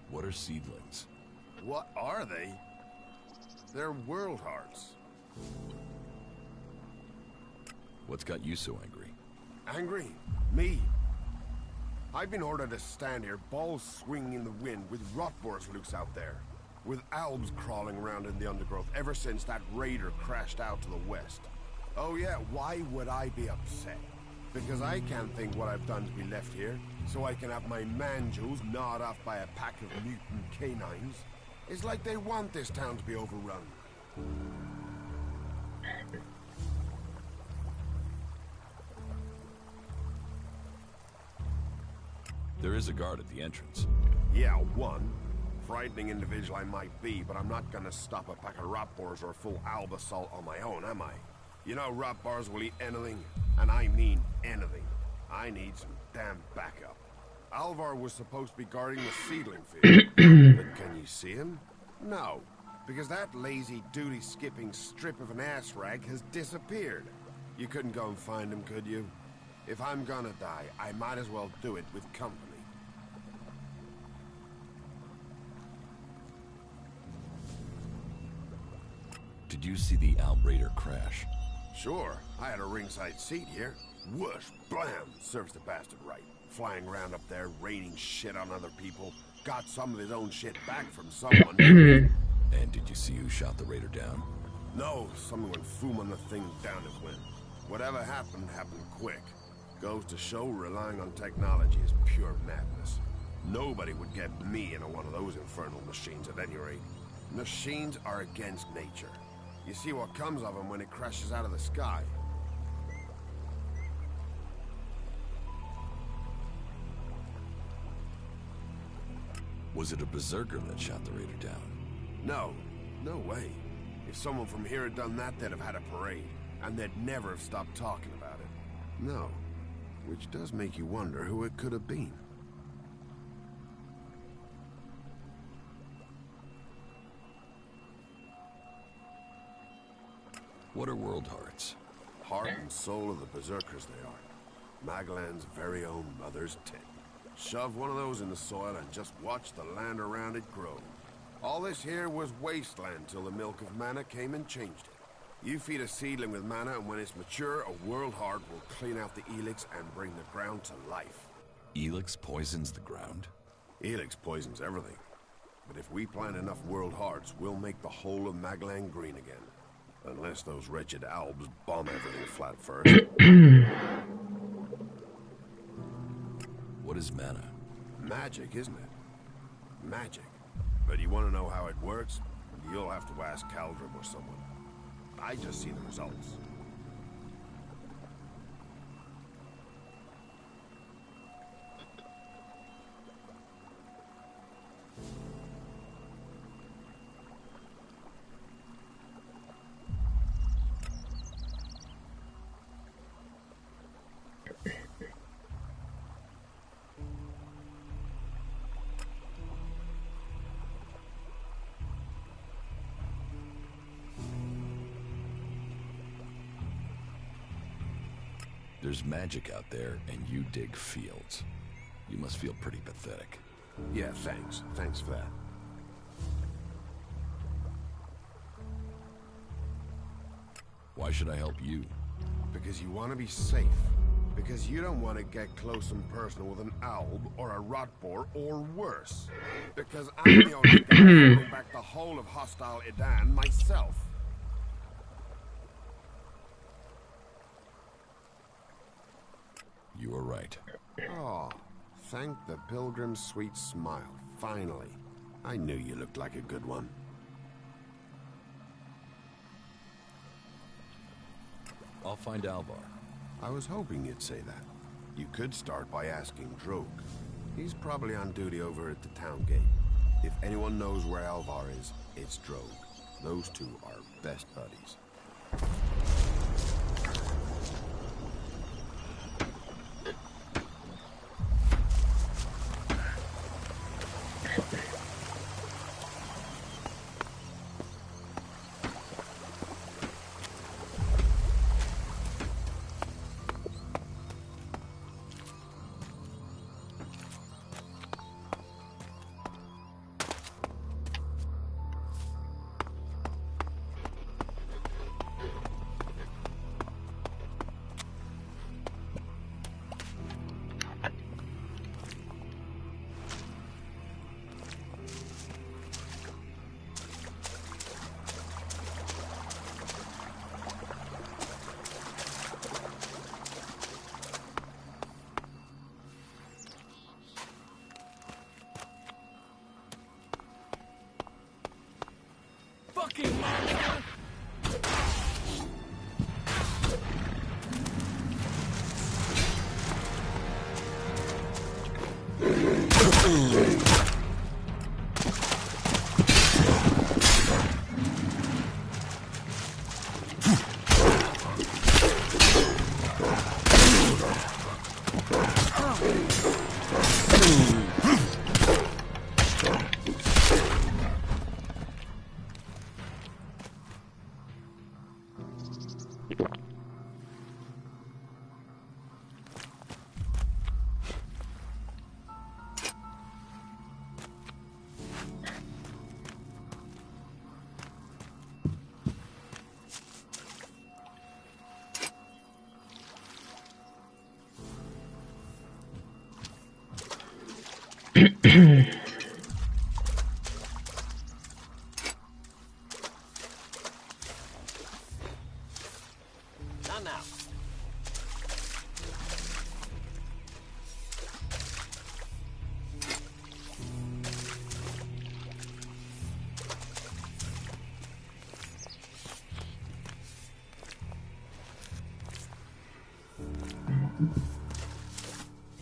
What are seedlings? What are they? They're world hearts. What's got you so angry? Angry? Me? I've been ordered to stand here, balls swinging in the wind, with rotboars loose out there. With albs crawling around in the undergrowth ever since that raider crashed out to the west. Oh yeah, why would I be upset? Because I can't think what I've done to be left here, so I can have my manjos gnawed off by a pack of mutant canines. It's like they want this town to be overrun. There is a guard at the entrance. Yeah, one. Frightening individual I might be, but I'm not gonna stop a pack of rotboars or a full alb assault on my own, am I? You know rotboars will eat anything, and I mean anything. I need some damn backup. Alvar was supposed to be guarding the seedling field, but can you see him? No, because that lazy duty-skipping strip of an ass rag has disappeared. You couldn't go and find him, could you? If I'm gonna die, I might as well do it with company. Did you see the Alb Raider crash? Sure, I had a ringside seat here. Whoosh, blam, serves the bastard right. Flying around up there, raining shit on other people. Got some of his own shit back from someone. And did you see who shot the Raider down? No, someone went foom on the thing down it went. Whatever happened, happened quick. Goes to show relying on technology is pure madness. Nobody would get me into one of those infernal machines at any rate. Machines are against nature. You see what comes of them when it crashes out of the sky. Was it a berserker that shot the Raider down? No, no way. If someone from here had done that, they'd have had a parade. And they'd never have stopped talking about it. No. Which does make you wonder who it could have been. What are world hearts? Heart and soul of the berserkers they are. Magellan's very own mother's tit. Shove one of those in the soil and just watch the land around it grow. All this here was wasteland till the milk of mana came and changed it. You feed a seedling with mana and when it's mature, a world heart will clean out the Elex and bring the ground to life. Elex poisons the ground? Elex poisons everything. But if we plant enough world hearts, we'll make the whole of Magellan green again. Unless those wretched Albs bomb everything flat first. What is mana? Magic, isn't it? Magic. But you want to know how it works? You'll have to ask Caldrum or someone. I just see the results. There's magic out there, and you dig fields. You must feel pretty pathetic. Yeah, thanks. Thanks for that. Why should I help you? Because you want to be safe. Because you don't want to get close and personal with an Alb or a Rotboar or worse. Because I'm the only guy holding back the whole of hostile Edan myself. You are right. Oh, thank the pilgrim's sweet smile. Finally. I knew you looked like a good one. I'll find Alvar. I was hoping you'd say that. You could start by asking Drogue. He's probably on duty over at the town gate. If anyone knows where Alvar is, it's Drogue. Those two are best buddies. Fucking monster! Not now.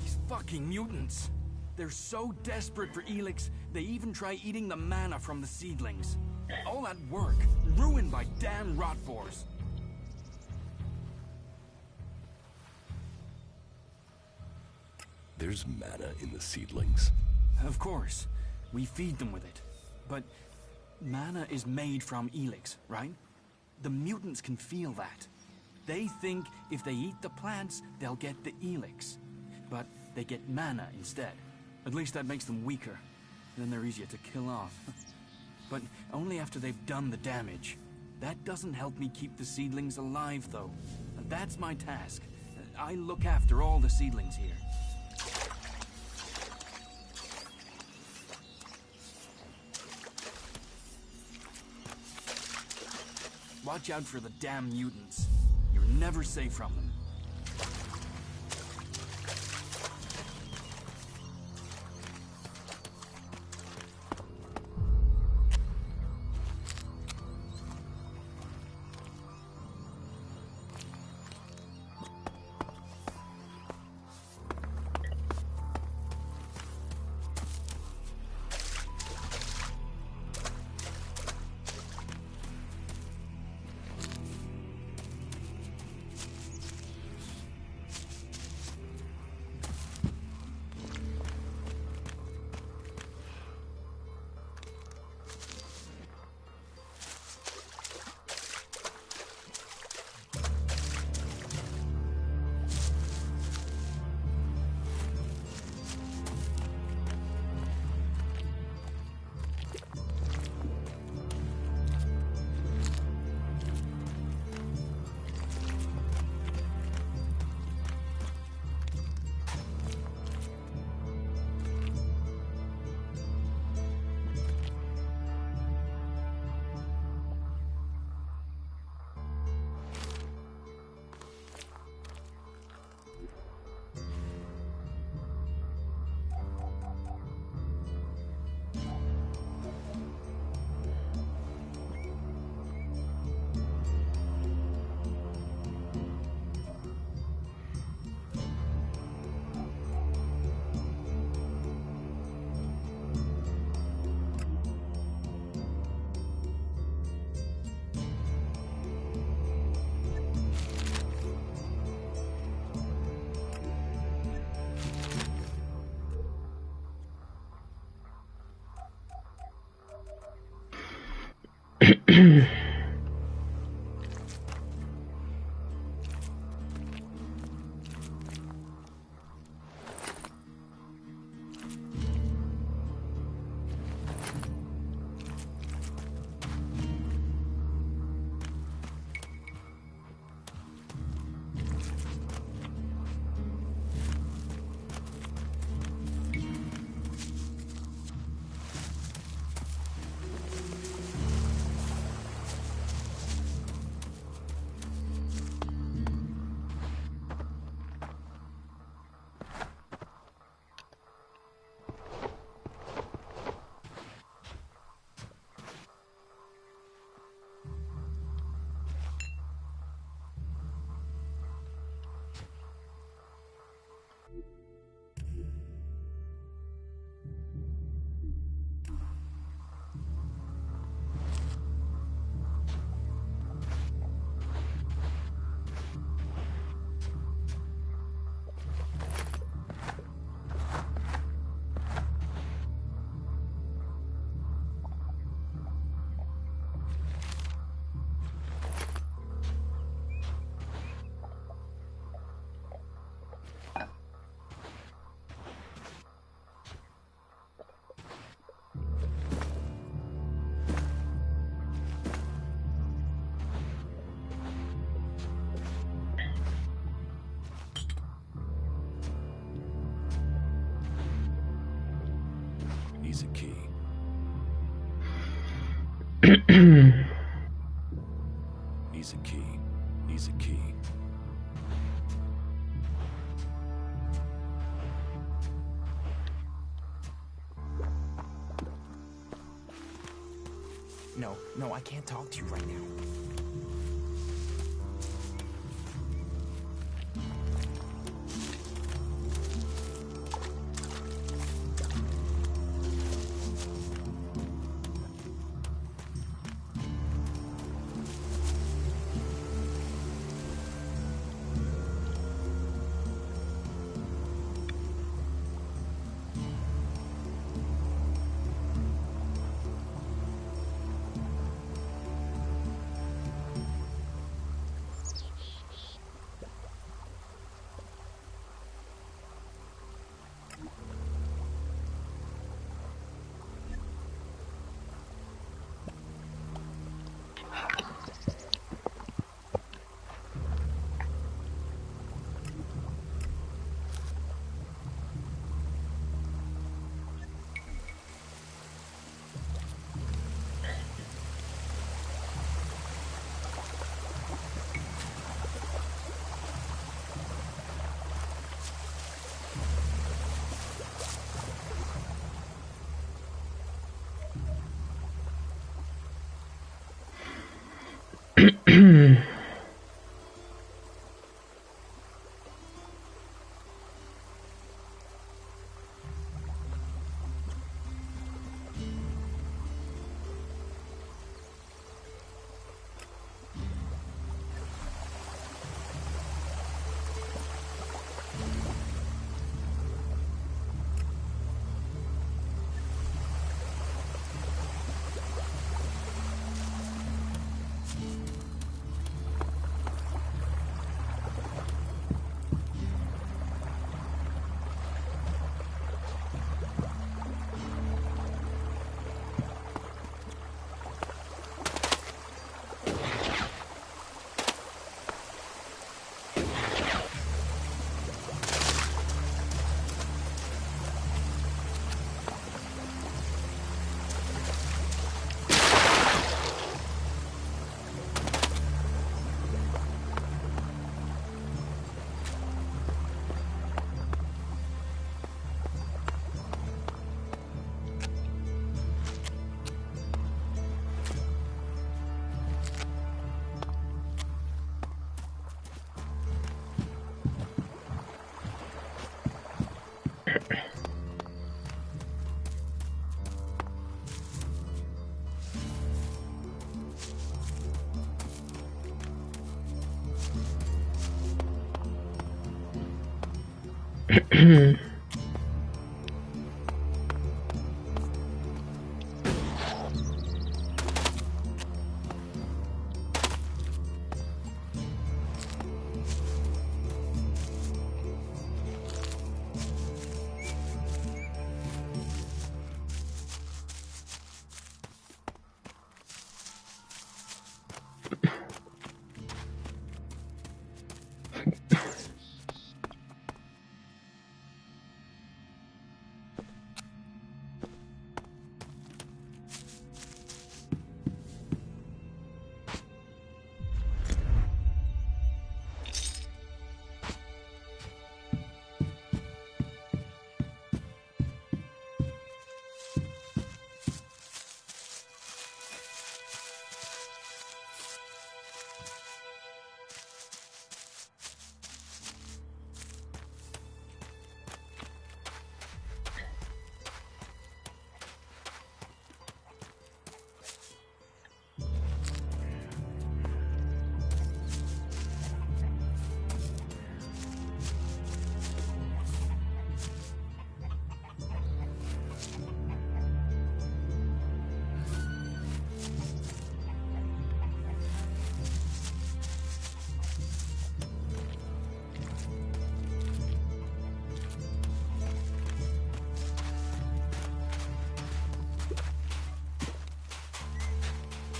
These fucking mutants. They're so desperate for Elex, they even try eating the mana from the seedlings. All that work, ruined by damn Rotboars. There's mana in the seedlings. Of course, we feed them with it. But mana is made from Elex, right? The mutants can feel that. They think if they eat the plants, they'll get the Elex. But they get mana instead. At least that makes them weaker. Then they're easier to kill off. But only after they've done the damage. That doesn't help me keep the seedlings alive, though. That's my task. I look after all the seedlings here. watch out for the damn mutants. You're never safe from them. Needs a key. Needs a key. Needs a key. No, I can't talk to you right now.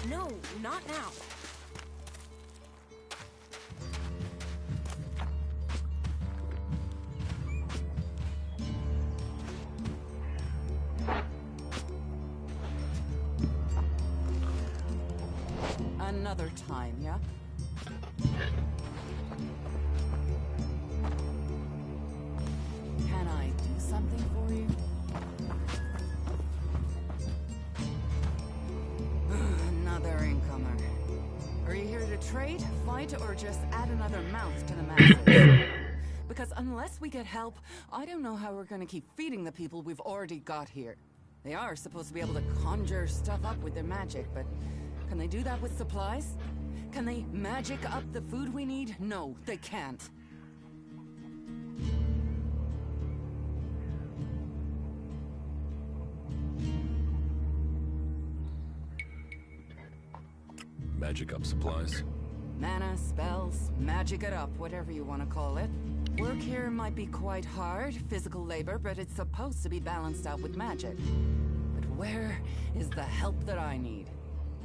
No, not now. Another time, yeah? Can I do something for you? Another incomer. Are you here to trade, fight, or just add another mouth to the masses? Because unless we get help, I don't know how we're gonna keep feeding the people we've already got here. They are supposed to be able to conjure stuff up with their magic, but can they do that with supplies? Can they magic up the food we need? No, they can't. Magic up supplies? Mana, spells, magic it up, whatever you want to call it. Work here might be quite hard, physical labor, but it's supposed to be balanced out with magic. But where is the help that I need?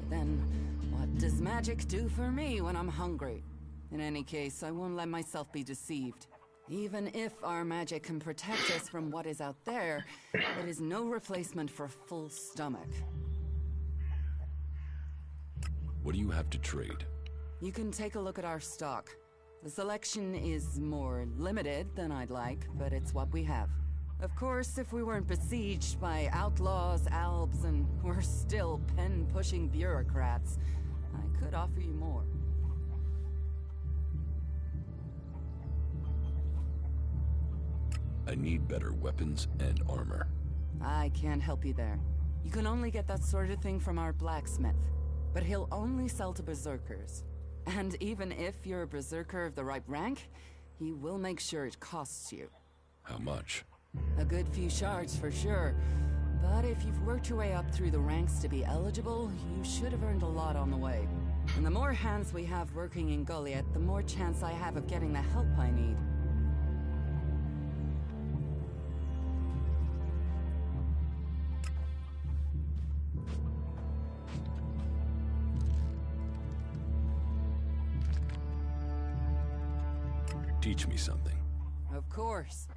Then, what does magic do for me when I'm hungry? In any case, I won't let myself be deceived. Even if our magic can protect us from what is out there, it is no replacement for a full stomach. What do you have to trade? You can take a look at our stock. The selection is more limited than I'd like, but it's what we have. Of course, if we weren't besieged by outlaws, albs, and we're still pen-pushing bureaucrats, I could offer you more. I need better weapons and armor. I can't help you there. You can only get that sort of thing from our blacksmith. But he'll only sell to berserkers. And even if you're a berserker of the right rank, he will make sure it costs you. How much? A good few shards for sure. But if you've worked your way up through the ranks to be eligible, you should have earned a lot on the way. And the more hands we have working in Goliath, the more chance I have of getting the help I need. Teach me something. Of course.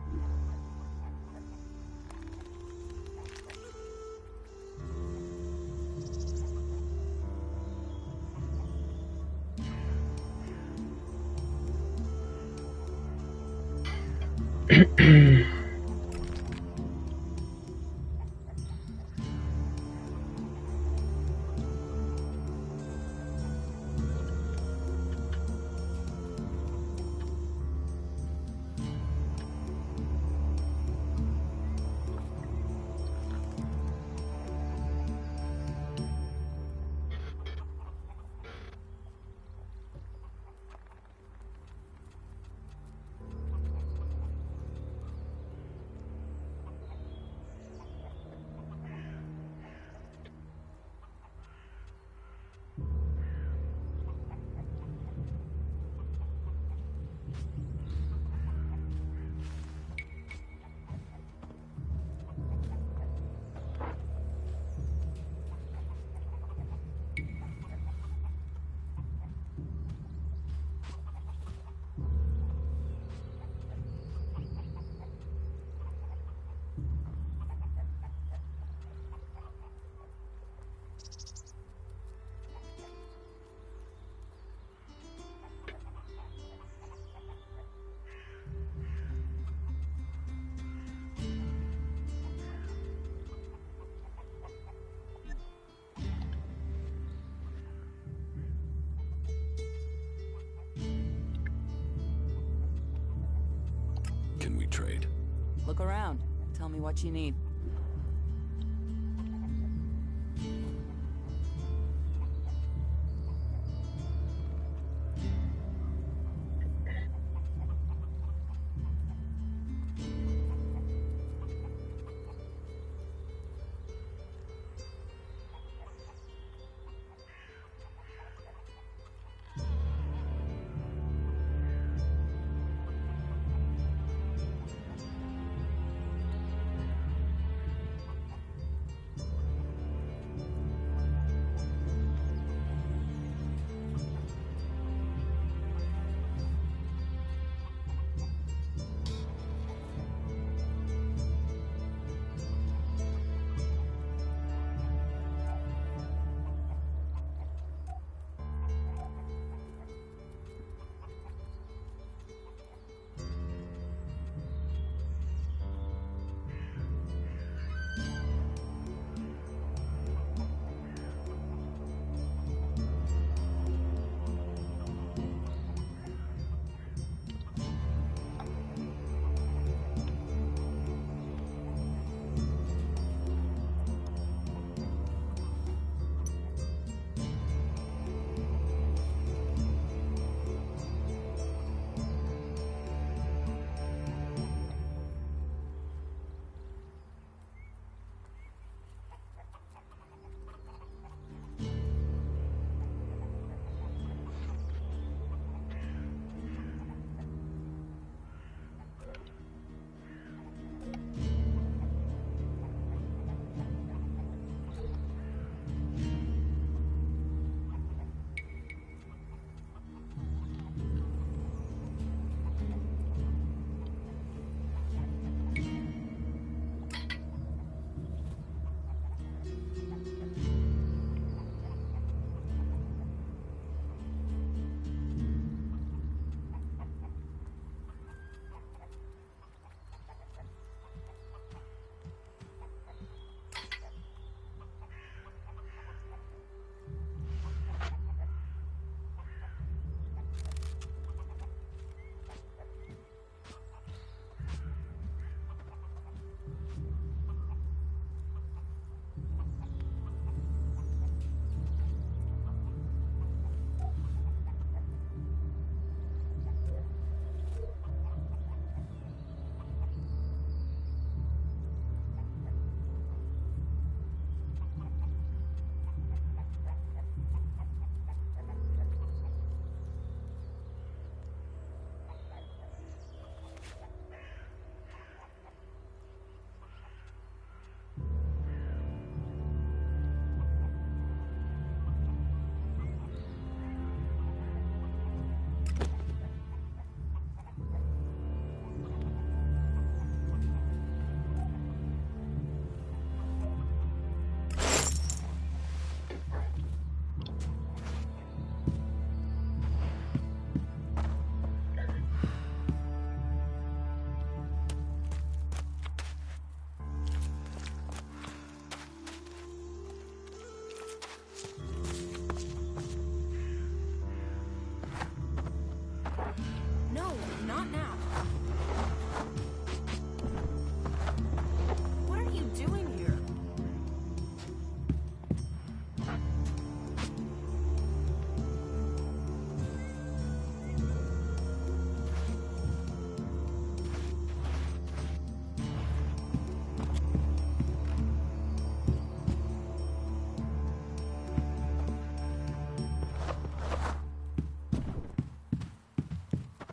trade. Look around. Tell me what you need.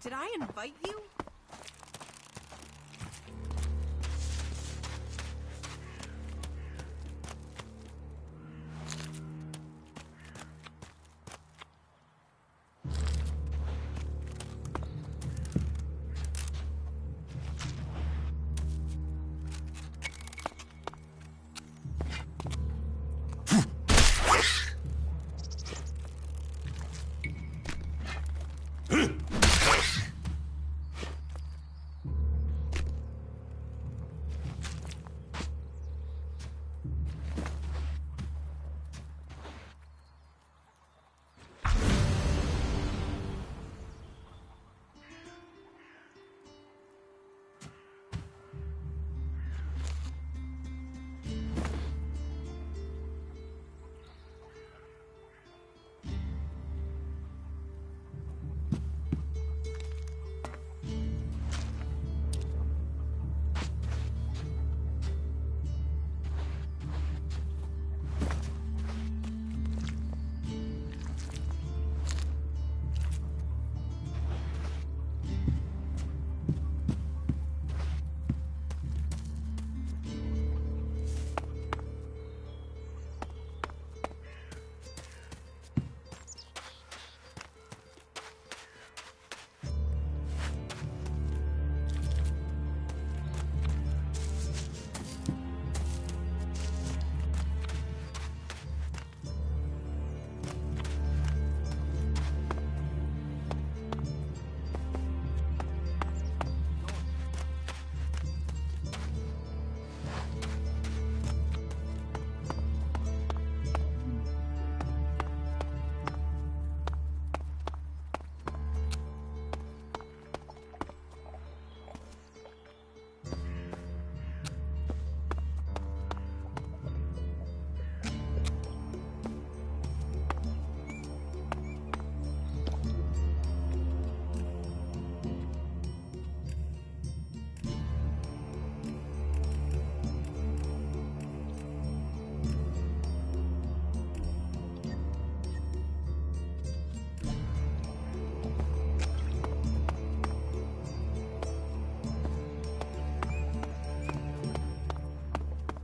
Did I invite you?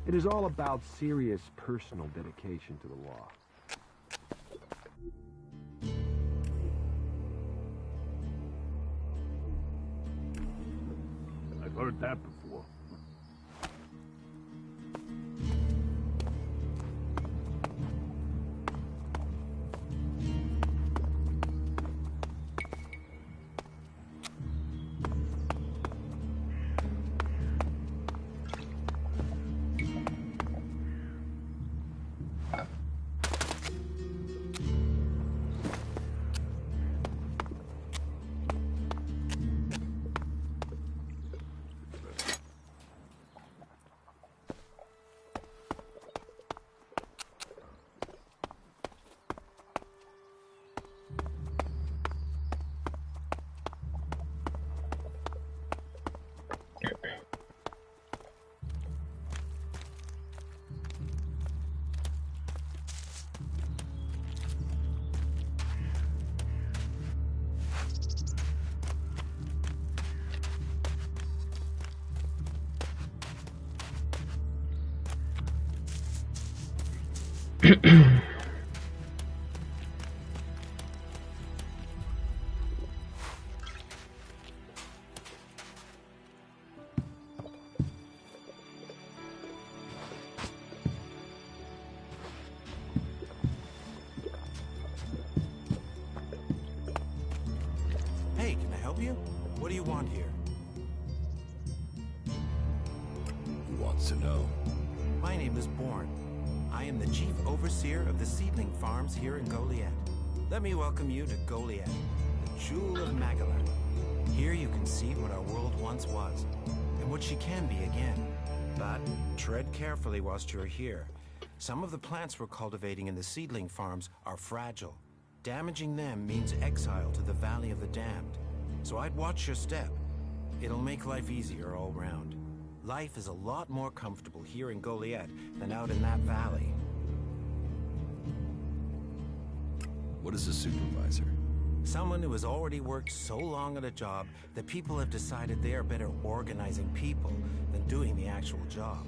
It is all about serious personal dedication to the law. I've heard that before. Hey, can I help you? What do you want here? Who wants to know? My name is Bourne. I am the chief overseer of the seedling farms here in Goliad. Let me welcome you to Goliad, the jewel of Magalar. Here you can see what our world once was, and what she can be again. But tread carefully whilst you're here. Some of the plants we're cultivating in the seedling farms are fragile. Damaging them means exile to the Valley of the Damned. So I'd watch your step. It'll make life easier all round. Life is a lot more comfortable here in Goliad than out in that valley. What is a supervisor? Someone who has already worked so long at a job that people have decided they are better organizing people than doing the actual job.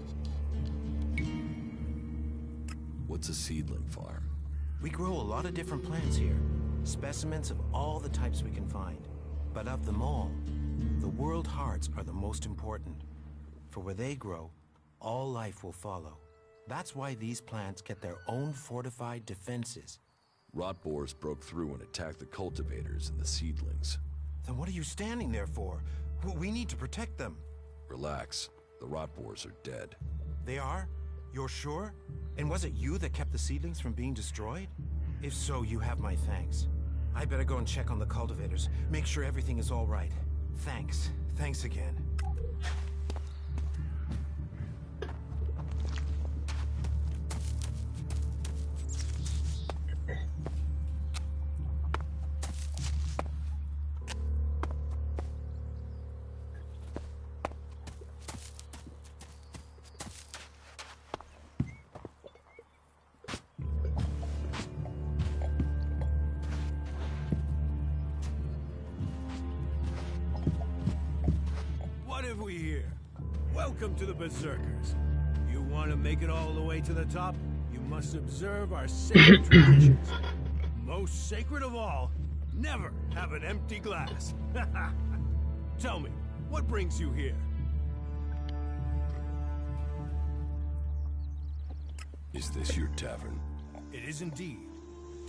What's a seedling farm? We grow a lot of different plants here, specimens of all the types we can find. But of them all, the world hearts are the most important. For where they grow, all life will follow. That's why these plants get their own fortified defenses. Rot boars broke through and attacked the cultivators and the seedlings. Then what are you standing there for? We need to protect them. Relax. The rot boars are dead. They are? You're sure? And was it you that kept the seedlings from being destroyed? If so, you have my thanks. I better go and check on the cultivators. Make sure everything is all right. Thanks. Thanks again. What have we here? Welcome to the Berserkers. You want to make it all the way to the top? You must observe our sacred traditions. Most sacred of all, never have an empty glass. Tell me, what brings you here? Is this your tavern? It is indeed.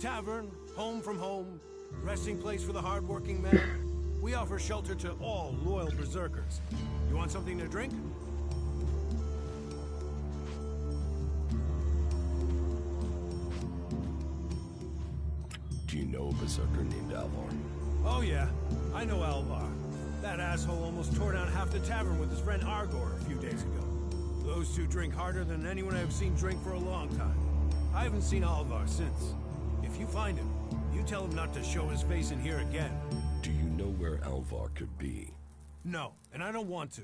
Tavern, home from home, resting place for the hard-working man. We offer shelter to all loyal berserkers. You want something to drink? Do you know a berserker named Alvar? Oh yeah, I know Alvar. That asshole almost tore down half the tavern with his friend Argor a few days ago. Those two drink harder than anyone I've seen drink for a long time. I haven't seen Alvar since. If you find him, you tell him not to show his face in here again. Do you know where Alvar could be? No, and I don't want to.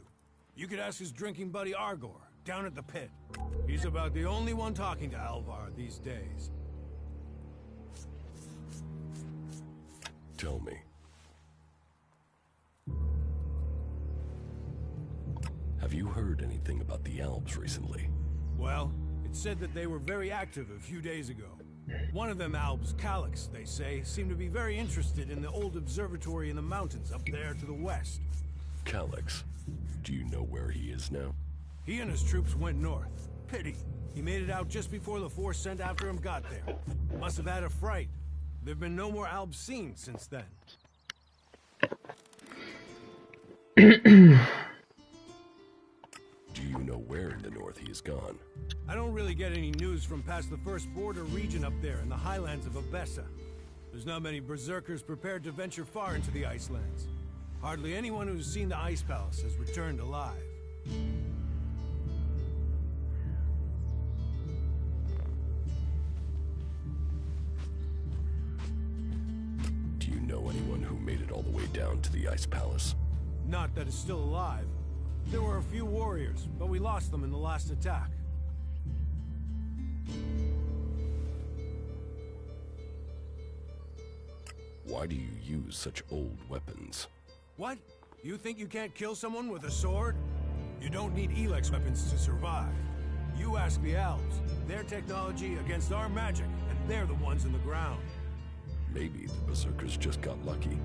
You could ask his drinking buddy Argor, down at the pit. He's about the only one talking to Alvar these days. Tell me. Have you heard anything about the elves recently? Well, it said that they were very active a few days ago. One of them Albs, Elex, they say, seemed to be very interested in the old observatory in the mountains up there to the west. Elex, do you know where he is now? He and his troops went north. Pity. He made it out just before the force sent after him got there. Must have had a fright. There've been no more Albs seen since then. Do you know where in the north he is gone? I don't really get any news from past the first border region up there in the highlands of Abessa. There's not many berserkers prepared to venture far into the Icelands. Hardly anyone who's seen the Ice Palace has returned alive. Do you know anyone who made it all the way down to the Ice Palace? Not that it's still alive. There were a few warriors, but we lost them in the last attack. Why do you use such old weapons? What? You think you can't kill someone with a sword? You don't need Elex weapons to survive. You ask the Elves. Their technology against our magic, and they're the ones in the ground. Maybe the Berserkers just got lucky.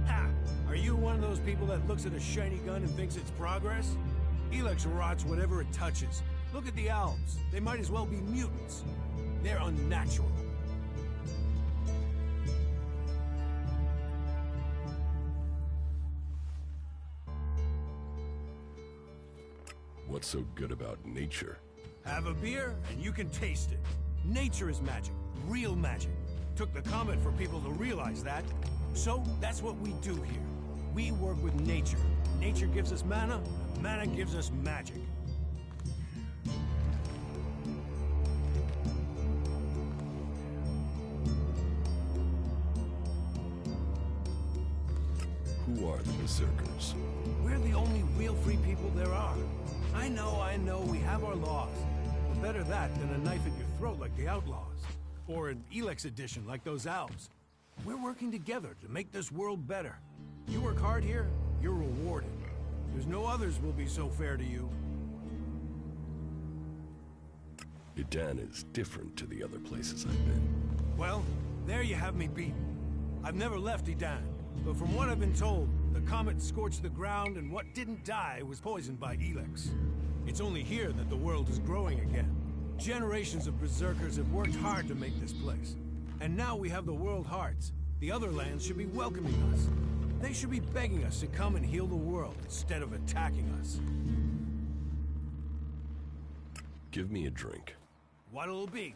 Ha! Are you one of those people that looks at a shiny gun and thinks it's progress? Elex rots whatever it touches. Look at the Elves. They might as well be mutants. They're unnatural. What's so good about nature? Have a beer, and you can taste it. Nature is magic. Real magic. Took the comet for people to realize that. So, that's what we do here. We work with nature. Nature gives us mana, and mana gives us magic. Who are the Berserkers? We're the only real free people there are. I know, we have our laws. But better that than a knife at your throat like the Outlaws. Or an Elex edition like those Elves. We're working together to make this world better. You work hard here, you're rewarded. There's no others will be so fair to you. Idan is different to the other places I've been. Well, there you have me beaten. I've never left Idan, but from what I've been told, the comet scorched the ground and what didn't die was poisoned by Elex. It's only here that the world is growing again. Generations of berserkers have worked hard to make this place. And now we have the World Hearts. The other lands should be welcoming us. They should be begging us to come and heal the world instead of attacking us. Give me a drink. What'll it be?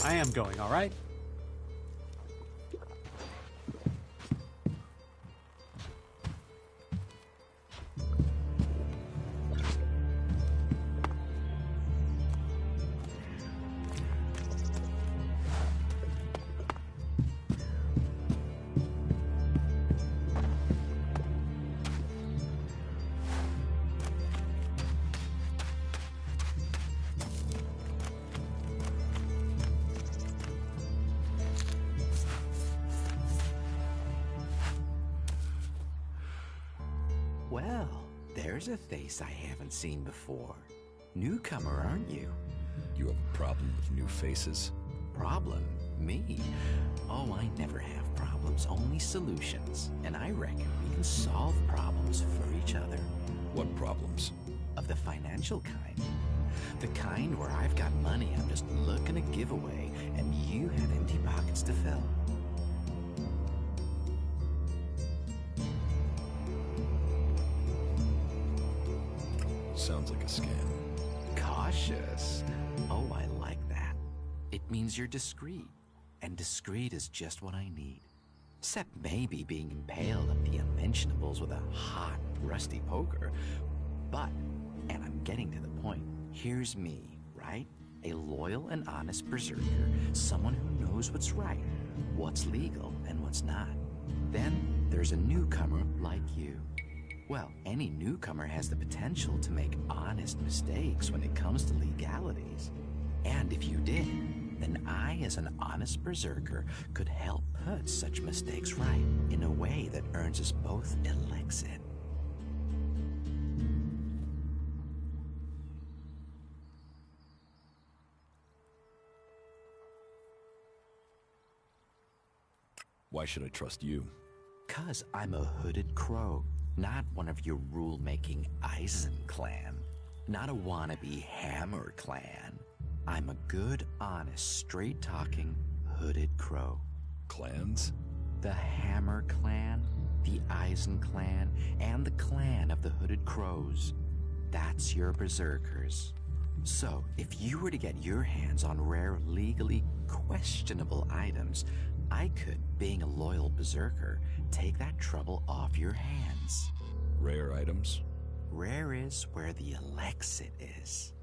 I am going, all right? Well, there's a face I haven't seen before. Newcomer, aren't you? You have a problem with new faces? Problem? Me? Oh, I never have problems, only solutions. And I reckon we can solve problems for each other. What problems? Of the financial kind. The kind where I've got money I'm just looking to give away, and you have empty pockets to fill. Sounds like a scam. Cautious. Oh, I like that. It means you're discreet. And discreet is just what I need. Except maybe being impaled up the unmentionables with a hot, rusty poker. But, and I'm getting to the point, here's me, right? A loyal and honest berserker. Someone who knows what's right, what's legal, and what's not. Then there's a newcomer like you. Well, any newcomer has the potential to make honest mistakes when it comes to legalities. And if you did, then I, as an honest berserker, could help put such mistakes right in a way that earns us both Elexit. Why should I trust you? 'Cause I'm a hooded crow. Not one of your rule-making Eisen clan. Not a wannabe Hammer clan. I'm a good, honest, straight-talking, hooded crow. Clans? The Hammer clan, the Eisen clan, and the clan of the hooded crows. That's your berserkers. So, if you were to get your hands on rare, legally questionable items, I could, being a loyal berserker, take that trouble off your hands. Rare items? Rare is where the Elexit is.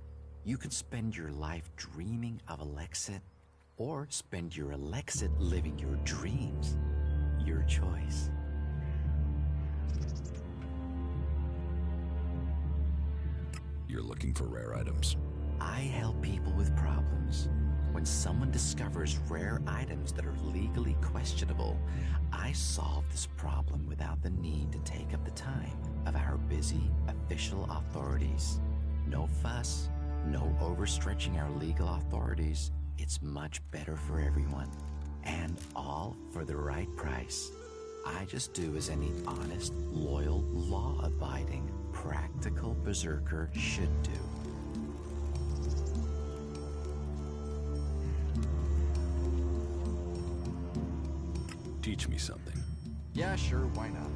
You can spend your life dreaming of Elexit, or spend your Elexit living your dreams. Your choice. You're looking for rare items. I help people with problems. When someone discovers rare items that are legally questionable, I solve this problem without the need to take up the time of our busy official authorities. No fuss, no overstretching our legal authorities. It's much better for everyone. And all for the right price. I just do as any honest, loyal, law-abiding, practical berserker should do. Teach me something. Yeah, sure, why not?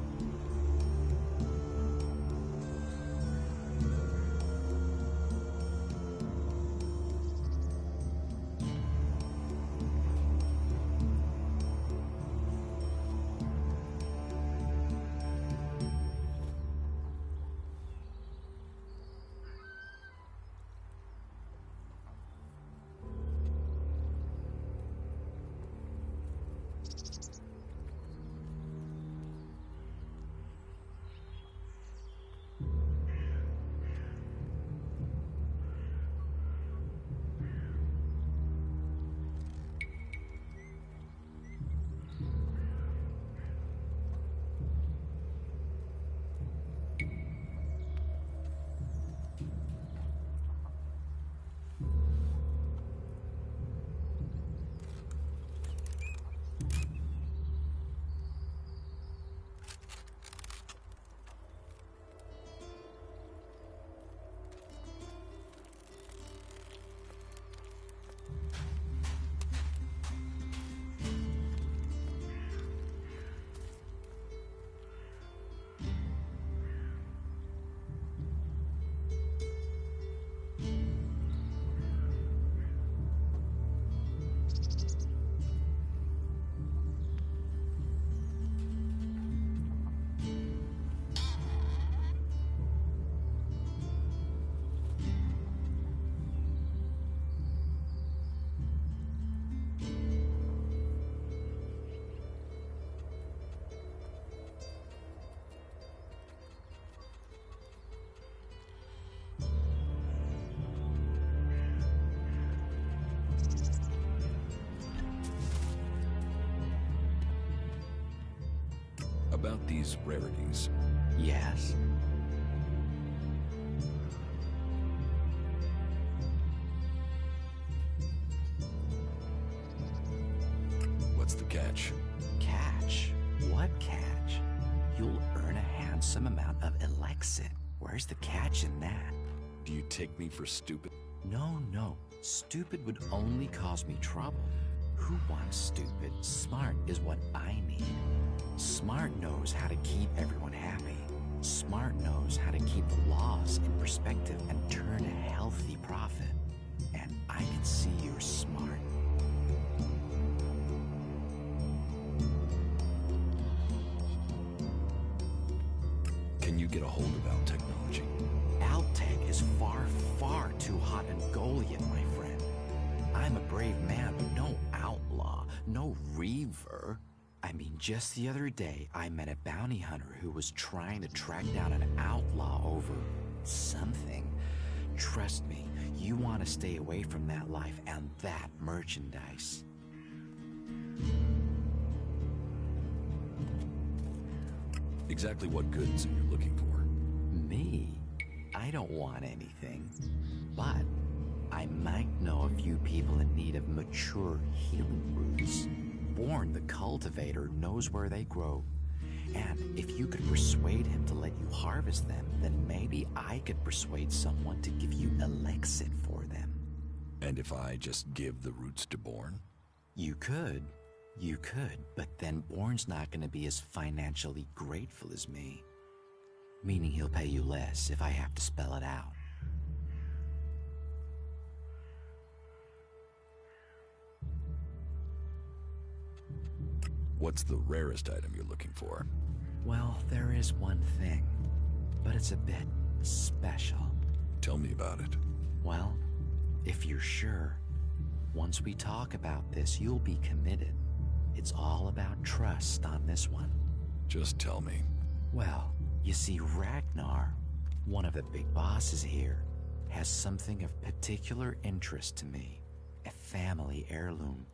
about these rarities? Yes? What's the catch? Catch? What catch? You'll earn a handsome amount of Elex. Where's the catch in that? Do you take me for stupid? No. Stupid would only cause me trouble. Who wants stupid? Smart is what I need. Smart knows how to keep everyone happy. Smart knows how to keep the laws in perspective and turn a healthy profit. And I can see you're smart. Can you get a hold of Al technology? Altec is far, far too hot and Goliath, my friend. I'm a brave man, but no outlaw, no reaver. I mean, just the other day, I met a bounty hunter who was trying to track down an outlaw over something. Trust me, you want to stay away from that life and that merchandise. Exactly what goods are you looking for? Me? I don't want anything, but I might know a few people in need of mature healing roots. Born the cultivator knows where they grow, and if you could persuade him to let you harvest them, then maybe I could persuade someone to give you Elex for them. And if I just give the roots to Bourne? You could, but then Bourne's not going to be as financially grateful as me. Meaning he'll pay you less if I have to spell it out. What's the rarest item you're looking for? Well, there is one thing, but it's a bit special. Tell me about it. Well, if you're sure, once we talk about this, you'll be committed. It's all about trust on this one. Just tell me. Well, you see, Ragnar, one of the big bosses here, has something of particular interest to me. A family heirloom.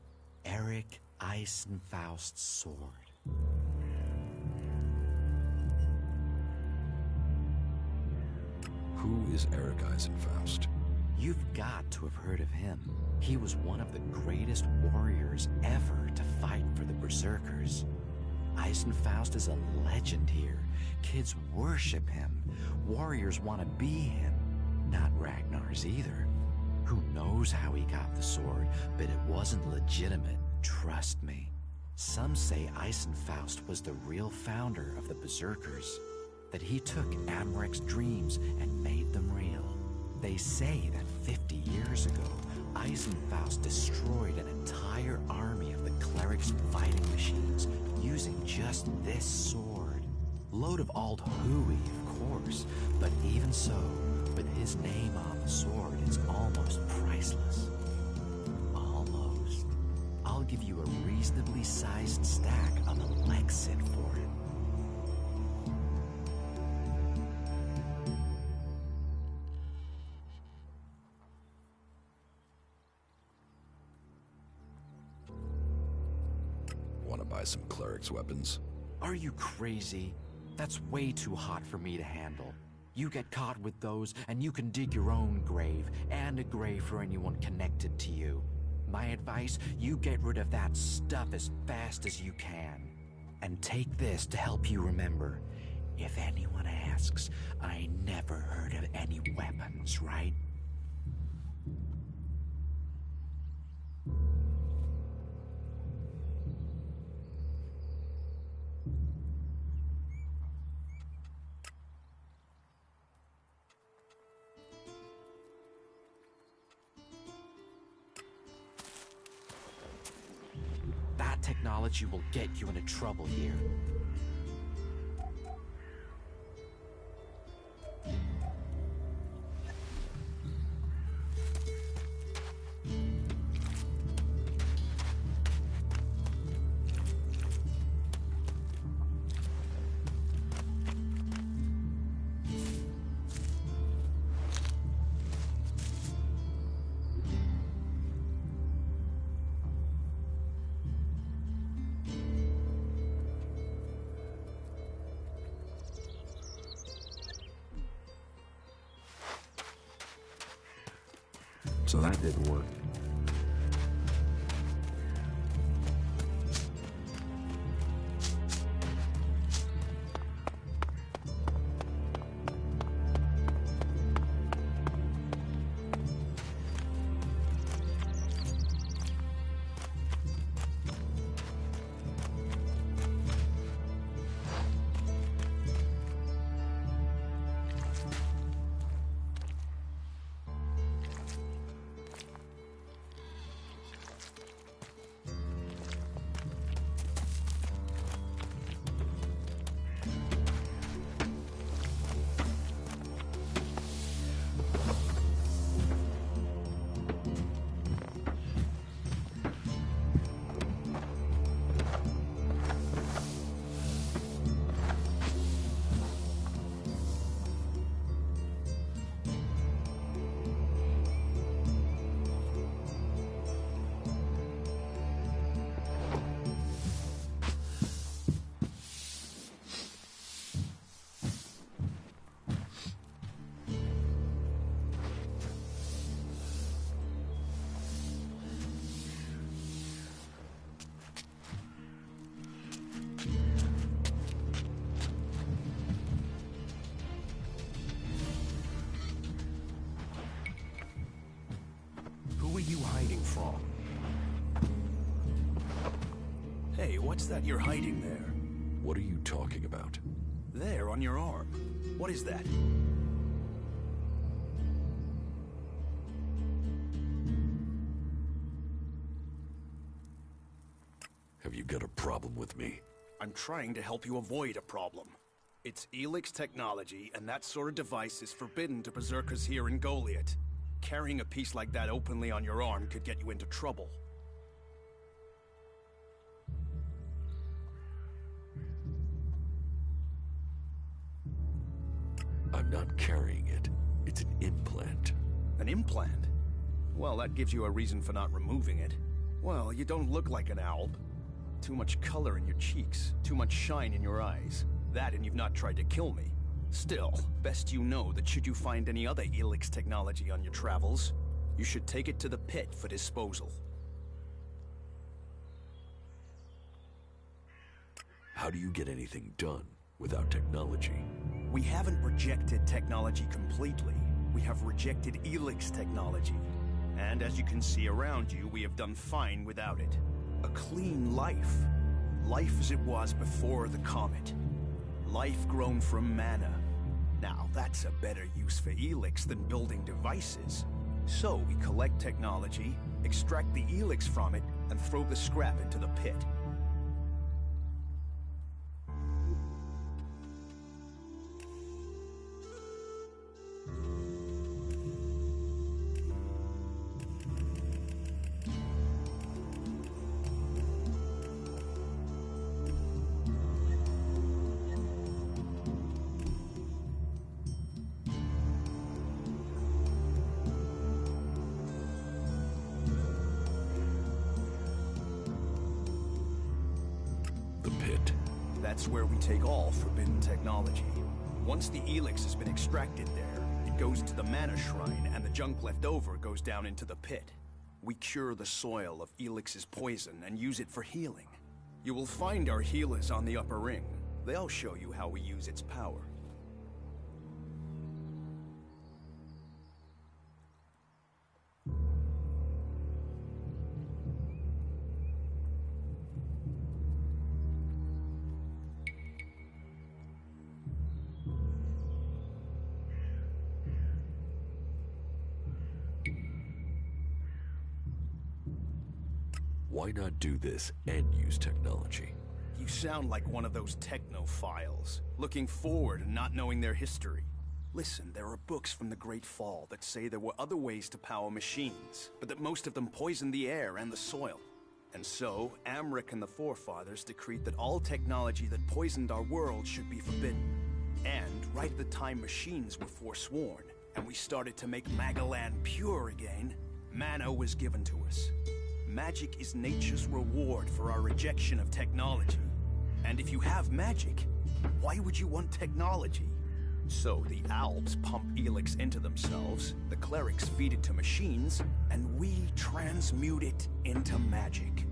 Eric Eisenfaust's sword. Who is Eric Eisenfaust? You've got to have heard of him. He was one of the greatest warriors ever to fight for the Berserkers. Eisenfaust is a legend here. Kids worship him. Warriors want to be him. Not Ragnar's either. Who knows how he got the sword, but it wasn't legitimate, trust me. Some say Eisenfaust was the real founder of the Berserkers, that he took Amrek's dreams and made them real. They say that 50 years ago, Eisenfaust destroyed an entire army of the clerics' fighting machines using just this sword. Load of old hooey, of course, but even so, with his name on the sword, it's almost priceless. Almost. I'll give you a reasonably sized stack of Elexit for it. Want to buy some cleric's weapons? Are you crazy? That's way too hot for me to handle. You get caught with those, and you can dig your own grave, and a grave for anyone connected to you. My advice, you get rid of that stuff as fast as you can. And take this to help you remember. If anyone asks, I never heard of any weapons, right? That technology will get you into trouble here. So that didn't work. Who are you hiding from? Hey, what's that you're hiding there? What are you talking about? There, on your arm. What is that? Have you got a problem with me? I'm trying to help you avoid a problem. It's Elex technology, and that sort of device is forbidden to berserkers here in Goliath. Carrying a piece like that openly on your arm could get you into trouble. I'm not carrying it. It's an implant. An implant? Well, that gives you a reason for not removing it. Well, you don't look like an owl. Too much color in your cheeks, too much shine in your eyes. That and you've not tried to kill me. Still, best you know that should you find any other Elex technology on your travels, you should take it to the pit for disposal. How do you get anything done without technology? We haven't rejected technology completely. We have rejected Elex technology. And as you can see around you, we have done fine without it. A clean life. Life as it was before the comet. Life grown from mana. Now, that's a better use for Elex than building devices. So we collect technology, extract the Elex from it, and throw the scrap into the pit. That's where we take all forbidden technology. Once the Elex has been extracted there, it goes to the mana shrine, and the junk left over goes down into the pit. We cure the soil of Elix's poison and use it for healing. You will find our healers on the upper ring. They'll show you how we use its power. Why not do this and use technology? You sound like one of those technophiles, looking forward and not knowing their history. Listen, there are books from the Great Fall that say there were other ways to power machines, but that most of them poisoned the air and the soil. And so, Amric and the Forefathers decreed that all technology that poisoned our world should be forbidden. And right at the time machines were forsworn, and we started to make Magalan pure again, mana was given to us. Magic is nature's reward for our rejection of technology. And if you have magic, why would you want technology? So the Alps pump Elex into themselves, the clerics feed it to machines, and we transmute it into magic.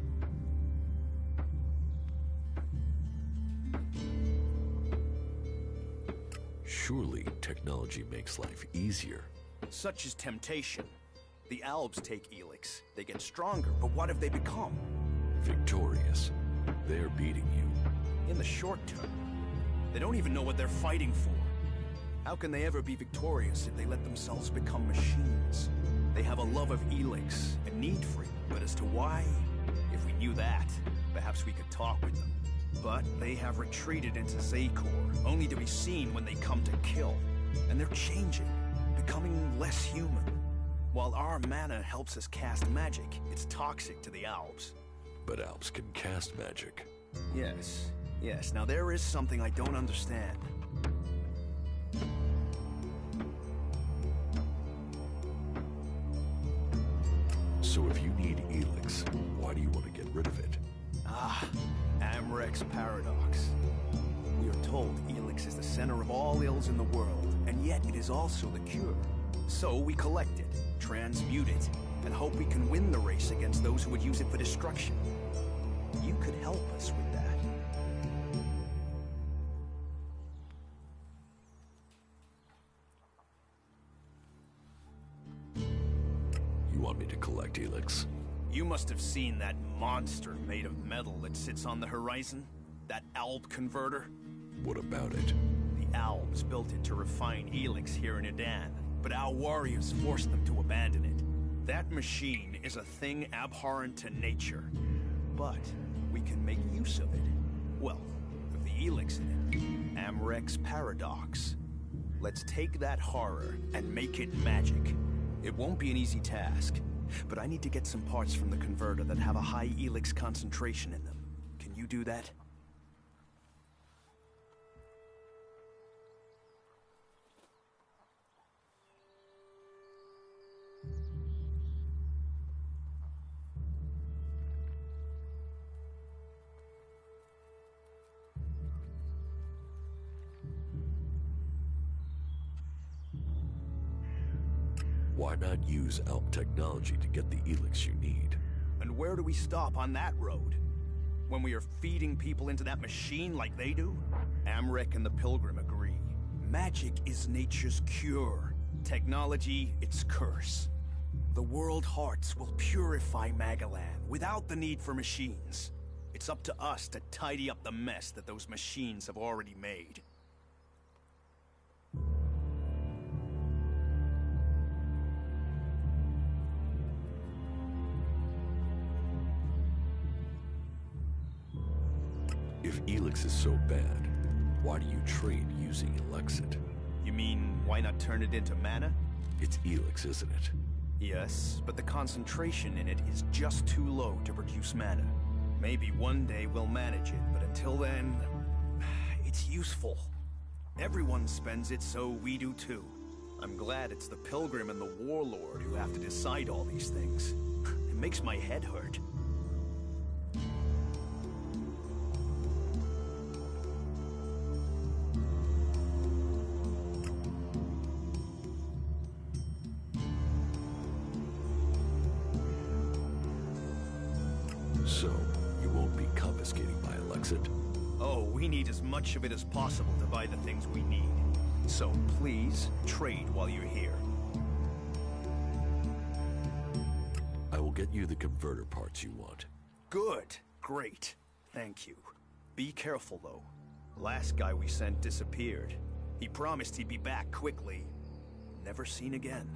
Surely technology makes life easier. Such is temptation. The Alps take Elex, they get stronger, but what have they become? Victorious. They're beating you. In the short term. They don't even know what they're fighting for. How can they ever be victorious if they let themselves become machines? They have a love of Elex, a need for it, but as to why? If we knew that, perhaps we could talk with them. But they have retreated into Zakor, only to be seen when they come to kill. And they're changing, becoming less human. While our mana helps us cast magic, it's toxic to the Alps. But Alps can cast magic. Yes. Yes, now there is something I don't understand. So if you need Elex, why do you want to get rid of it? Ah, Amrek's paradox. We are told Elex is the center of all ills in the world, and yet it is also the cure. So we collect it, transmute it, and hope we can win the race against those who would use it for destruction. You could help us with that. You want me to collect Elex? You must have seen that monster made of metal that sits on the horizon? That Alp converter? What about it? The Alps built it to refine Elex here in Edan, but our warriors forced them to abandon it. That machine is a thing abhorrent to nature. But we can make use of it. Well, of the Elex in it. Amrek's paradox. Let's take that horror and make it magic. It won't be an easy task, but I need to get some parts from the converter that have a high Elex concentration in them. Can you do that? Why not use Alp technology to get the Elex you need? And where do we stop on that road? When we are feeding people into that machine like they do? Amrek and the Pilgrim agree. Magic is nature's cure. Technology, its curse. The world hearts will purify Magalan without the need for machines. It's up to us to tidy up the mess that those machines have already made. If Elex is so bad, why do you trade using Elexit? You mean, why not turn it into mana? It's Elex, isn't it? Yes, but the concentration in it is just too low to produce mana. Maybe one day we'll manage it, but until then, it's useful. Everyone spends it, so we do too. I'm glad it's the Pilgrim and the Warlord who have to decide all these things. It makes my head hurt. So, you won't be confiscating my Elexit? Oh, we need as much of it as possible to buy the things we need. So please, trade while you're here. I will get you the converter parts you want. Good. Great. Thank you. Be careful, though. Last guy we sent disappeared. He promised he'd be back quickly. Never seen again.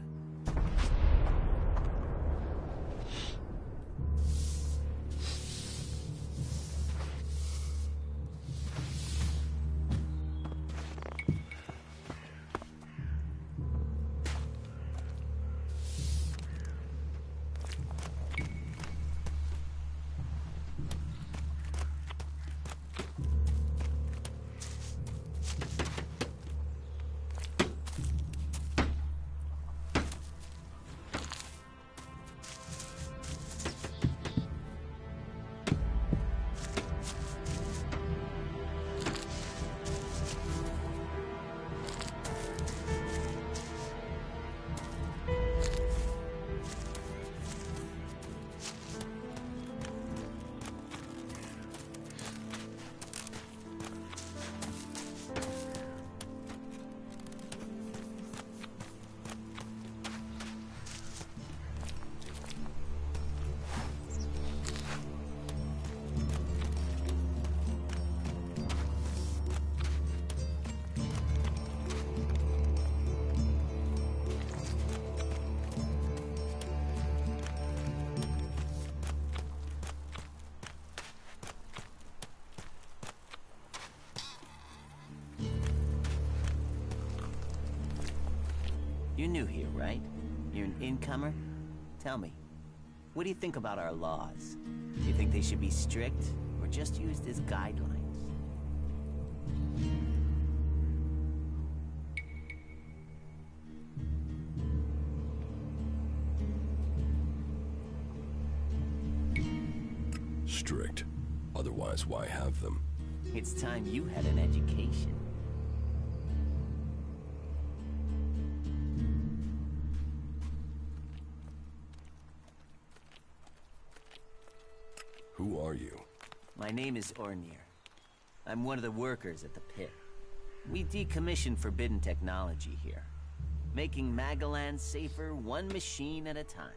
You're new here, right? You're an incomer? Tell me, what do you think about our laws? Do you think they should be strict, or just used as guidelines? Strict. Otherwise, why have them? It's time you had an education. Who are you? My name is Ornir. I'm one of the workers at the pit. We decommission forbidden technology here, making Magalan safer one machine at a time.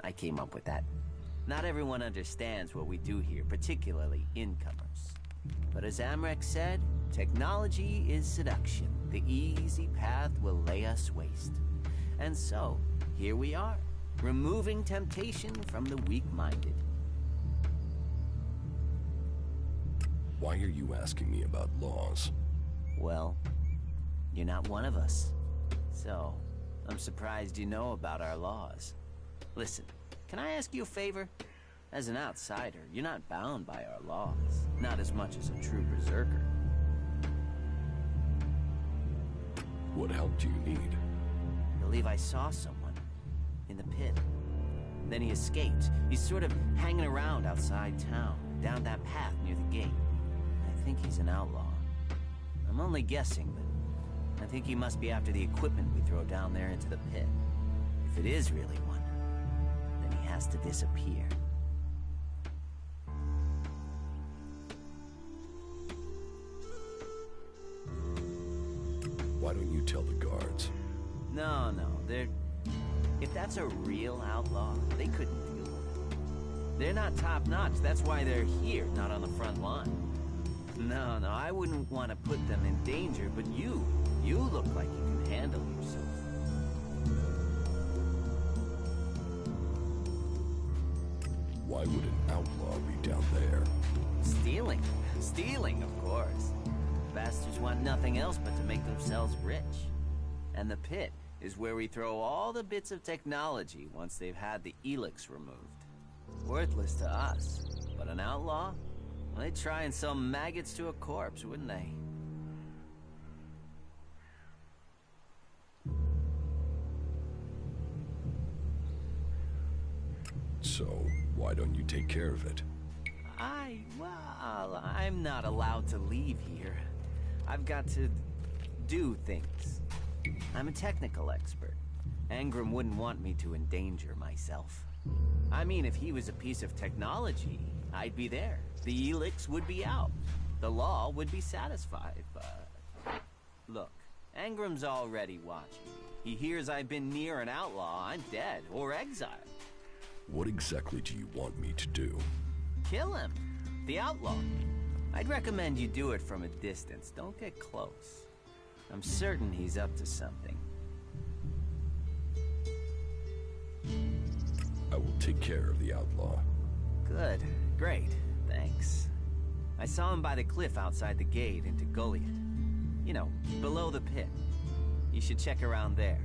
I came up with that. Not everyone understands what we do here, particularly incomers. But as Amrek said, technology is seduction. The easy path will lay us waste. And so, here we are, removing temptation from the weak-minded. Why are you asking me about laws? Well, you're not one of us. So, I'm surprised you know about our laws. Listen, can I ask you a favor? As an outsider, you're not bound by our laws. Not as much as a true berserker. What help do you need? I believe I saw someone in the pit. Then he escaped. He's sort of hanging around outside town, down that path near the gate. I think he's an outlaw. I'm only guessing, but I think he must be after the equipment we throw down there into the pit. If it is really one, then he has to disappear. Why don't you tell the guards? No, they're... If that's a real outlaw, they couldn't deal with it. They're not top-notch, that's why they're here, not on the front line. No, I wouldn't want to put them in danger, but you look like you can handle yourself. Why would an outlaw be down there? Stealing, of course. Bastards want nothing else but to make themselves rich. And the pit is where we throw all the bits of technology once they've had the Elex removed. Worthless to us, but an outlaw? Well, they'd try and sell maggots to a corpse, wouldn't they? So, why don't you take care of it? Well, I'm not allowed to leave here. I've got to do things. I'm a technical expert. Angram wouldn't want me to endanger myself. I mean, if he was a piece of technology, I'd be there. The Elex would be out. The law would be satisfied, but... Look, Angram's already watching me. He hears I've been near an outlaw, I'm dead, or exiled. What exactly do you want me to do? Kill him. The outlaw. I'd recommend you do it from a distance. Don't get close. I'm certain he's up to something. I will take care of the outlaw. Good. Great. Thanks. I saw him by the cliff outside the gate into Goliath. You know, below the pit. You should check around there.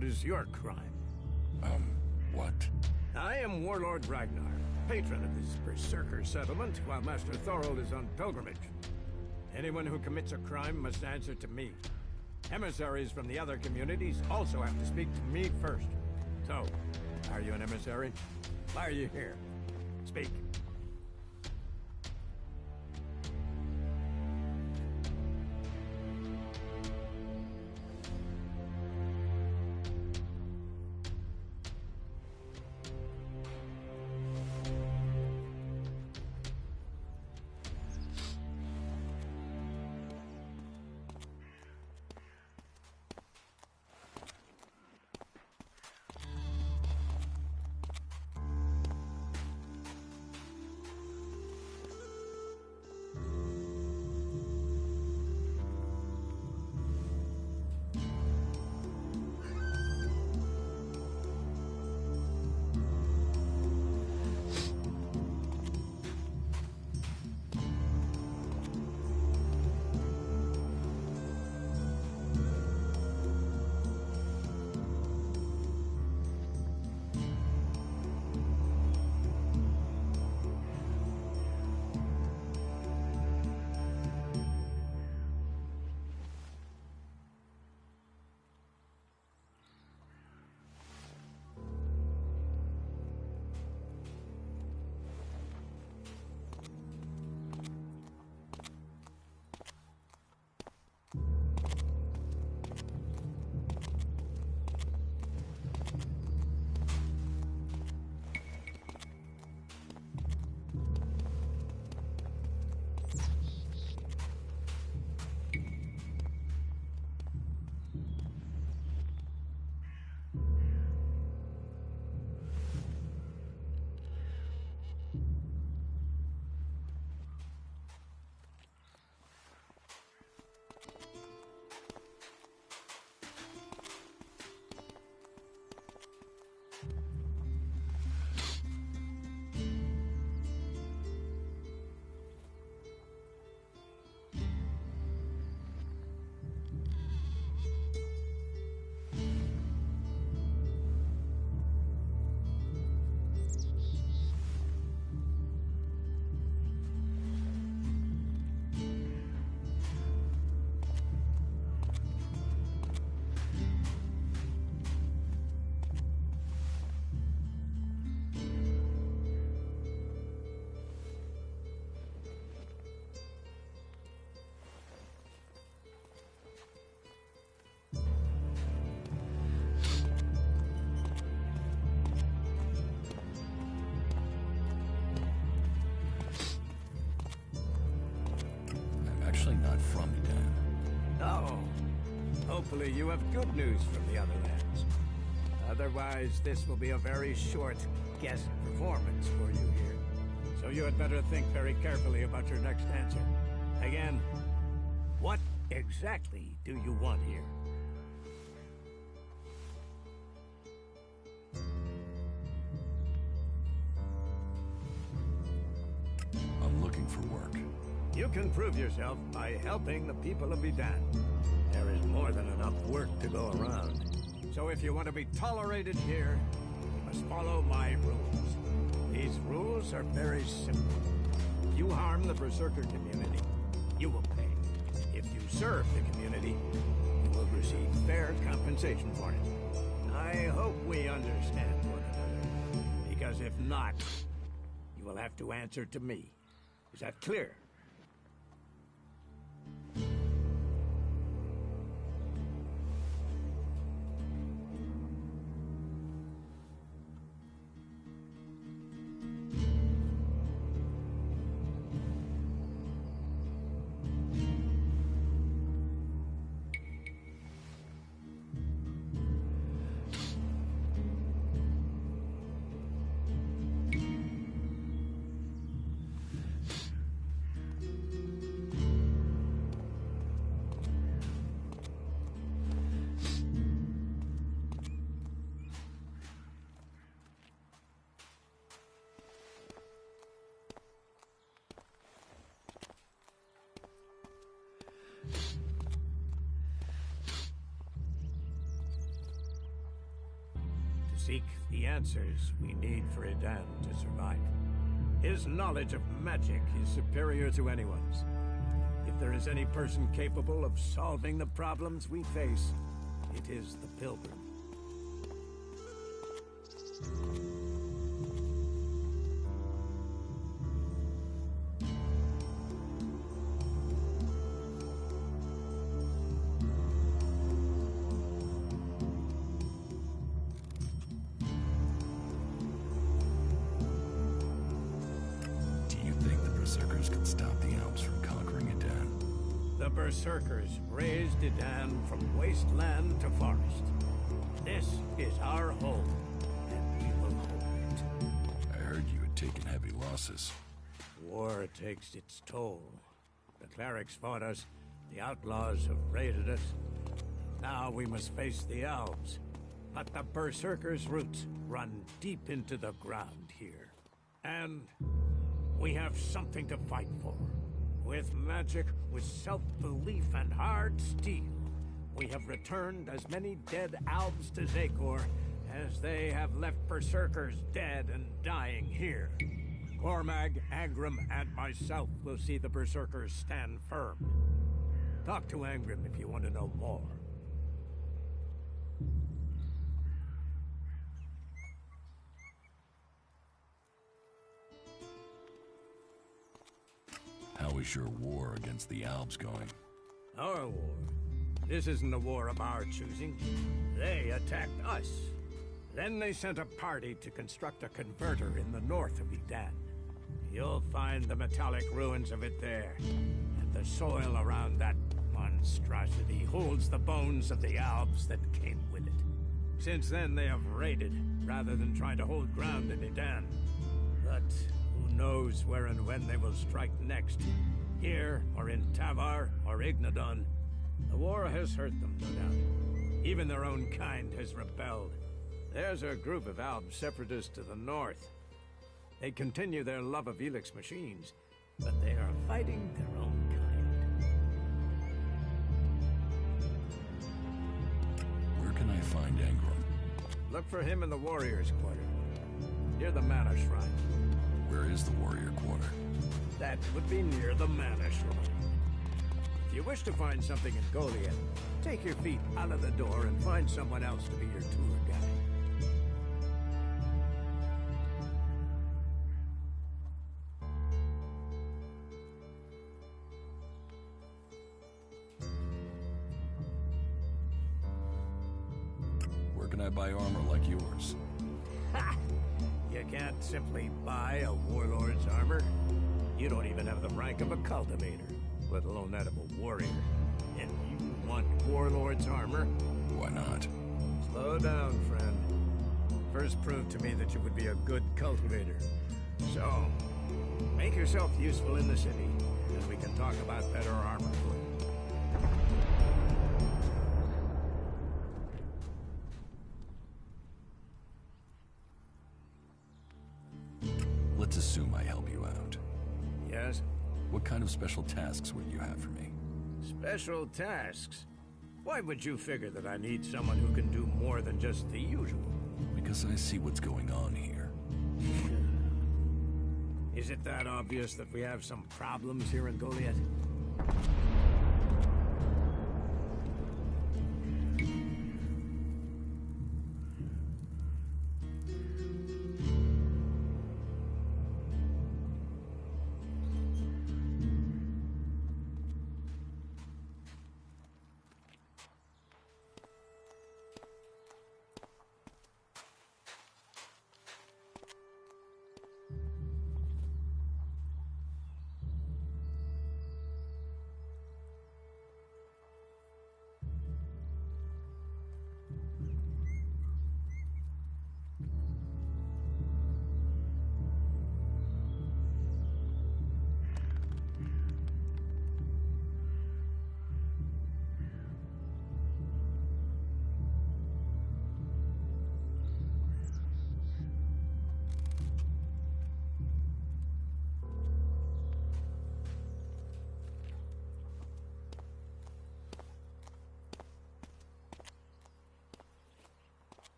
what is your crime? What? I am Warlord Ragnar, patron of this Berserker settlement, while Master Thorold is on pilgrimage. Anyone who commits a crime must answer to me. Emissaries from the other communities also have to speak to me first. So, are you an emissary? Why are you here? Speak. Hopefully you have good news from the other lands. Otherwise, this will be a very short guest performance for you here. So you had better think very carefully about your next answer. Again, what exactly do you want here? I'm looking for work. You can prove yourself by helping the people of Edan. There is more than enough work to go around. So if you want to be tolerated here, you must follow my rules. These rules are very simple. If you harm the Berserker community, you will pay. If you serve the community, you will receive fair compensation for it. I hope we understand one another. Because if not, you will have to answer to me. Is that clear? seek the answers we need for Edan to survive. His knowledge of magic is superior to anyone's. If there is any person capable of solving the problems we face, it is the Pilgrim. Berserkers could stop the Alps from conquering Edan. The Berserkers raised Edan from wasteland to forest. This is our home, and we will hold it. I heard you had taken heavy losses. War takes its toll. The clerics fought us, the outlaws have raided us. Now we must face the elves. But the Berserkers' roots run deep into the ground here. And we have something to fight for. With magic, with self-belief and hard steel, we have returned as many dead Albs to Zakor as they have left Berserkers dead and dying here. Cormag, Angrim, and myself will see the Berserkers stand firm. Talk to Angrim if you want to know more. How is your war against the Albs going? Our war? This isn't a war of our choosing. They attacked us. Then they sent a party to construct a converter in the north of Edan. You'll find the metallic ruins of it there. And the soil around that monstrosity holds the bones of the Albs that came with it. Since then, they have raided, rather than trying to hold ground in Edan. But who knows where and when they will strike next? Here, or in Tavar, or Ignadon. The war has hurt them, no doubt. Even their own kind has rebelled. There's a group of Alb separatists to the north. They continue their love of Elex machines, but they are fighting their own kind. Where can I find Angrim? Look for him in the Warriors' Quarter, near the Mana Shrine. Where is the Warrior Quarter? That would be near the Mana Shrine. If you wish to find something in Goliath, take your feet out of the door and find someone else to be your tour guide. Where can I buy armor like yours? Ha! You can't simply buy a warlord's armor. You don't even have the rank of a cultivator, let alone that of a warrior. And you want warlord's armor? Why not? Slow down, friend. First prove to me that you would be a good cultivator. So, make yourself useful in the city, and we can talk about better armor for you. Let's assume I help you out. Yes? What kind of special tasks would you have for me? Special tasks? Why would you figure that I need someone who can do more than just the usual? Because I see what's going on here. Is it that obvious that we have some problems here in Goliath?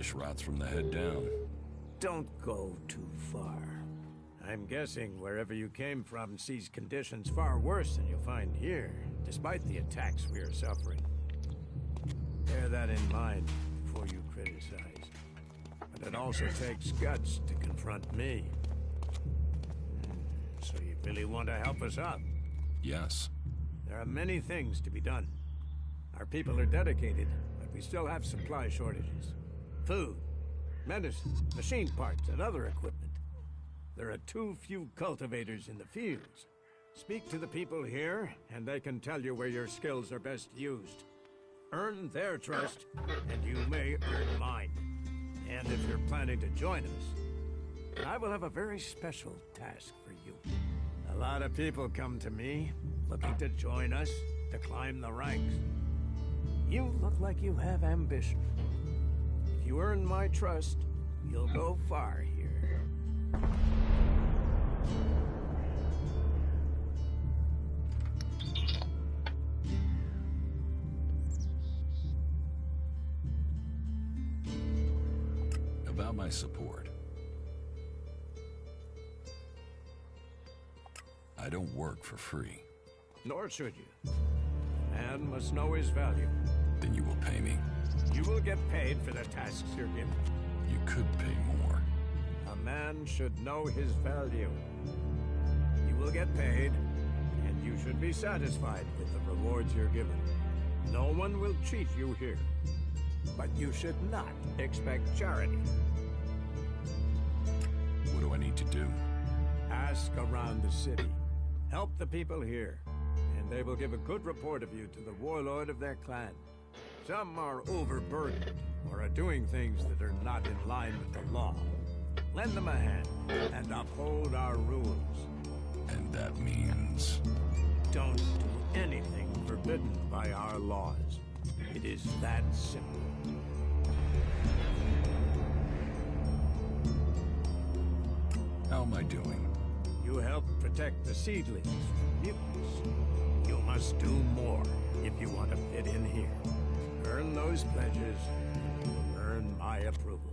Fish rots from the head down. Don't go too far. I'm guessing wherever you came from sees conditions far worse than you'll find here, despite the attacks we are suffering. Bear that in mind before you criticize. But it also takes guts to confront me. So you really want to help us out? Yes. There are many things to be done. Our people are dedicated, but we still have supply shortages. Food, medicine, machine parts, and other equipment. There are too few cultivators in the fields. Speak to the people here, and they can tell you where your skills are best used. Earn their trust, and you may earn mine. And if you're planning to join us, I will have a very special task for you. A lot of people come to me, looking to join us, to climb the ranks. You look like you have ambition. If you earn my trust, you'll go far here. About my support. I don't work for free. Nor should you. Man must know his value. Then you will pay me. You will get paid for the tasks you're given. You could pay more. A man should know his value. You will get paid, and you should be satisfied with the rewards you're given. No one will cheat you here. But you should not expect charity. What do I need to do? Ask around the city. Help the people here, and they will give a good report of you to the warlord of their clan. Some are overburdened, or are doing things that are not in line with the law. Lend them a hand, and uphold our rules. And that means... Don't do anything forbidden by our laws. It is that simple. How am I doing? You help protect the seedlings from mutants. You must do more if you want to fit in here. Earn those pledges, and you will earn my approval.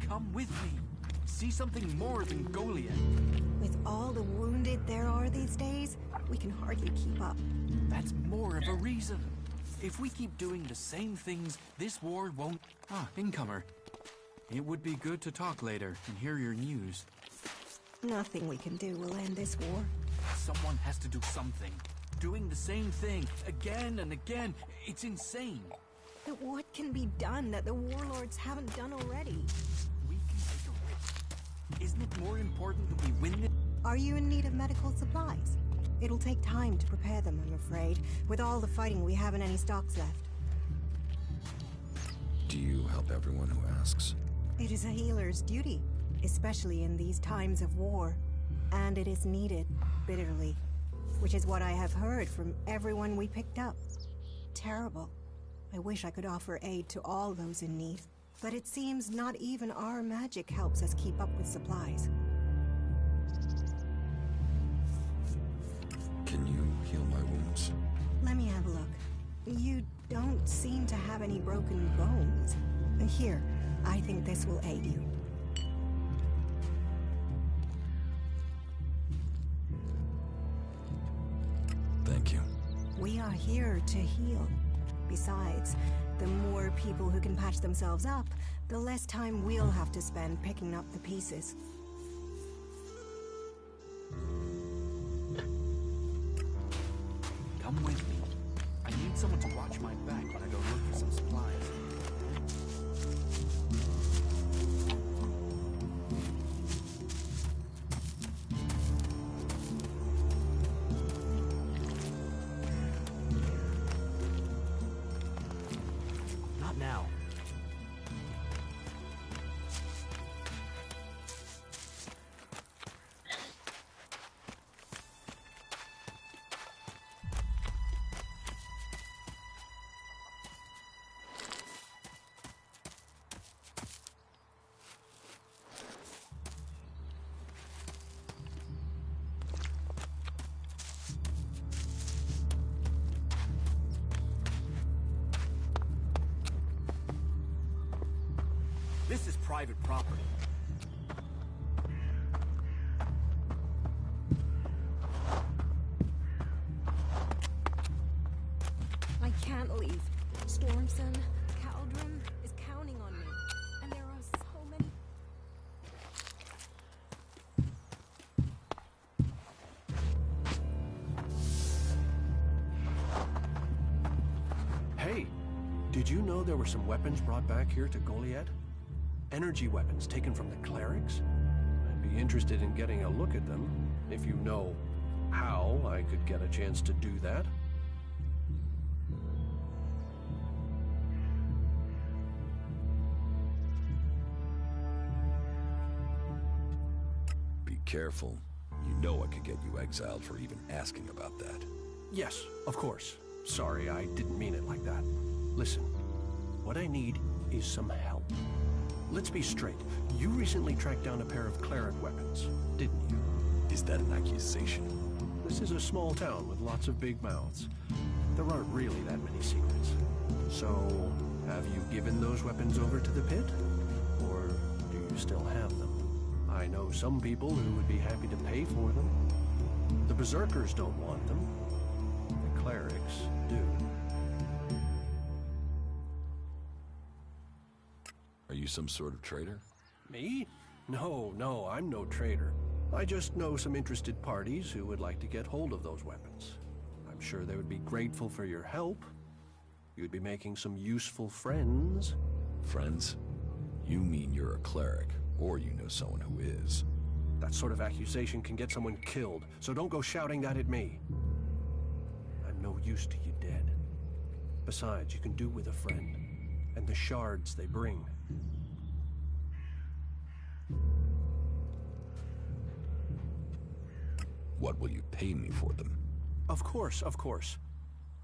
Come with me. See something more than Goliath. With all the wounded there are these days, we can hardly keep up. That's more of a reason. If we keep doing the same things, this war won't... Ah, incomer. It would be good to talk later and hear your news. Nothing we can do will end this war. Someone has to do something. Doing the same thing again and again, it's insane. But what can be done that the warlords haven't done already? We can take a risk. Isn't it more important that we win this? Are you in need of medical supplies? It'll take time to prepare them, I'm afraid. With all the fighting, we haven't any stocks left. Do you help everyone who asks? It is a healer's duty, especially in these times of war. And it is needed, bitterly. Which is what I have heard from everyone we picked up. Terrible. I wish I could offer aid to all those in need. But it seems not even our magic helps us keep up with supplies. Can you heal my wounds? Let me have a look. You don't seem to have any broken bones. Here, I think this will aid you. Thank you. We are here to heal. Besides, the more people who can patch themselves up, the less time we'll have to spend picking up the pieces. Come with me. I need someone to watch my back when I go look for some supplies. Not now. This is private property. I can't leave. Stormson, Caldron is counting on me. And there are so many... Hey, did you know there were some weapons brought back here to Goliath? Energy weapons taken from the clerics? I'd be interested in getting a look at them, if you know how I could get a chance to do that. Be careful. You know I could get you exiled for even asking about that. Yes, of course. Sorry, I didn't mean it like that. Listen, what I need is some help. Let's be straight. You recently tracked down a pair of cleric weapons, didn't you? Is that an accusation? This is a small town with lots of big mouths. There aren't really that many secrets. So, have you given those weapons over to the pit? Or do you still have them? I know some people who would be happy to pay for them. The Berserkers don't want them. The clerics do. Are you some sort of traitor? Me? No, I'm no traitor. I just know some interested parties who would like to get hold of those weapons. I'm sure they would be grateful for your help. You'd be making some useful friends. Friends? You mean you're a cleric, or you know someone who is. That sort of accusation can get someone killed, so don't go shouting that at me. I'm no use to you dead. Besides, you can do with a friend, and the shards they bring. What will you pay me for them? Of course.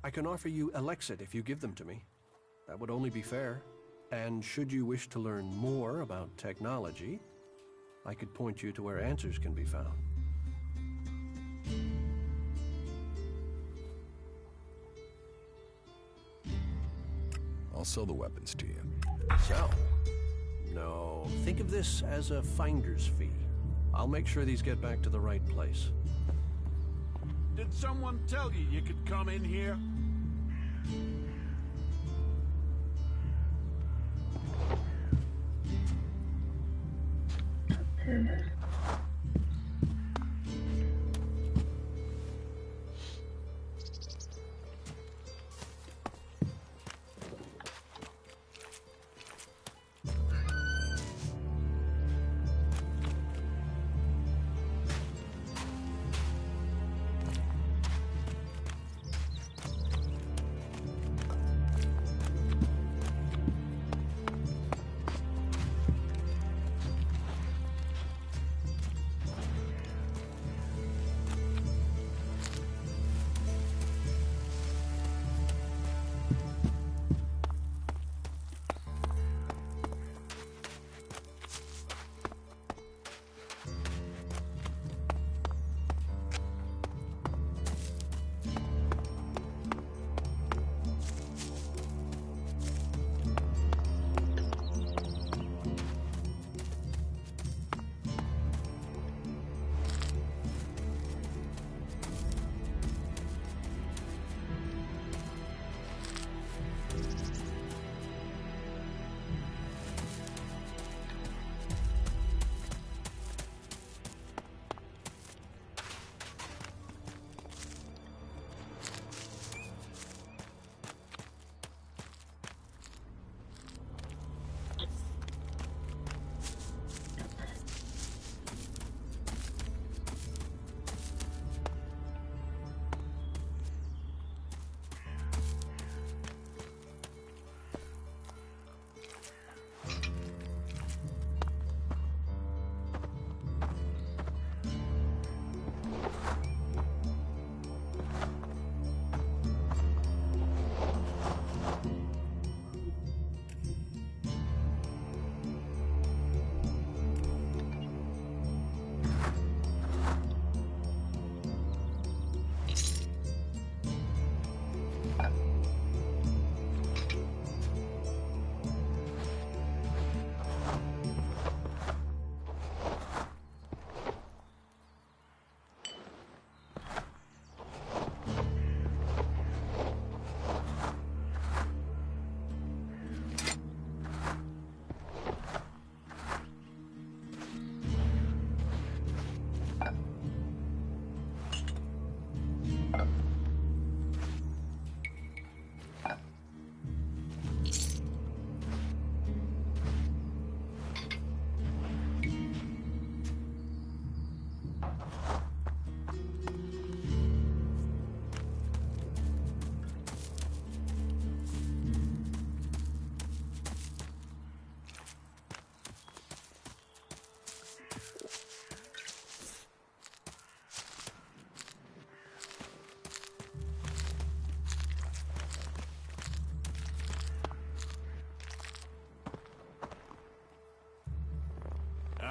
I can offer you Elexit if you give them to me. That would only be fair. And should you wish to learn more about technology, I could point you to where answers can be found. I'll sell the weapons to you. Sell? No, think of this as a finder's fee. I'll make sure these get back to the right place. Did someone tell you you could come in here?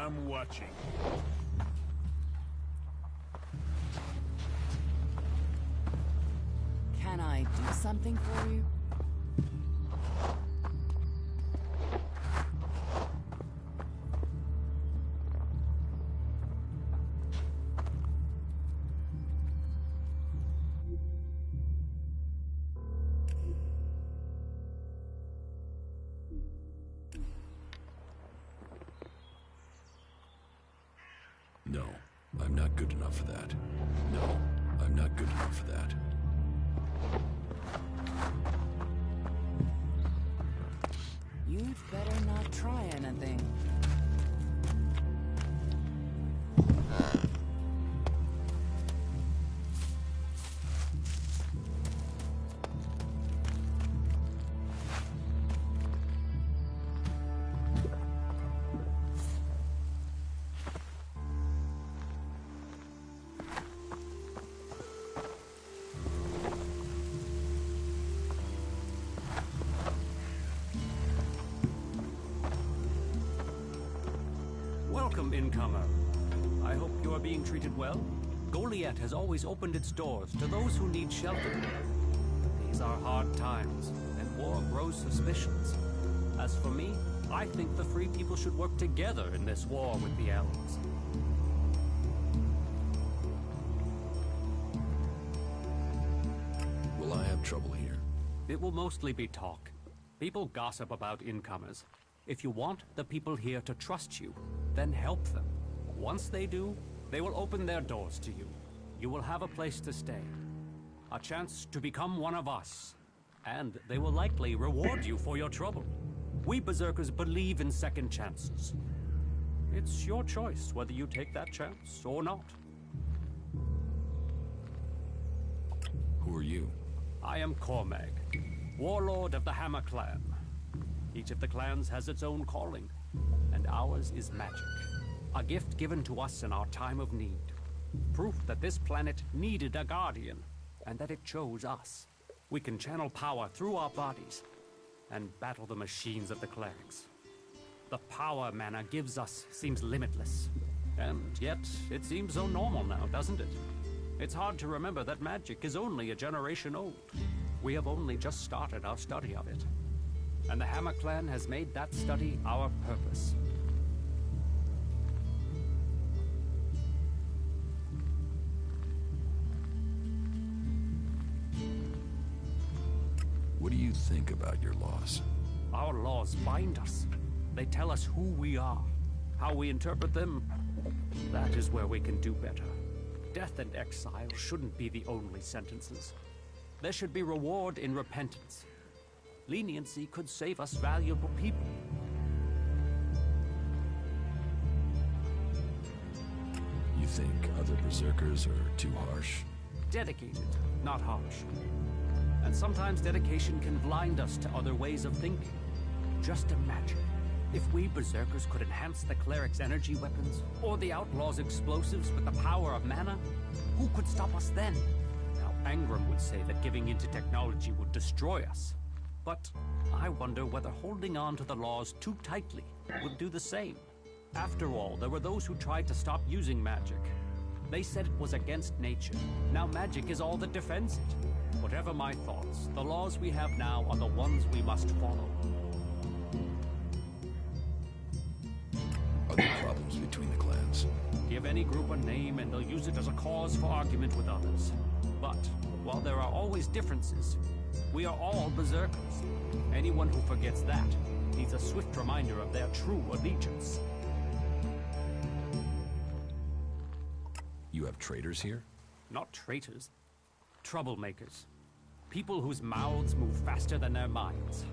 I'm watching. Can I do something for you? No, I'm not good enough for that. No, I'm not good enough for that. You'd better not try anything. Welcome, incomer. I hope you are being treated well. Goliath has always opened its doors to those who need shelter. These are hard times, and war grows suspicions. As for me, I think the free people should work together in this war with the elves. Will I have trouble here? It will mostly be talk. People gossip about incomers. If you want the people here to trust you, then help them. Once they do, they will open their doors to you. You will have a place to stay, a chance to become one of us, and they will likely reward you for your trouble. We Berserkers believe in second chances. It's your choice whether you take that chance or not. Who are you? I am Cormag, warlord of the Hammer Clan. Each of the clans has its own calling, and ours is magic. A gift given to us in our time of need. Proof that this planet needed a guardian, and that it chose us. We can channel power through our bodies, and battle the machines of the clerics. The power mana gives us seems limitless, and yet it seems so normal now, doesn't it? It's hard to remember that magic is only a generation old. We have only just started our study of it. And the Hammer Clan has made that study our purpose. What do you think about your laws? Our laws bind us. They tell us who we are. How we interpret them, that is where we can do better. Death and exile shouldn't be the only sentences. There should be reward in repentance. Leniency could save us valuable people. You think other berserkers are too harsh? Dedicated, not harsh. And sometimes dedication can blind us to other ways of thinking. Just imagine, if we berserkers could enhance the cleric's energy weapons, or the outlaws' explosives with the power of mana, who could stop us then? Now, Angram would say that giving into technology would destroy us. But I wonder whether holding on to the laws too tightly would do the same. After all, there were those who tried to stop using magic. They said it was against nature. Now magic is all that defends it. Whatever my thoughts, the laws we have now are the ones we must follow. Are there problems between the clans? Give any group a name and they'll use it as a cause for argument with others. But while there are always differences, we are all berserkers. Anyone who forgets that needs a swift reminder of their true allegiance. You have traitors here? Not traitors. Troublemakers. People whose mouths move faster than their minds.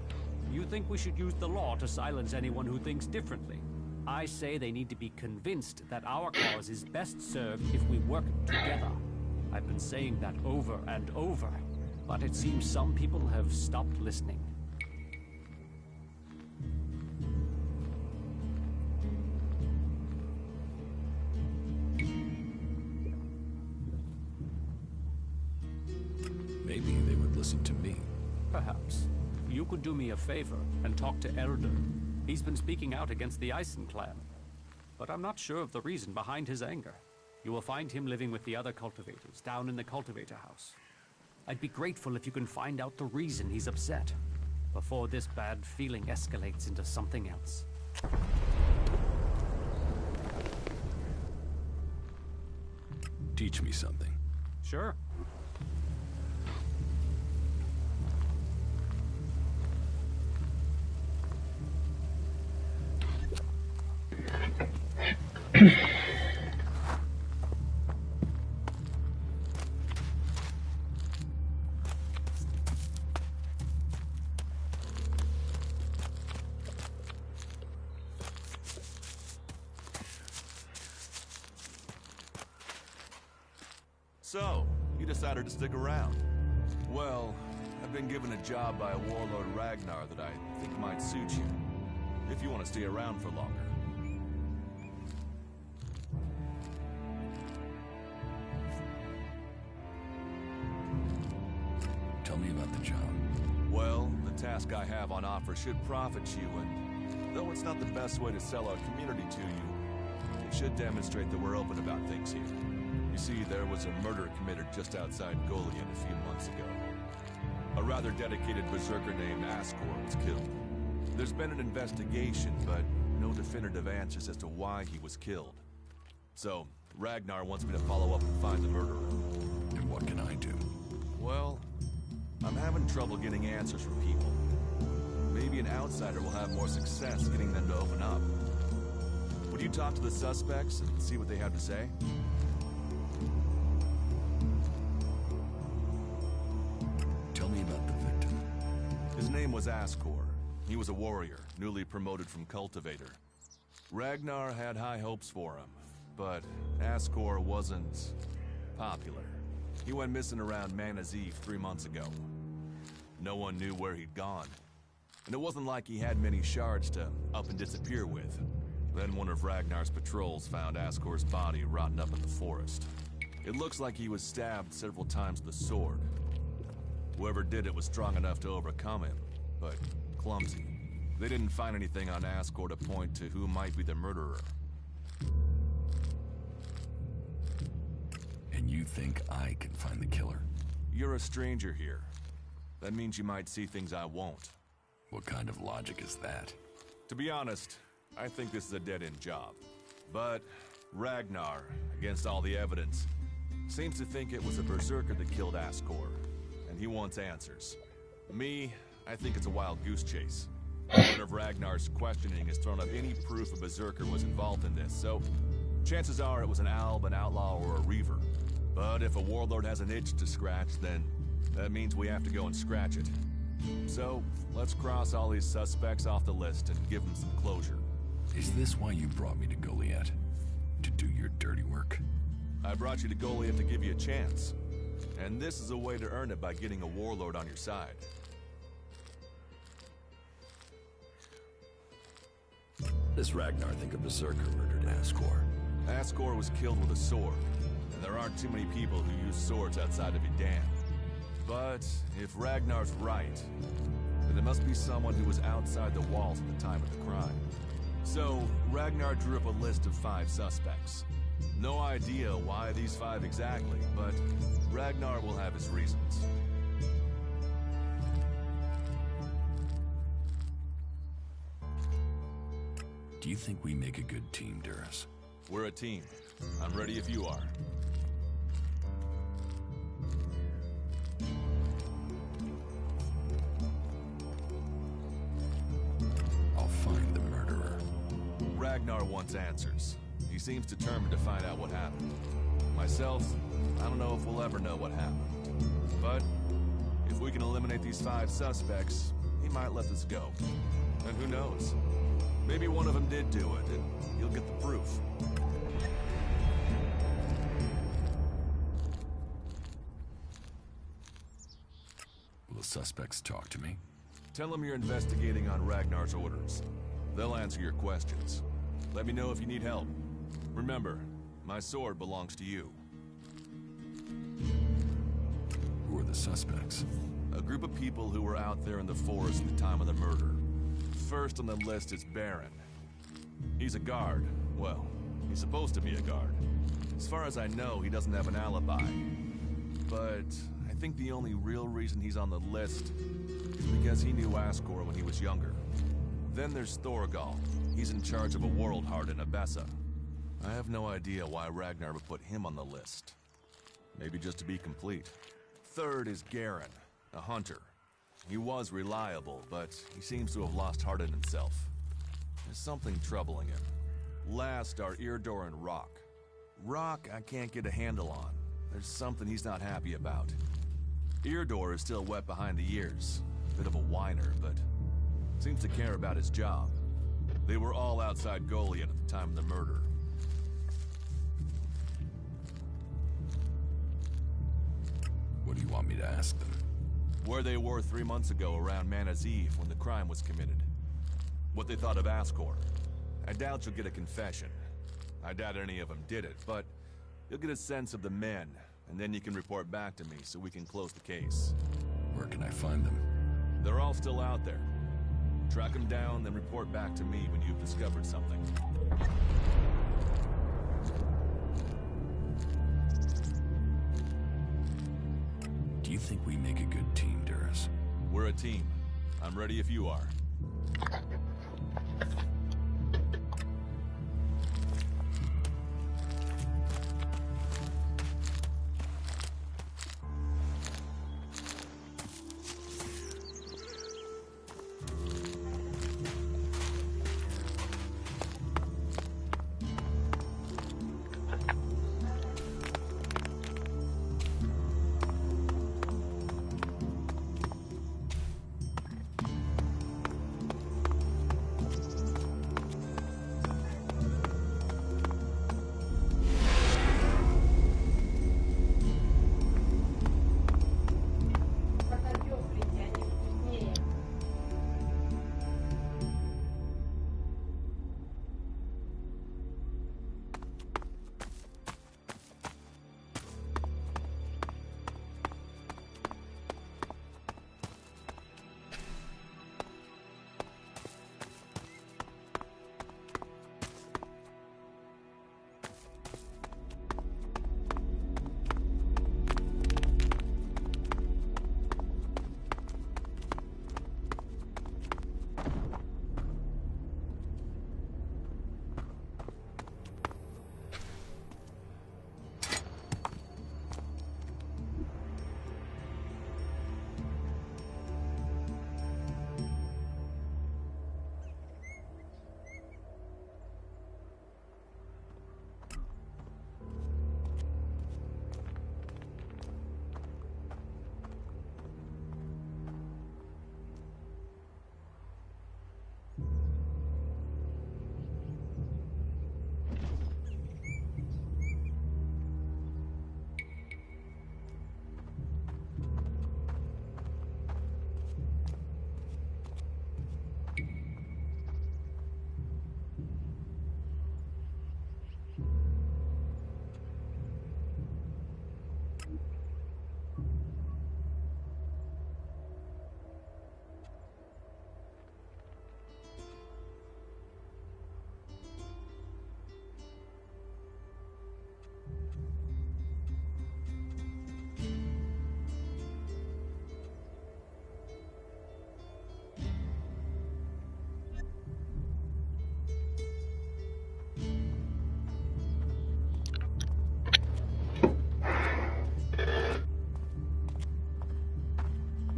You think we should use the law to silence anyone who thinks differently? I say they need to be convinced that our cause is best served if we work together. I've been saying that over and over. But it seems some people have stopped listening. Maybe they would listen to me. Perhaps. You could do me a favor and talk to Elder. He's been speaking out against the Eisen clan. but I'm not sure of the reason behind his anger. You will find him living with the other cultivators down in the cultivator house. I'd be grateful if you can find out the reason he's upset, before this bad feeling escalates into something else. Teach me something. Sure. So, you decided to stick around. Well, I've been given a job by a warlord Ragnar that I think might suit you, if you want to stay around for longer. Tell me about the job. Well, the task I have on offer should profit you, and though it's not the best way to sell our community to you, it should demonstrate that we're open about things here. You see, there was a murder committed just outside Goliath a few months ago. A rather dedicated berserker named Ascor was killed. There's been an investigation, but no definitive answers as to why he was killed. So, Ragnar wants me to follow up and find the murderer. And what can I do? Well, I'm having trouble getting answers from people. Maybe an outsider will have more success getting them to open up. Would you talk to the suspects and see what they have to say? Tell me about the victim. His name was Ascor. He was a warrior, newly promoted from cultivator. Ragnar had high hopes for him, but Ascor wasn't popular. He went missing around Mana's Eve 3 months ago. No one knew where he'd gone. And it wasn't like he had many shards to up and disappear with. Then one of Ragnar's patrols found Ascor's body rotting up in the forest. It looks like he was stabbed several times with a sword. Whoever did it was strong enough to overcome him, but clumsy. They didn't find anything on Ascor to point to who might be the murderer. And you think I can find the killer? You're a stranger here. That means you might see things I won't. What kind of logic is that? To be honest, I think this is a dead-end job. But Ragnar, against all the evidence, seems to think it was a berserker that killed Ascor, and he wants answers. Me, I think it's a wild goose chase. One of Ragnar's questioning has thrown up any proof a berserker was involved in this, so chances are it was an alb, an outlaw, or a reaver. But if a warlord has an itch to scratch, then that means we have to go and scratch it. So, let's cross all these suspects off the list and give them some closure. Is this why you brought me to Goliath? To do your dirty work? I brought you to Goliath to give you a chance. And this is a way to earn it by getting a warlord on your side. Does Ragnar think a berserker murdered Ascor? Ascor was killed with a sword, and there aren't too many people who use swords outside of Edan. But if Ragnar's right, then there must be someone who was outside the walls at the time of the crime. So, Ragnar drew up a list of 5 suspects. No idea why these 5 exactly, but Ragnar will have his reasons. Do you think we make a good team, Duras? We're a team. I'm ready if you are. I'll find the murderer. Ragnar wants answers. He seems determined to find out what happened. Myself, I don't know if we'll ever know what happened. But if we can eliminate these 5 suspects, he might let this go. And who knows? Maybe one of them did do it, and he'll get the proof. Will the suspects talk to me? Tell them you're investigating on Ragnar's orders. They'll answer your questions. Let me know if you need help. Remember, my sword belongs to you. Who are the suspects? A group of people who were out there in the forest at the time of the murder. First on the list is Baron. He's a guard, Well, he's supposed to be a guard. As far as I know, he doesn't have an alibi. But I think the only real reason he's on the list is because he knew Ascor when he was younger. Then there's Thorgal. He's in charge of a world heart in Abessa. I have no idea why Ragnar would put him on the list. Maybe just to be complete. Third is Garen, a hunter. He was reliable, but he seems to have lost heart in himself. There's something troubling him. Last are Eardor and Rock. Rock I can't get a handle on. There's something he's not happy about. Eardor is still wet behind the ears. Bit of a whiner, but seems to care about his job. They were all outside Goliath at the time of the murder. What do you want me to ask them? Where they were 3 months ago around Mana's Eve when the crime was committed. What they thought of Ascor. I doubt you'll get a confession. I doubt any of them did it, but you'll get a sense of the men, and then you can report back to me so we can close the case. Where can I find them? They're all still out there. Track them down, then report back to me when you've discovered something. Do you think we make a good team, Duras? We're a team. I'm ready if you are.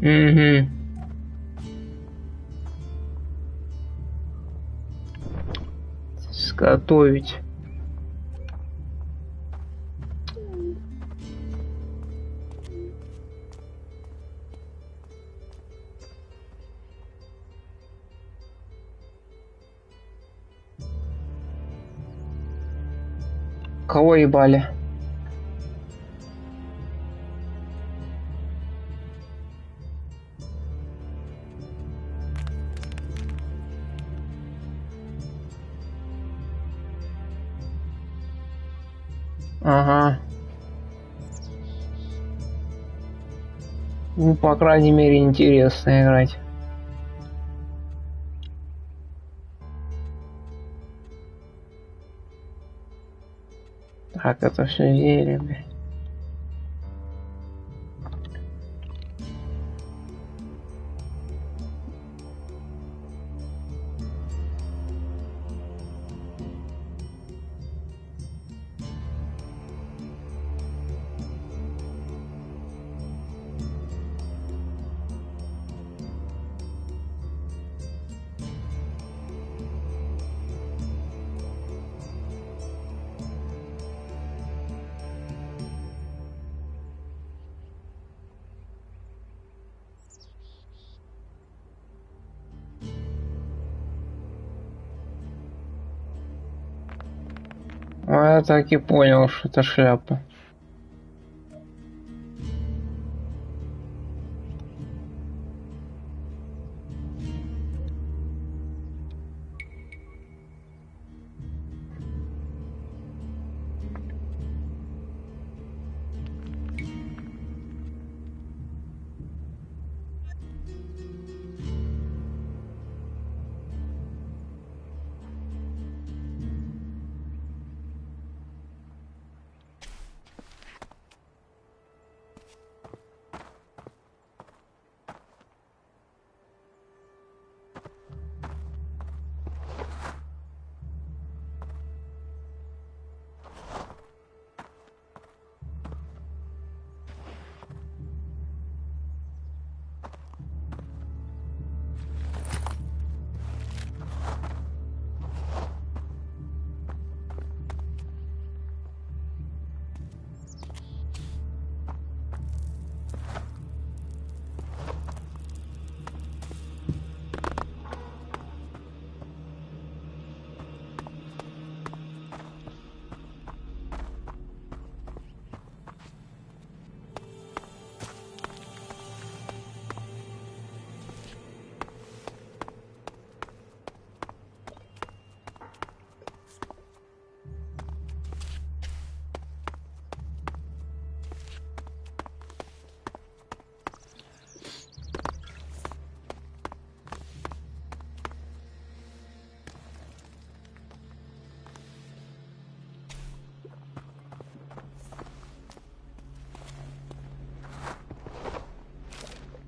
Угу. Сготовить. Кого ебали? Ага. Ну, по крайней мере, интересно играть. Как это все зелье, блядь. А я так и понял, что это шляпа.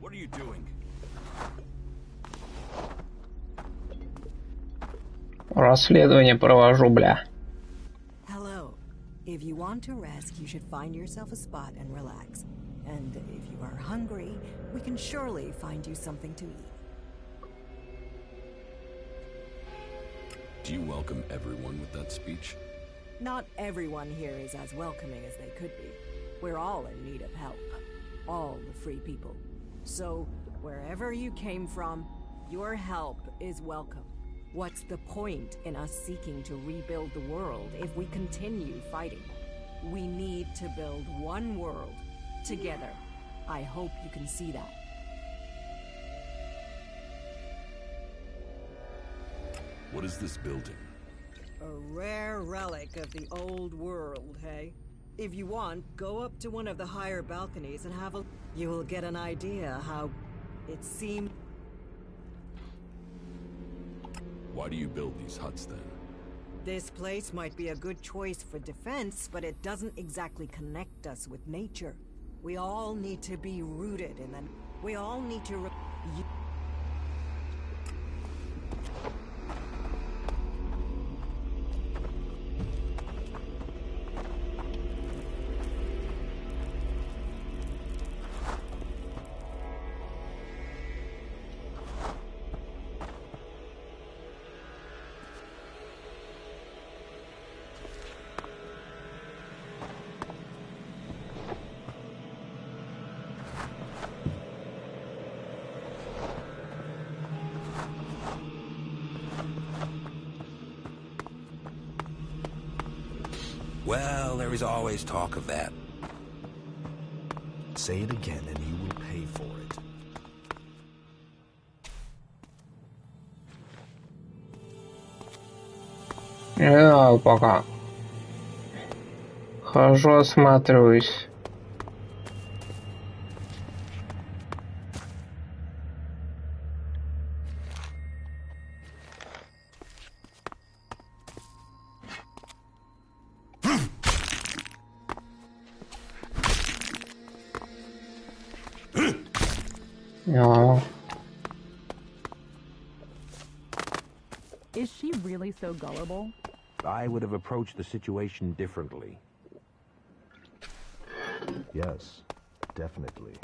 What are you doing? Расследование провожу, бля. Hello. If you want to rest, you should find yourself a spot and relax. And if you are hungry, we can surely find you something to eat. Do you welcome everyone with that speech? Not everyone here is as welcoming as they could be. We're all in need of help. All the free people. So, wherever you came from, your help is welcome. What's the point in us seeking to rebuild the world if we continue fighting? We need to build one world, together. I hope you can see that. What is this building? A rare relic of the old world, hey? If you want, go up to one of the higher balconies and have a... You will get an idea how it seemed... Why do you build these huts then? This place might be a good choice for defense, but it doesn't exactly connect us with nature. We all need to be rooted in them. We all need to... Well, there is always talk of that. Say it again and you will pay for it. Я пока хожу, осматриваюсь. Ja. Is she really so gullible? I would have approached the situation differently. Yes, definitely.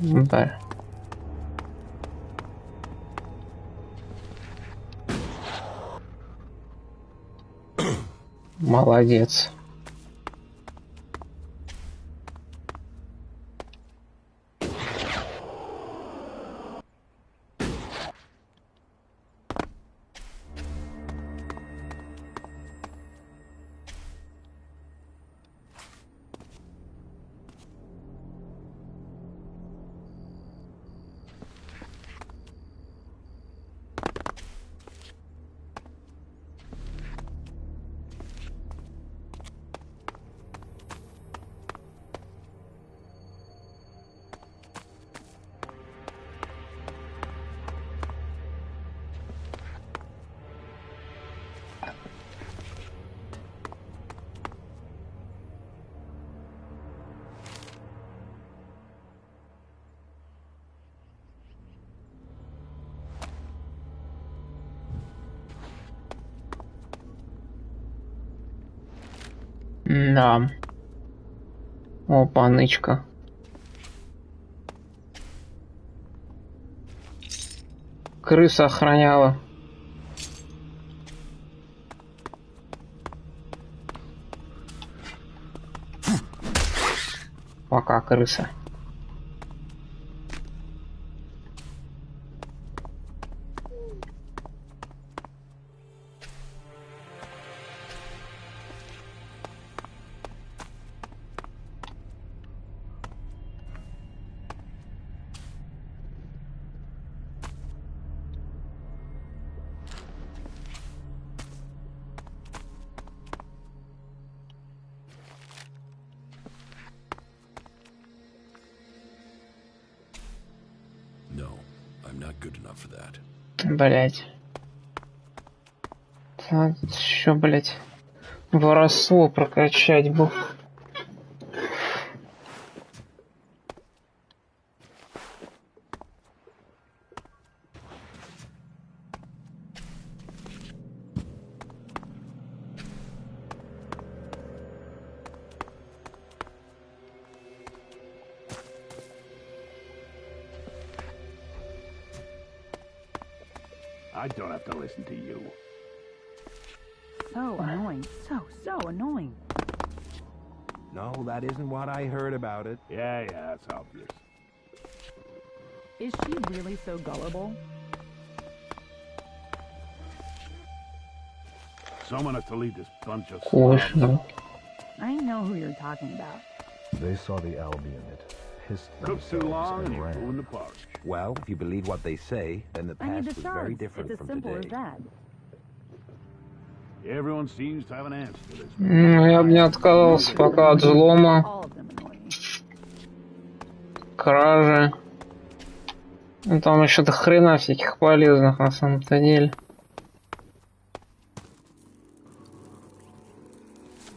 Да. Молодец. Да. Опа, нычка. Крыса охраняла. Пока, крыса. No, I'm not good enough for that. Блять. Еще, блять, воровство прокачать бы. I don't have to listen to you. So annoying. So annoying. No, that isn't what I heard about it. Yeah, it's obvious. Is she really so gullible? Someone has to lead this bunch of Слышно. slobs. I know who you're talking about. They saw the Albion. It pissed Cooked too themselves long and and you ran. ruined the porridge. Well, if you believe what they say, then the I need past the was very shards. different It's as from simple today. as that. Everyone seems to have an answer to this. Я бы не отказался пока от взлома, All of them annoy me. кражи. Ну, там еще до хрена всяких полезных на самом-то деле.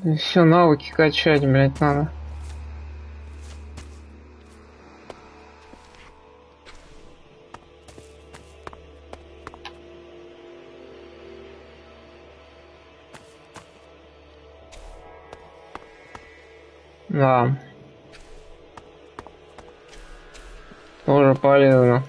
И все, навыки качать, блять, надо. Да. Тоже полезно.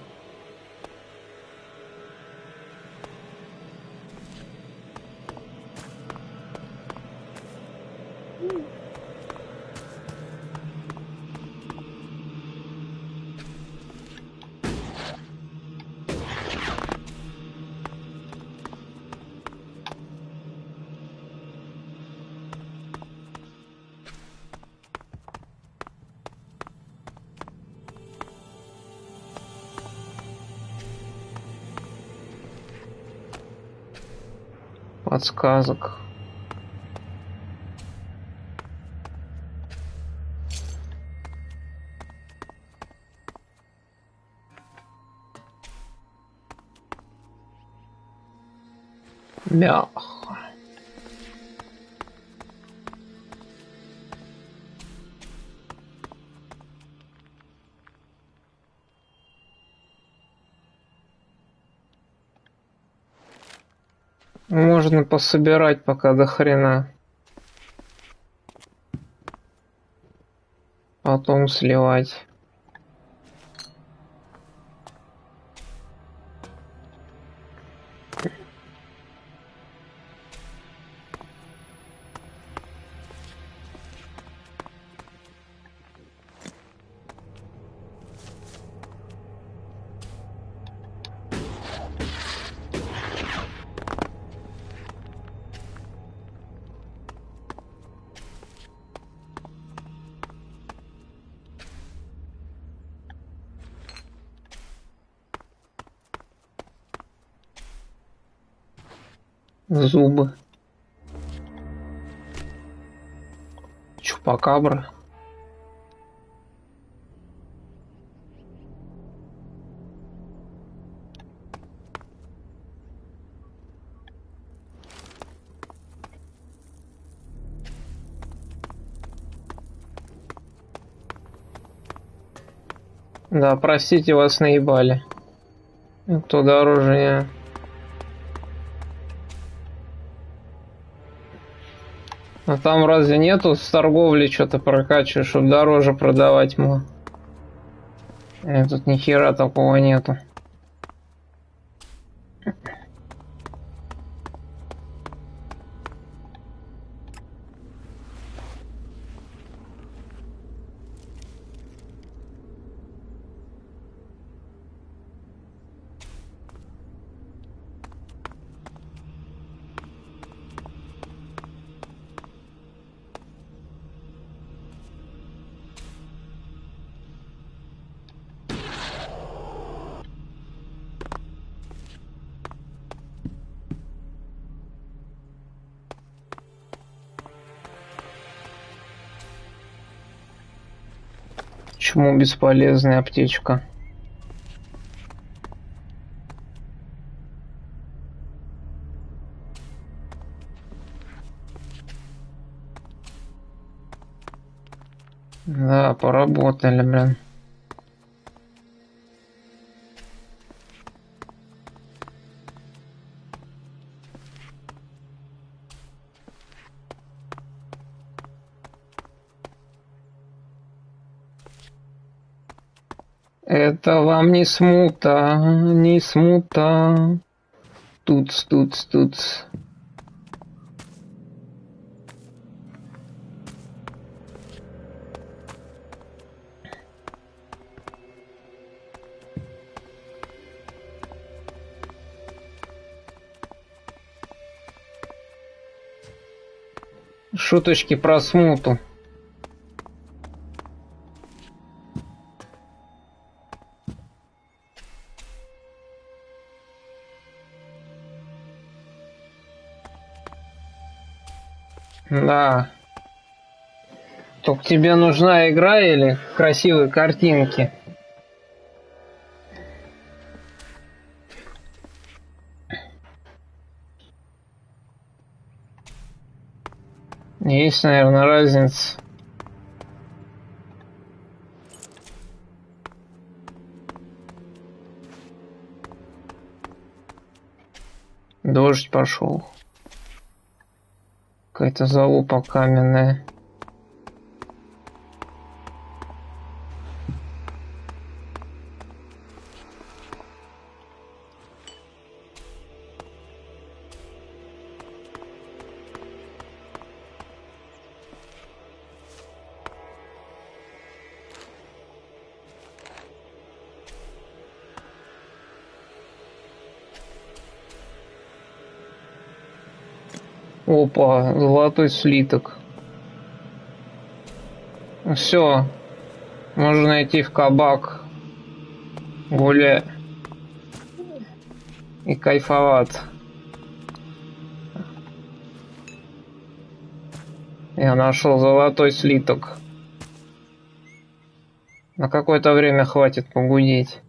Подсказок. Мях. Можно пособирать пока до хрена. Потом сливать. Зубы. Чупакабра. Да, простите, вас наебали. Кто дороже не... А там разве нету с торговли что-то прокачиваешь, чтобы дороже продавать мол? Тут ни хера такого нету. Почему бесполезная аптечка? Да, поработали, блин. Это вам не смута, не смута. Туц, туц, туц. Шуточки про смуту. Да. Только тебе нужна игра или красивые картинки? Есть, наверное, разница. Дождь пошел. Какая-то залупа каменная. Опа, золотой слиток. Все, можно идти в кабак, гулять и кайфовать. Я нашел золотой слиток. На какое-то время хватит погудеть.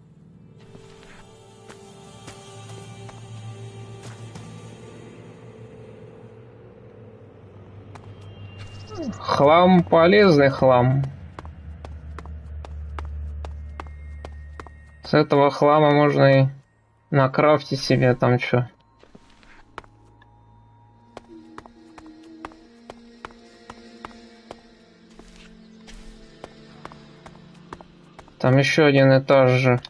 Хлам, полезный хлам. С этого хлама можно и накрафтить себе там что. Там еще один этаж же.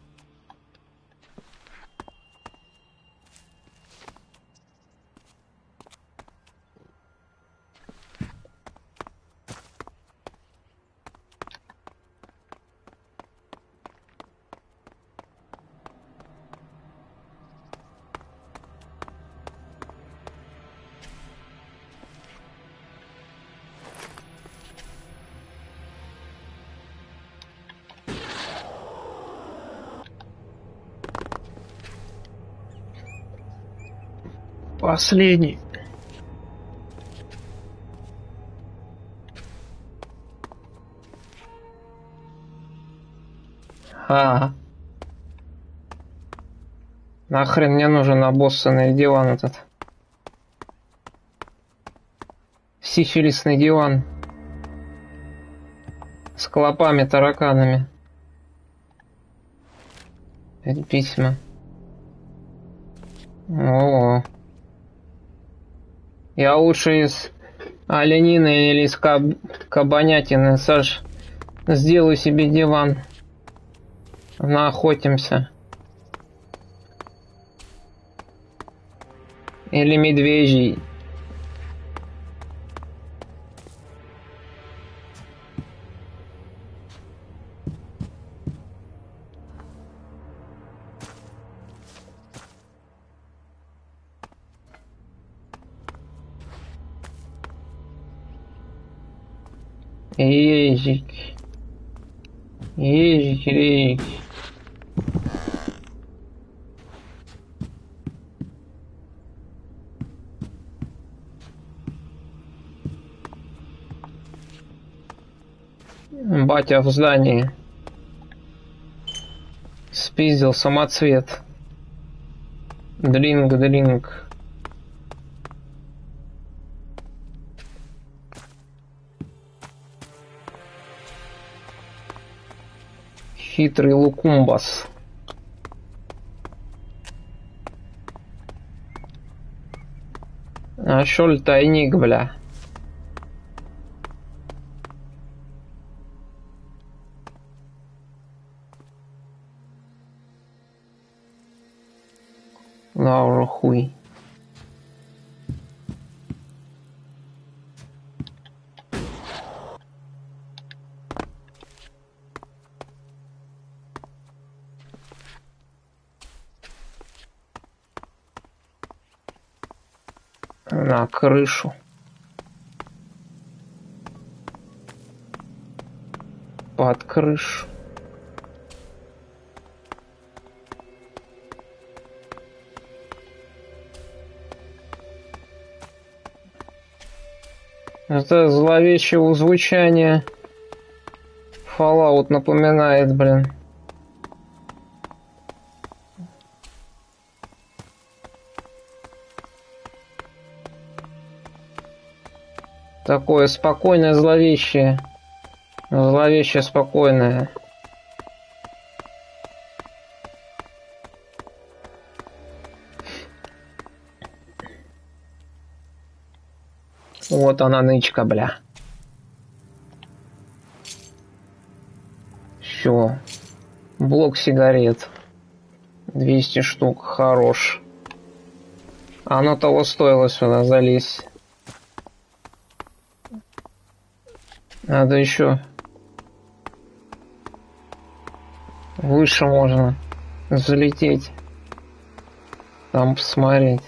Последний. Нахрен мне нужен обоссанный диван этот. Сифилисный диван. С клопами, тараканами. Это письма. О. Я лучше из оленины или из кабанятины, Саш, сделаю себе диван. Наохотимся. Или медвежий. Ежик. Ежик, ежик. Батя в здании. Спиздил самоцвет. Дринг, дринг. Хитрый лукумбас. Нашел тайник, бля. Лаура хуй. На крышу. Под крышу. Это зловещее звучание. Fallout напоминает, блин. Такое спокойное, зловещее. Зловещее, спокойное. Вот она, нычка, бля. Все. Блок сигарет. 200 штук. Хорош. Оно того стоило сюда залезть. Надо еще выше можно залететь. Там посмотреть.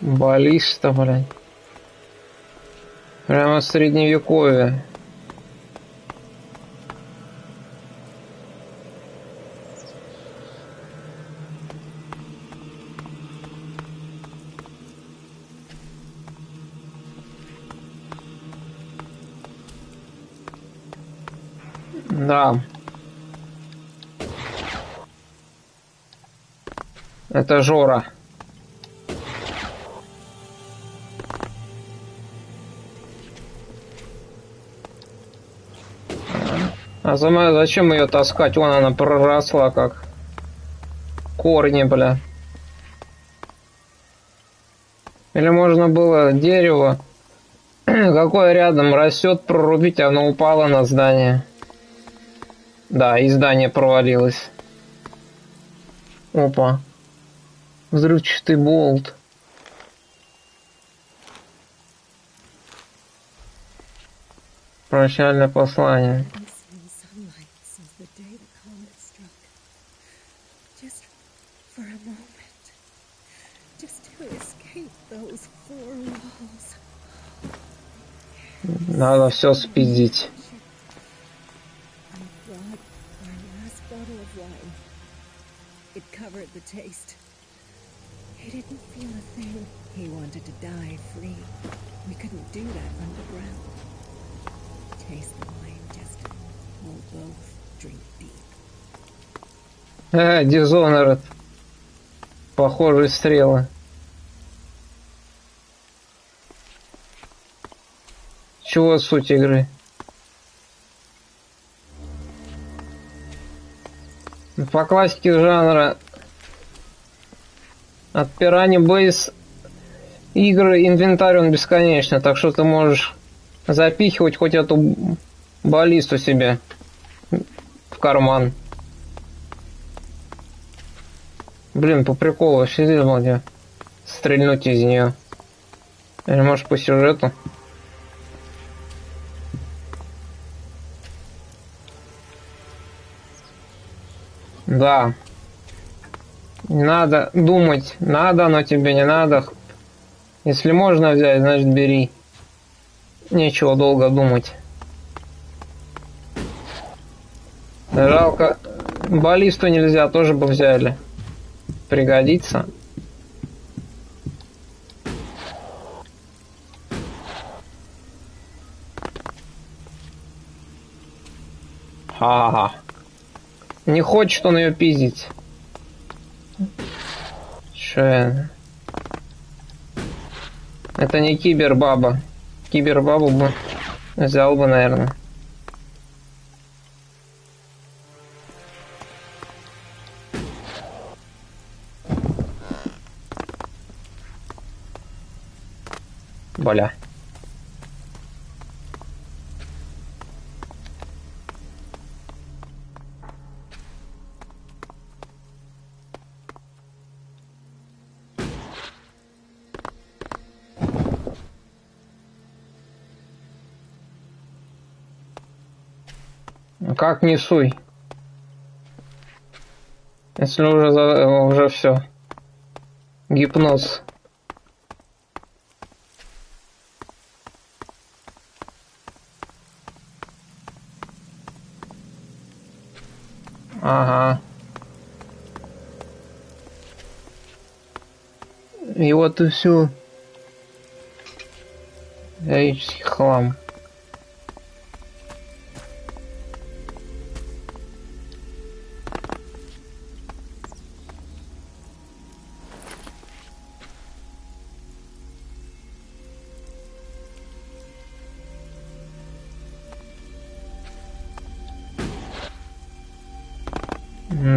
Баллиста, блядь. Прямо средневековье. Да. Это Жора. А зачем ее таскать? Вон она проросла как корни, бля. Или можно было дерево, какое рядом растет, прорубить, оно упало на здание. Да, и здание провалилось. Опа. Взрывчатый болт. Прощальное послание. Надо все спиздить. He didn't feel a thing. He wanted to die free. We couldn't do that underground. Taste the wine, just we'll both drink deep. Dishonored. Похожие стрелы. Чего суть игры? По классике жанра от Piranha Base игры инвентарь он бесконечный, так что ты можешь запихивать хоть эту баллисту себе в карман. Блин, по приколу вообще здесь было стрельнуть из нее. Или может по сюжету? Да. Не надо думать, надо оно тебе, не надо. Если можно взять, значит бери. Нечего долго думать. Жалко, баллисту нельзя, тоже бы взяли. Пригодится. Ага. Не хочет он ее пиздить. Че? Это не кибербаба. Кибербабу бы взял бы, наверное. Бля. Как не суй? Если уже все. Гипноз. Ага. И вот и все. Эйчский хлам.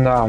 Да.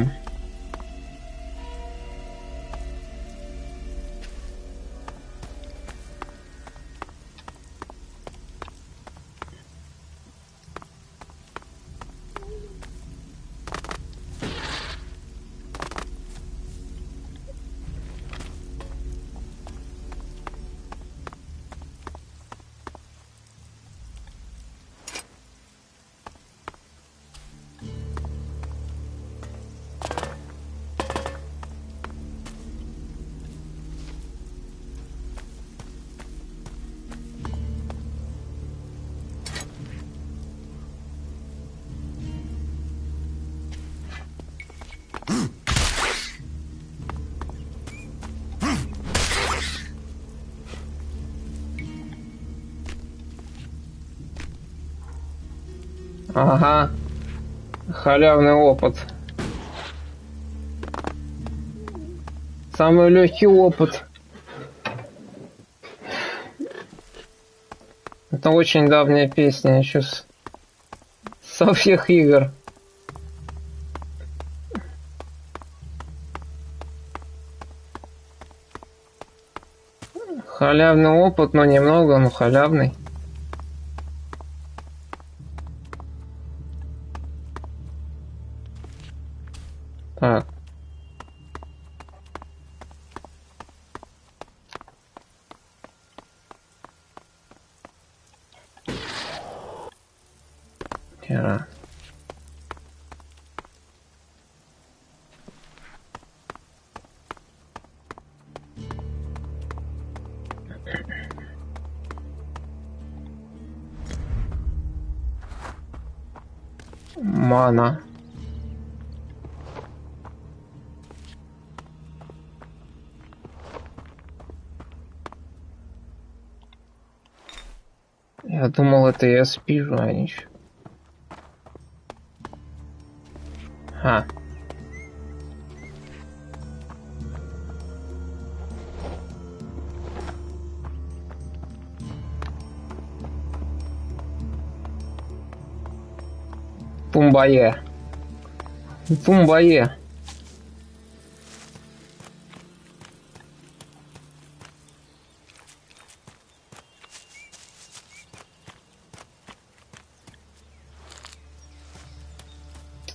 Ага. Халявный опыт. Самый легкий опыт. Это очень давняя песня, еще со всех игр. Халявный опыт, но немного, но халявный. Так. Хера. Мана. Я думал, это я спижу, а ничего. А. Тумбае. Тумбае.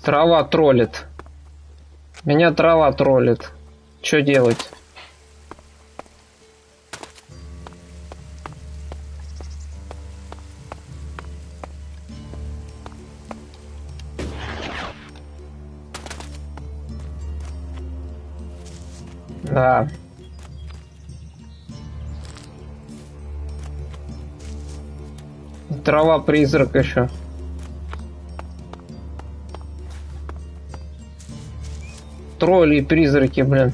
Трава троллит. Меня трава троллит. Что делать? Да. Трава призрак еще. Тролли и призраки, блин.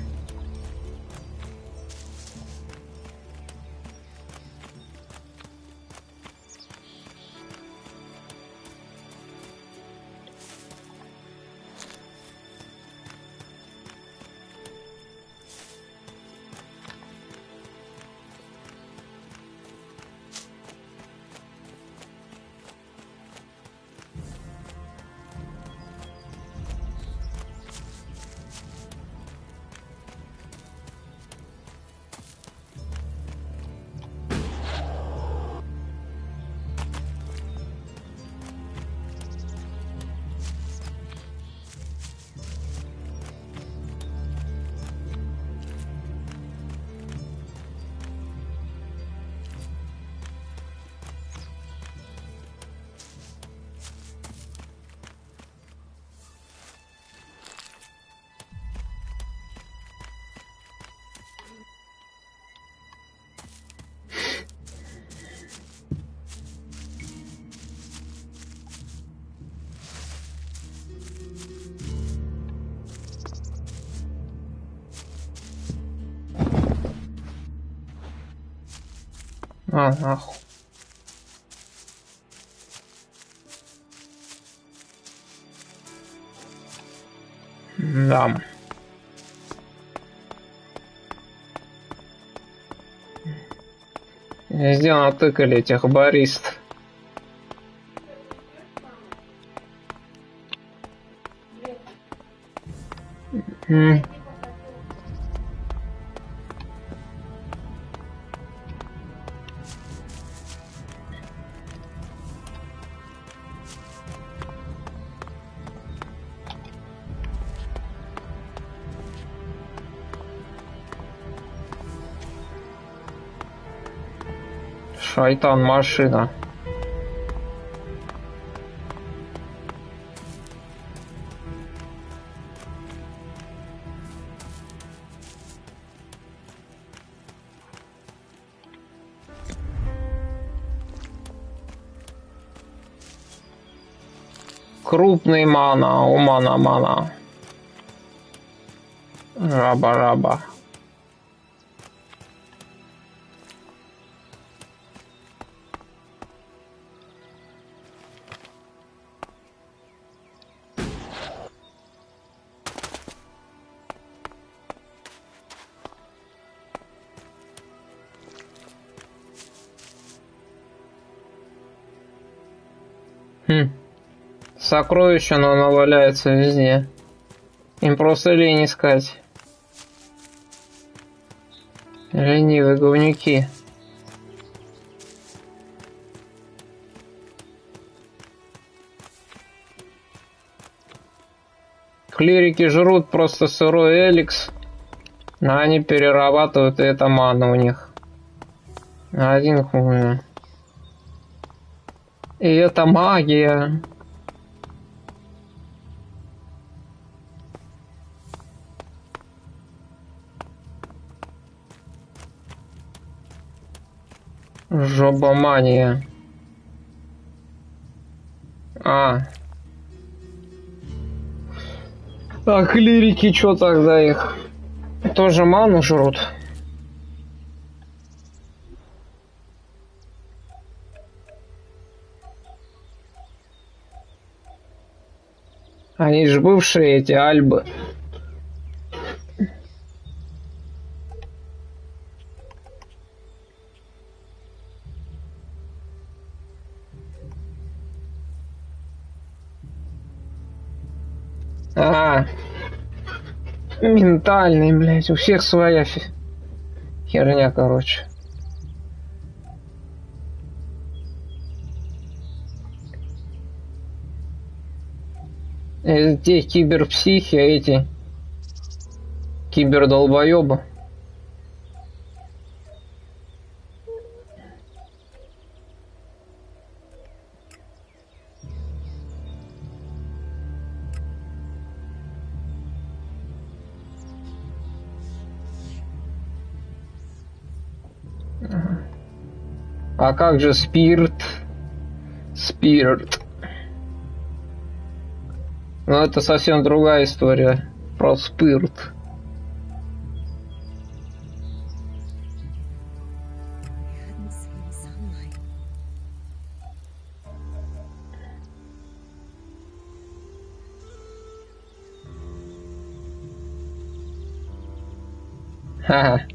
А, нахуй. Да. Везде натыкали этих барист. Шайтан машина. Крупный мана, у мана. Раба. Сокровища, но оно валяется везде. Им просто лень искать. Ленивые говнюки. Клирики жрут просто сырой эликс, но они перерабатывают, и это мана у них. Один хуй. И это магия. Жобомания. А клирики чё тогда их? Тоже ману жрут? Они же бывшие эти альбы. Ментальный, блядь, у всех своя херня, короче. Те киберпсихи, а эти кибердолбоёбы. А как же спирт? Спирт. Ну, это совсем другая история. Про спирт. Ха-ха.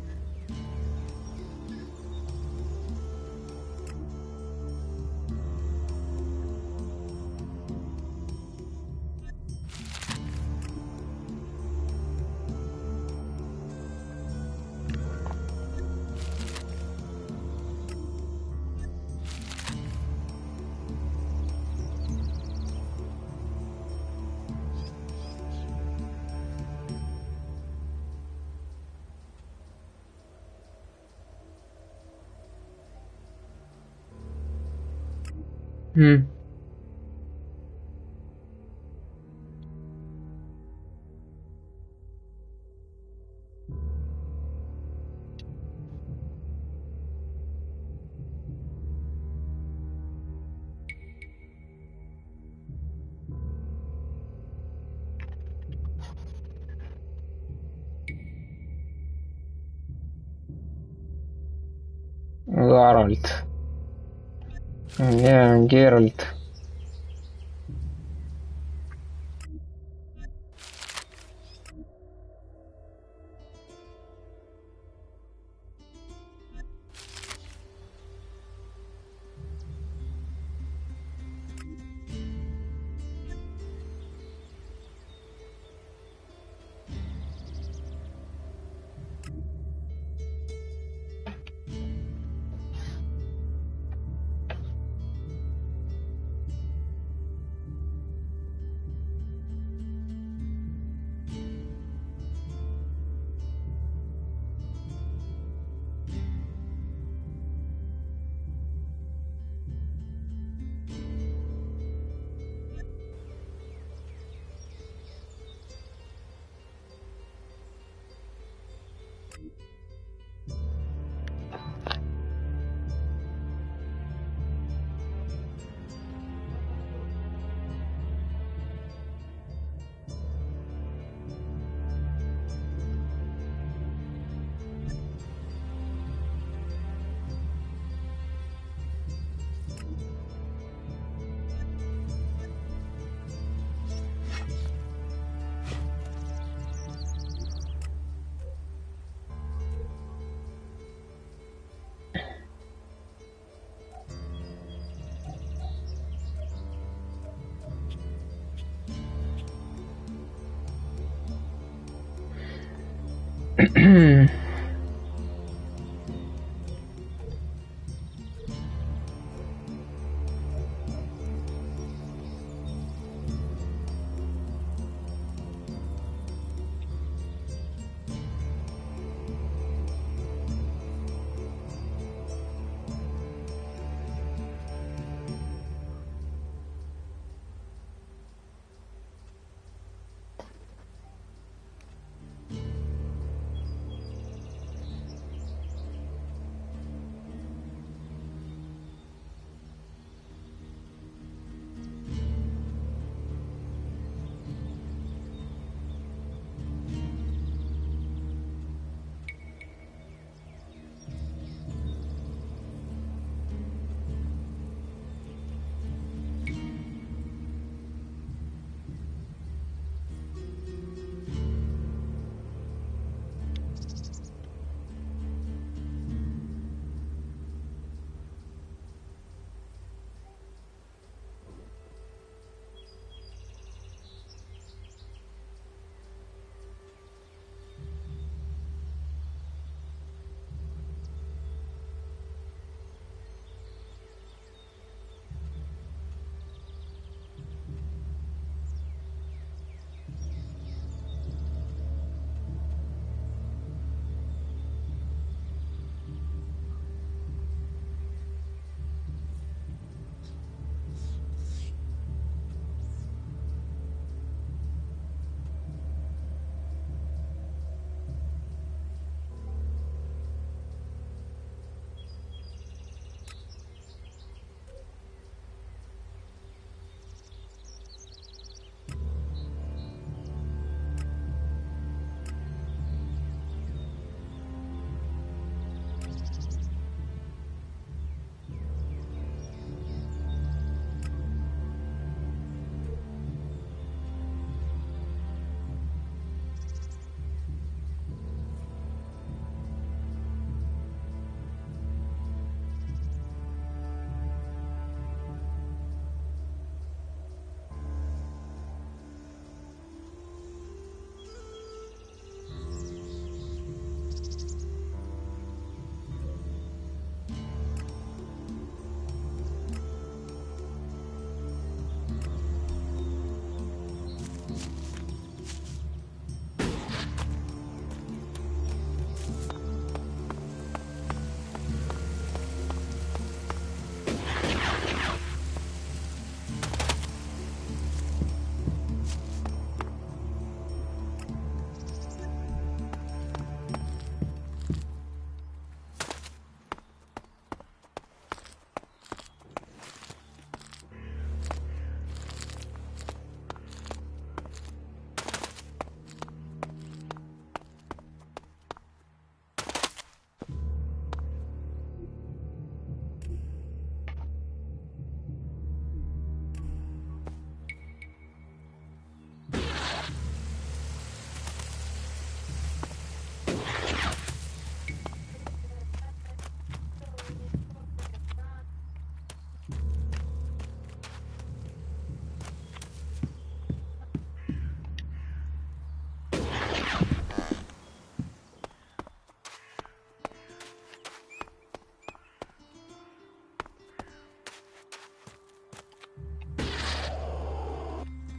Гарольд. Геральт.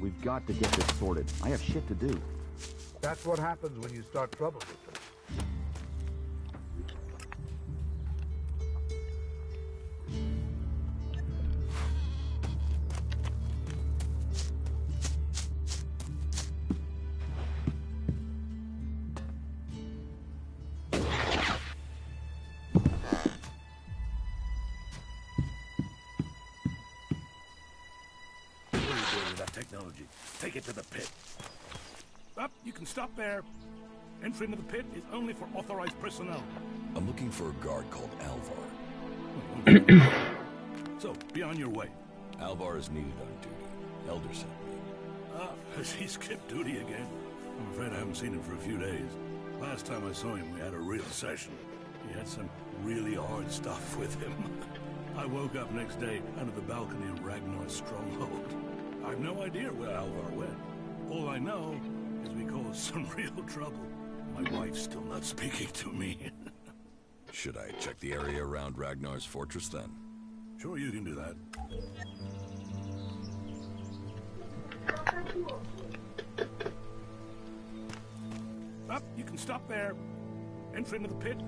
We've got to get this sorted. I have shit to do. That's what happens when you start trouble with them. Technology. Take it to the pit. Up, you can stop there. Entry into the pit is only for authorized personnel. I'm looking for a guard called Alvar. So, be on your way. Alvar is needed on duty. Elder sent me. Ah, has he skipped duty again? I'm afraid I haven't seen him for a few days. Last time I saw him, we had a real session. He had some really hard stuff with him. I woke up next day under the balcony of Ragnar's stronghold. I've no idea where Alvar went. All I know is we caused some real trouble. My wife's still not speaking to me. Should I check the area around Ragnar's fortress then? Sure, you can do that. Up, you can stop there. Entry into the pit.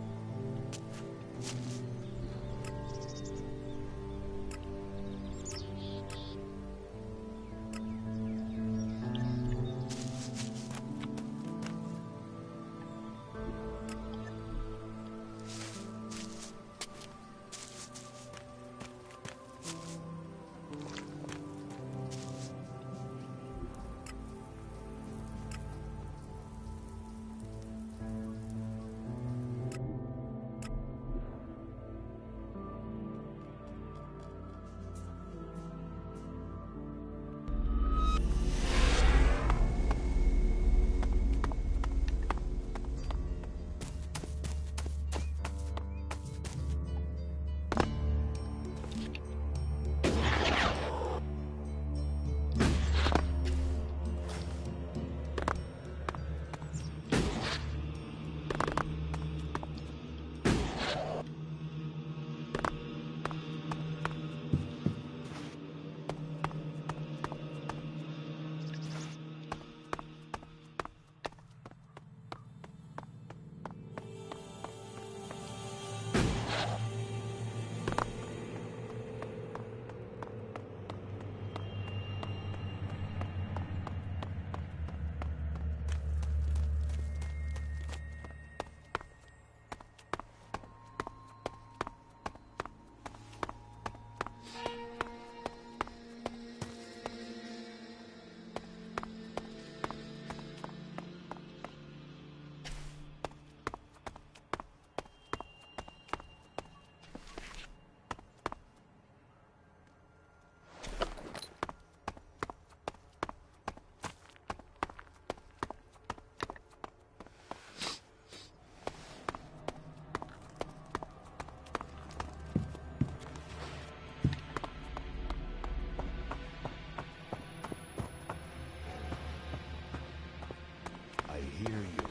Hear you.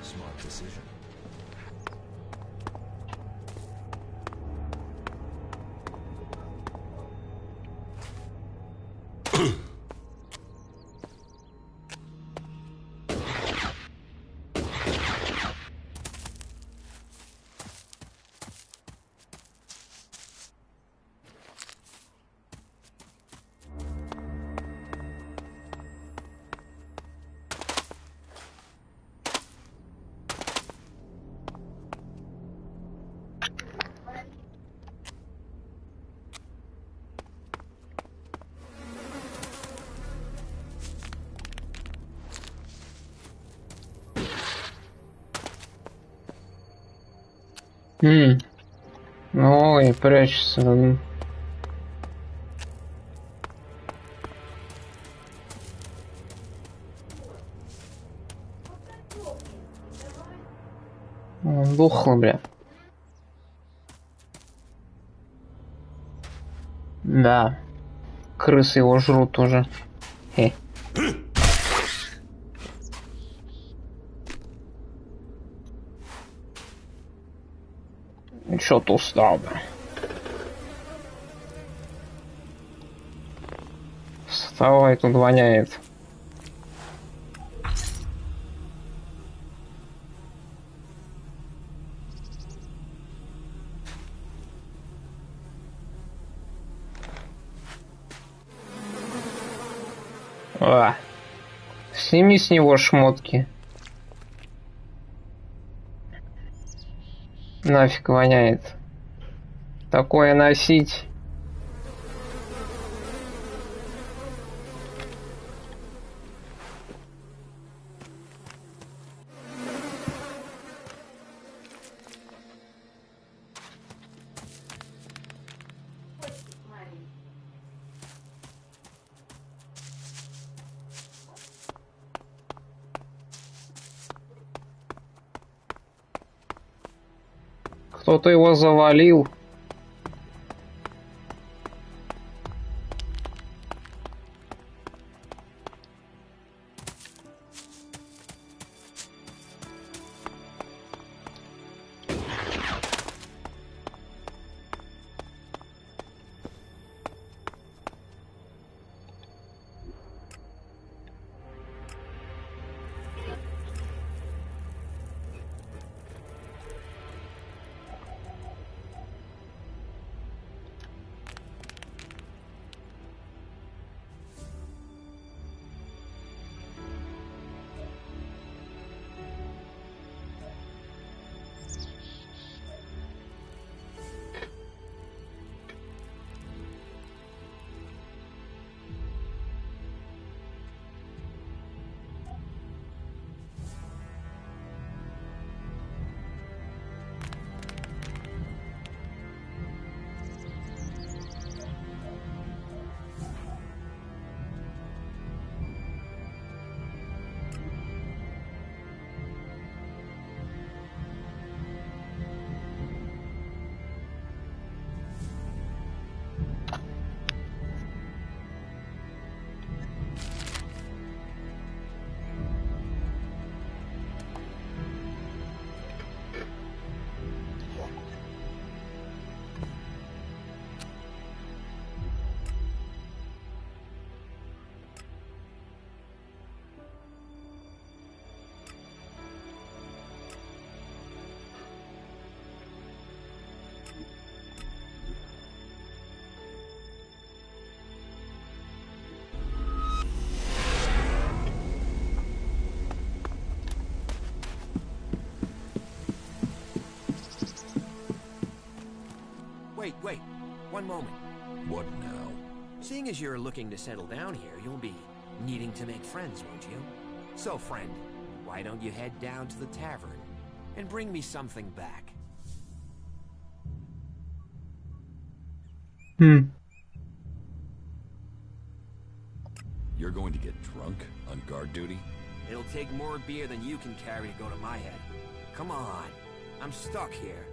Smart decision. Ой, прячется. Он дохлый, бля. Да. Крысы его жрут уже. Хе. Чё-то устал, да. Вставай, тут воняет. Сними с него шмотки. Нафиг воняет. Такое носить. Кто-то его завалил. Wait. One moment. What now? Seeing as you're looking to settle down here, you'll be needing to make friends, won't you? So, friend, why don't you head down to the tavern and bring me something back? You're going to get drunk on guard duty? It'll take more beer than you can carry to go to my head. Come on. I'm stuck here.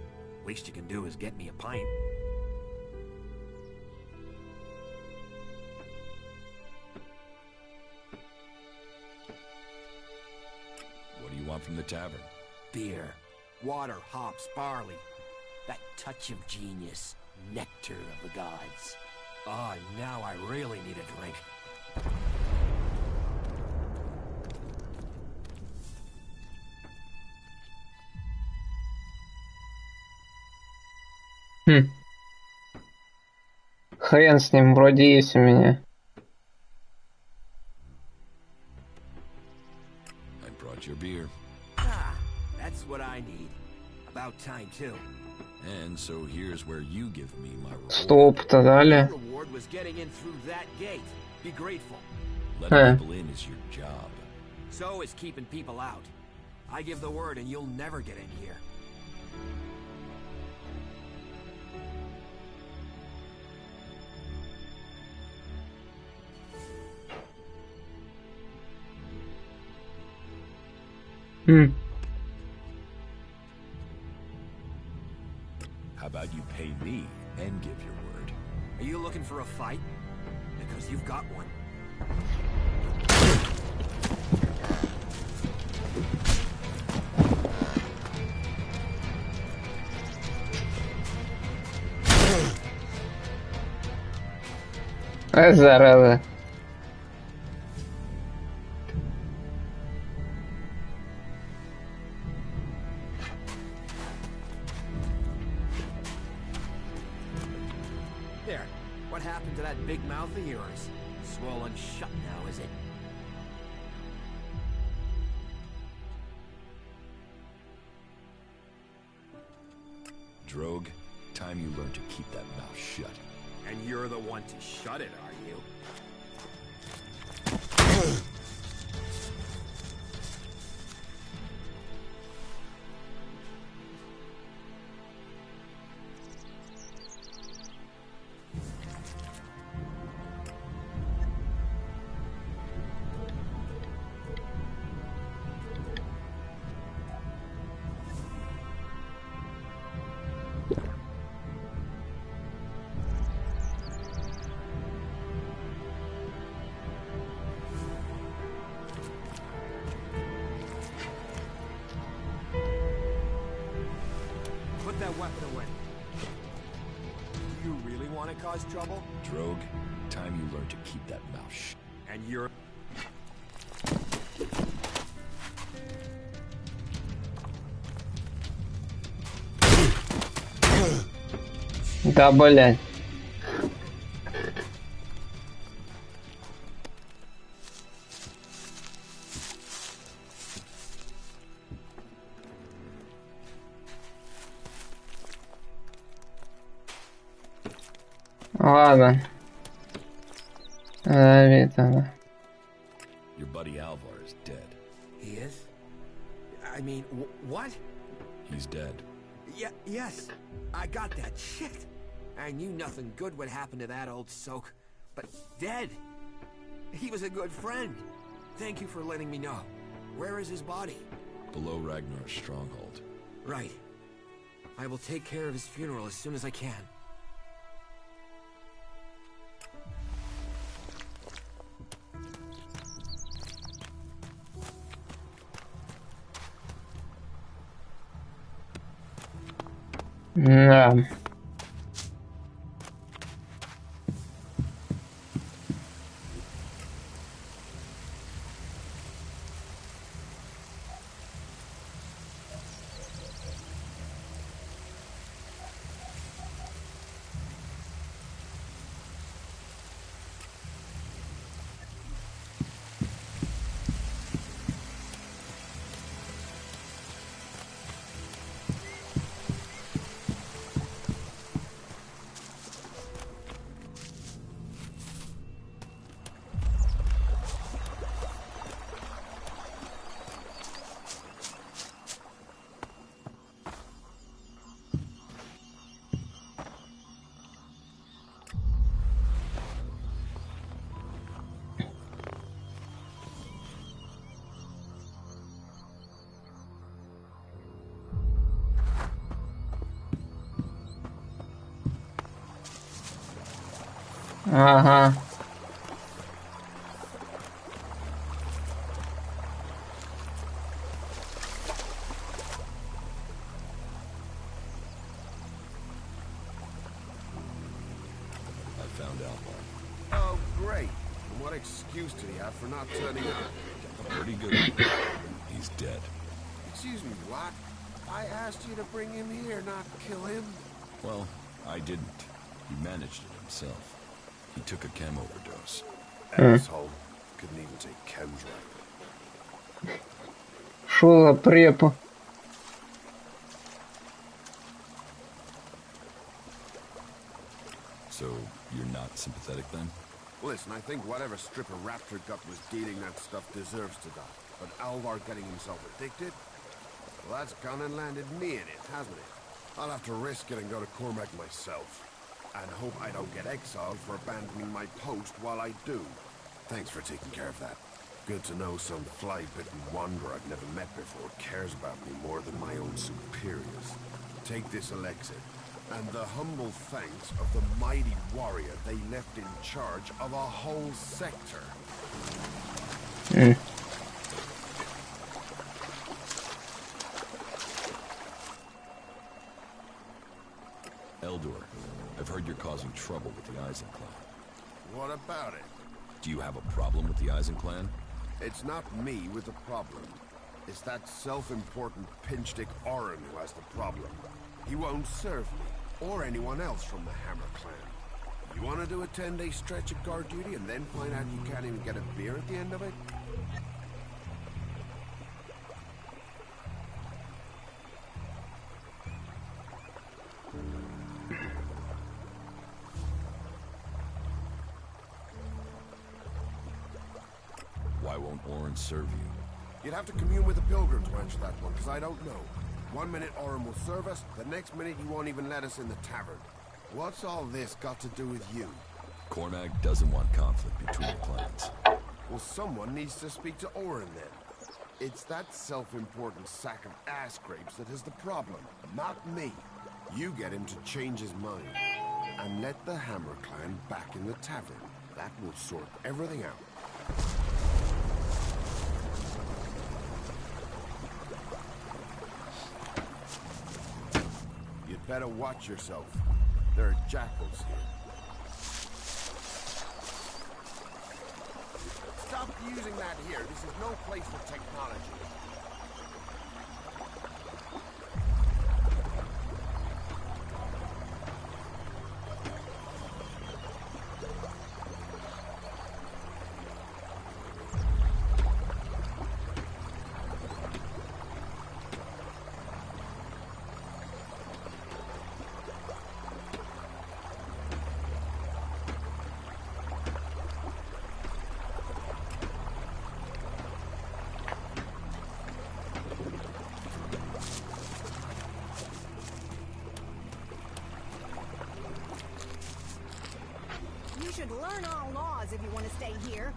Least you can do is get me a pint. What do you want from the tavern? Beer. Water, hops, barley. That touch of genius. Nectar of the gods. Oh, now I really need a drink. Хрен с ним, вроде есть у меня. I brought your beer. Ah, that's what I need. About time too. And so here's where you give me my reward. 100 опыта дали. Reward was getting in through that gate. Be grateful. Letting people in is your job. So is keeping people out. I give the word and you'll never get in here. How about you pay me and give your word? Are you looking for a fight? Because you've got one. Зараза. There. What happened to that big mouth of yours? Swollen shut now, is it? Drogue, time you learn to keep that mouth shut. And you're the one to shut it, are you? Put that weapon away. You really want to cause trouble? Drogue, time you learn to keep that mouth shut. And you're... Да, блядь. Ладно. Давид, она. Your buddy Alvar is dead. He is? I mean, what? He's dead. Yes. I got that. Shit. I knew nothing good would happen to that old soak. But dead. He was a good friend. Thank you for letting me know. Where is his body? Below Ragnar's stronghold. Right. I will take care of his funeral as soon as I can. Да. Ага. I found Alvar. Oh, great. And what excuse did he have for not turning up? A pretty good one. He's dead. Excuse me, what? I asked you to bring him here, not kill him. Well, I didn't. He managed it himself. He took a chem overdose. Asshole. Couldn't even take chems right. Шо за препа? So, you're not sympathetic then? Listen, I think whatever stripper raptor gut was dealing that stuff deserves to die. But Alvar getting himself addicted? Well, that's gone and landed me in it, hasn't it? I'll have to risk it and go to Cormac myself. And hope I don't get exiled for abandoning my post while I do. Thanks for taking care of that. Good to know some fly-bitten wanderer I've never met before cares about me more than my own superiors. Take this Elex, and the humble thanks of the mighty warrior they left in charge of a whole sector. Eldor, I've heard you're causing trouble with the Eisen clan. What about it? Do you have a problem with the Eisen clan? It's not me with the problem. It's that self-important pinchstick Orin who has the problem. He won't serve me, or anyone else from the Hammer clan. You want to do a 10-day stretch of guard duty and then find out you can't even get a beer at the end of it? Why won't Orin serve you? You'd have to commune with the Pilgrim to answer that one, because I don't know. One minute Orin will serve us, the next minute he won't even let us in the tavern. What's all this got to do with you? Cormac doesn't want conflict between the clans. Well, someone needs to speak to Orin then. It's that self-important sack of ass grapes that is the problem, not me. You get him to change his mind, and let the Hammer clan back in the tavern. That will sort everything out. You'd better watch yourself. There are jackals here. Stop using that here. This is no place for technology. You should learn our laws if you want to stay here.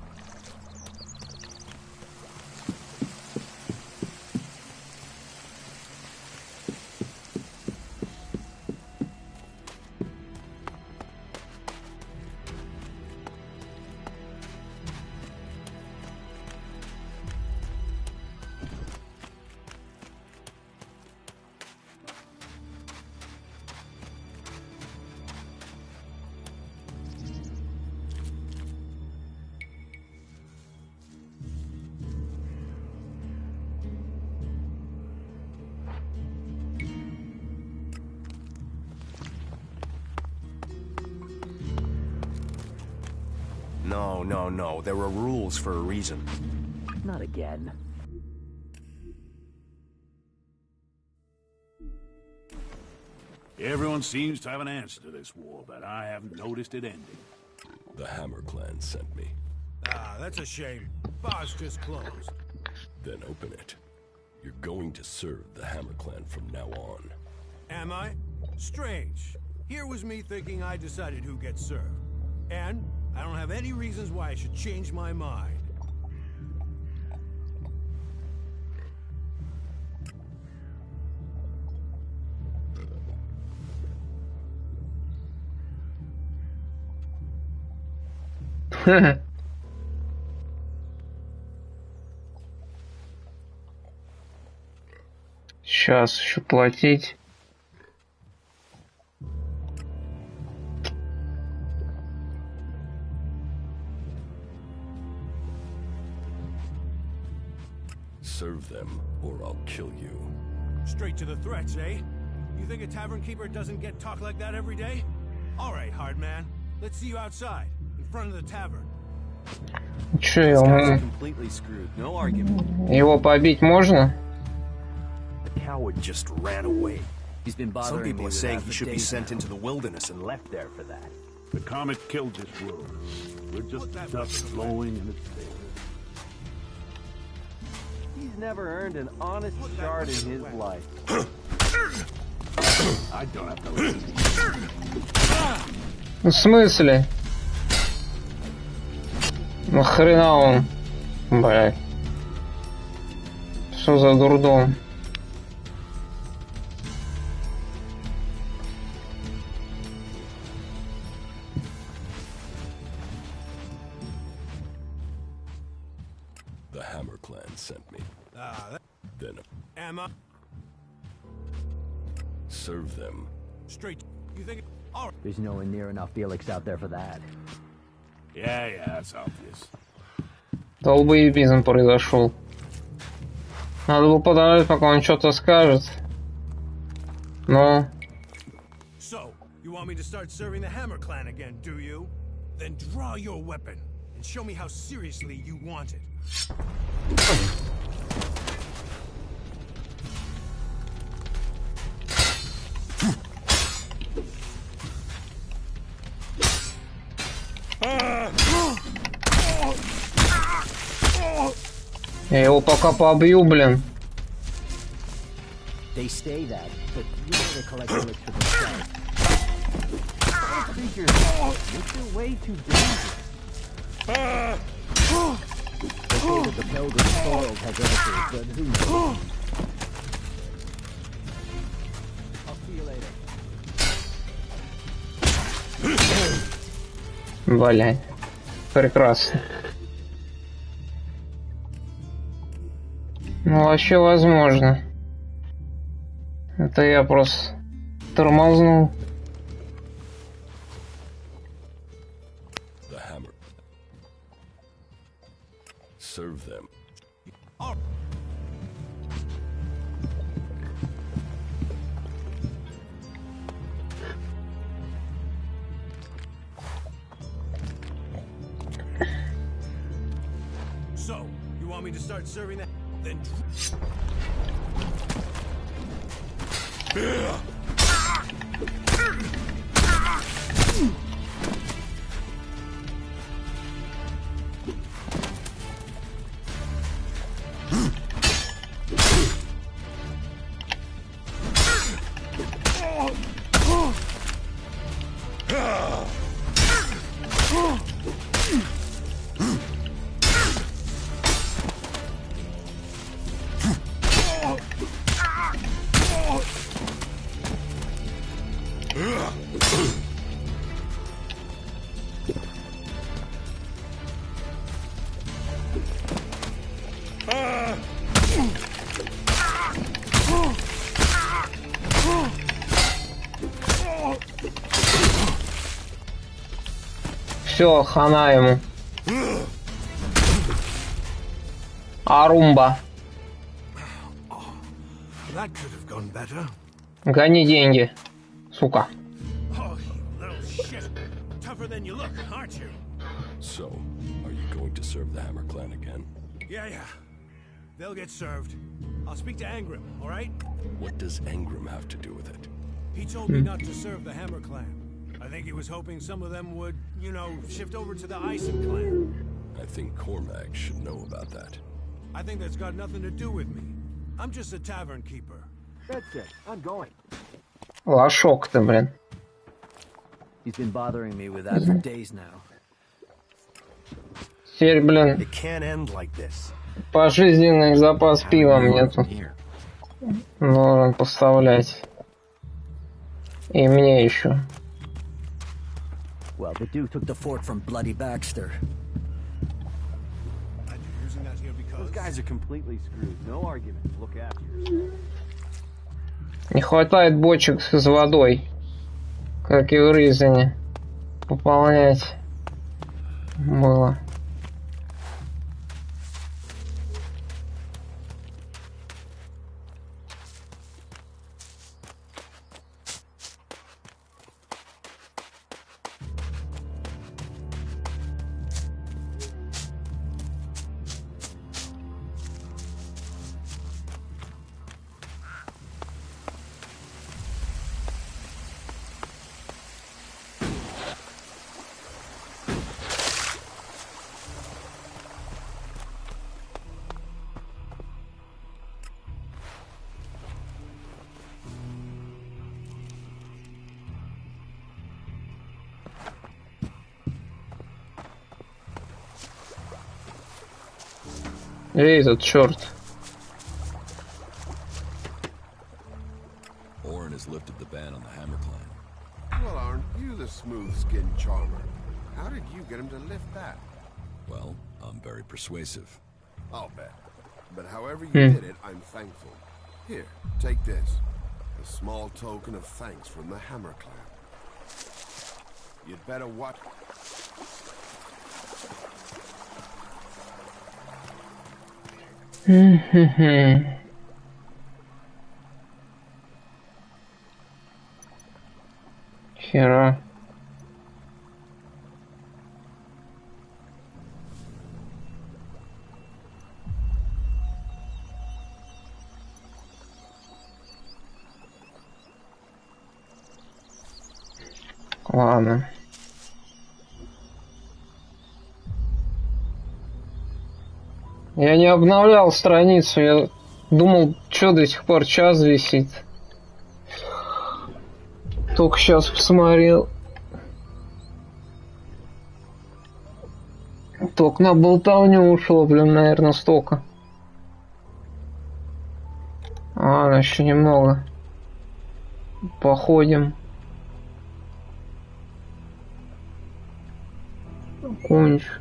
No. There are rules for a reason. Not again. Everyone seems to have an answer to this war, but I haven't noticed it ending. The Hammer clan sent me. Ah, that's a shame. Bar's just closed. Then open it. You're going to serve the Hammer clan from now on. Am I? Strange. Here was me thinking I decided who gets served. And I don't have any reasons why I should change my mind. Сейчас еще платить. Serve them, or I'll kill you. Straight to the threats, eh? You think a tavern keeper doesn't get talk like that every day? All right, hard man. Let's see you outside, in front of the tavern. Че, его побить можно? The coward just ran away. He's been Some bothering people me are with saying that he for should be days sent now. into the wilderness and left there for that. The comet killed this world. We're just dust blowing in its favor. He's never earned an honest shard in his life. I don't have to listen. В смысле? Нахрена он? Блядь. Что за дурдом? The Hammer Clan sent me. Then Emma, serve them. straight. You think? All right. There's nowhere near enough Elex out there for that. Yeah, that's obvious. Долбоебизм произошел. Надо было подождать, пока он что-то скажет. Но... So, you want me to start serving the Hammer Clan again, do you? Then draw your weapon and show me how seriously you want it. Я его пока побью, блин. They say that, but you know they collect Elex for themselves. Those creatures, they're way too dangerous. They say that the Pilgrim World has Elixir, but who knows? I'll see you later. Блядь. Прекрасно. Ну, вообще возможно. Это я просто тормознул. The Hammer. Serve them. So, you want me to start serving that? Then. Все, хана ему. Арумба. That could have gone better. Гони деньги, сука. Oh, you little shit. Tougher than you look, aren't you? So, are you going to serve the Hammer Clan again? Yeah. They'll get served. I'll speak to Angrim, all right? What does Angrim have to do with it? He told me not to serve the Hammer Clan. I think he was hoping some of them would, you know, shift over to the Ison Clan. I think Cormac should know about that. I think that's got nothing to do with me. I'm just a tavern keeper. That's it. I'm going. Лошок ты, блин. He's been bothering me with that for days now. Теперь, блин, It can't end like this. пожизненный запас пива нету. Нужно поставлять. И мне еще. Well, the Duke took the fort from bloody Baxter. Those guys are completely screwed. No argument. Look after yourself. Не хватает бочек с водой, как и в Ризине. Пополнять было. Эй, этот черт. Orin has lifted the ban on the Hammer Clan. Well, aren't you the smooth-skinned charmer? How did you get him to lift that? Well, I'm very persuasive. I'll bet. But however you did it, I'm thankful. Here, take this. A small token of thanks from the Hammer Clan. You'd better what? Хера. Ладно. Я не обновлял страницу, я думал, что до сих пор час висит. Только сейчас посмотрел. Только на болтовню ушло, блин, наверное, столько. А, еще немного. Походим. Кончу.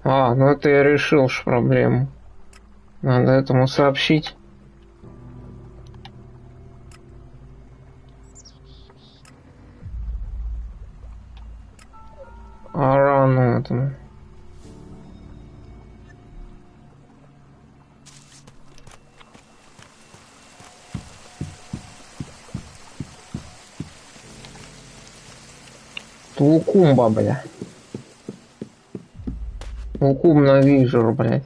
А, ну это я решил ж проблему. Надо этому сообщить. А рано этому. Лукумба, бля. Лукумна вижу, блядь.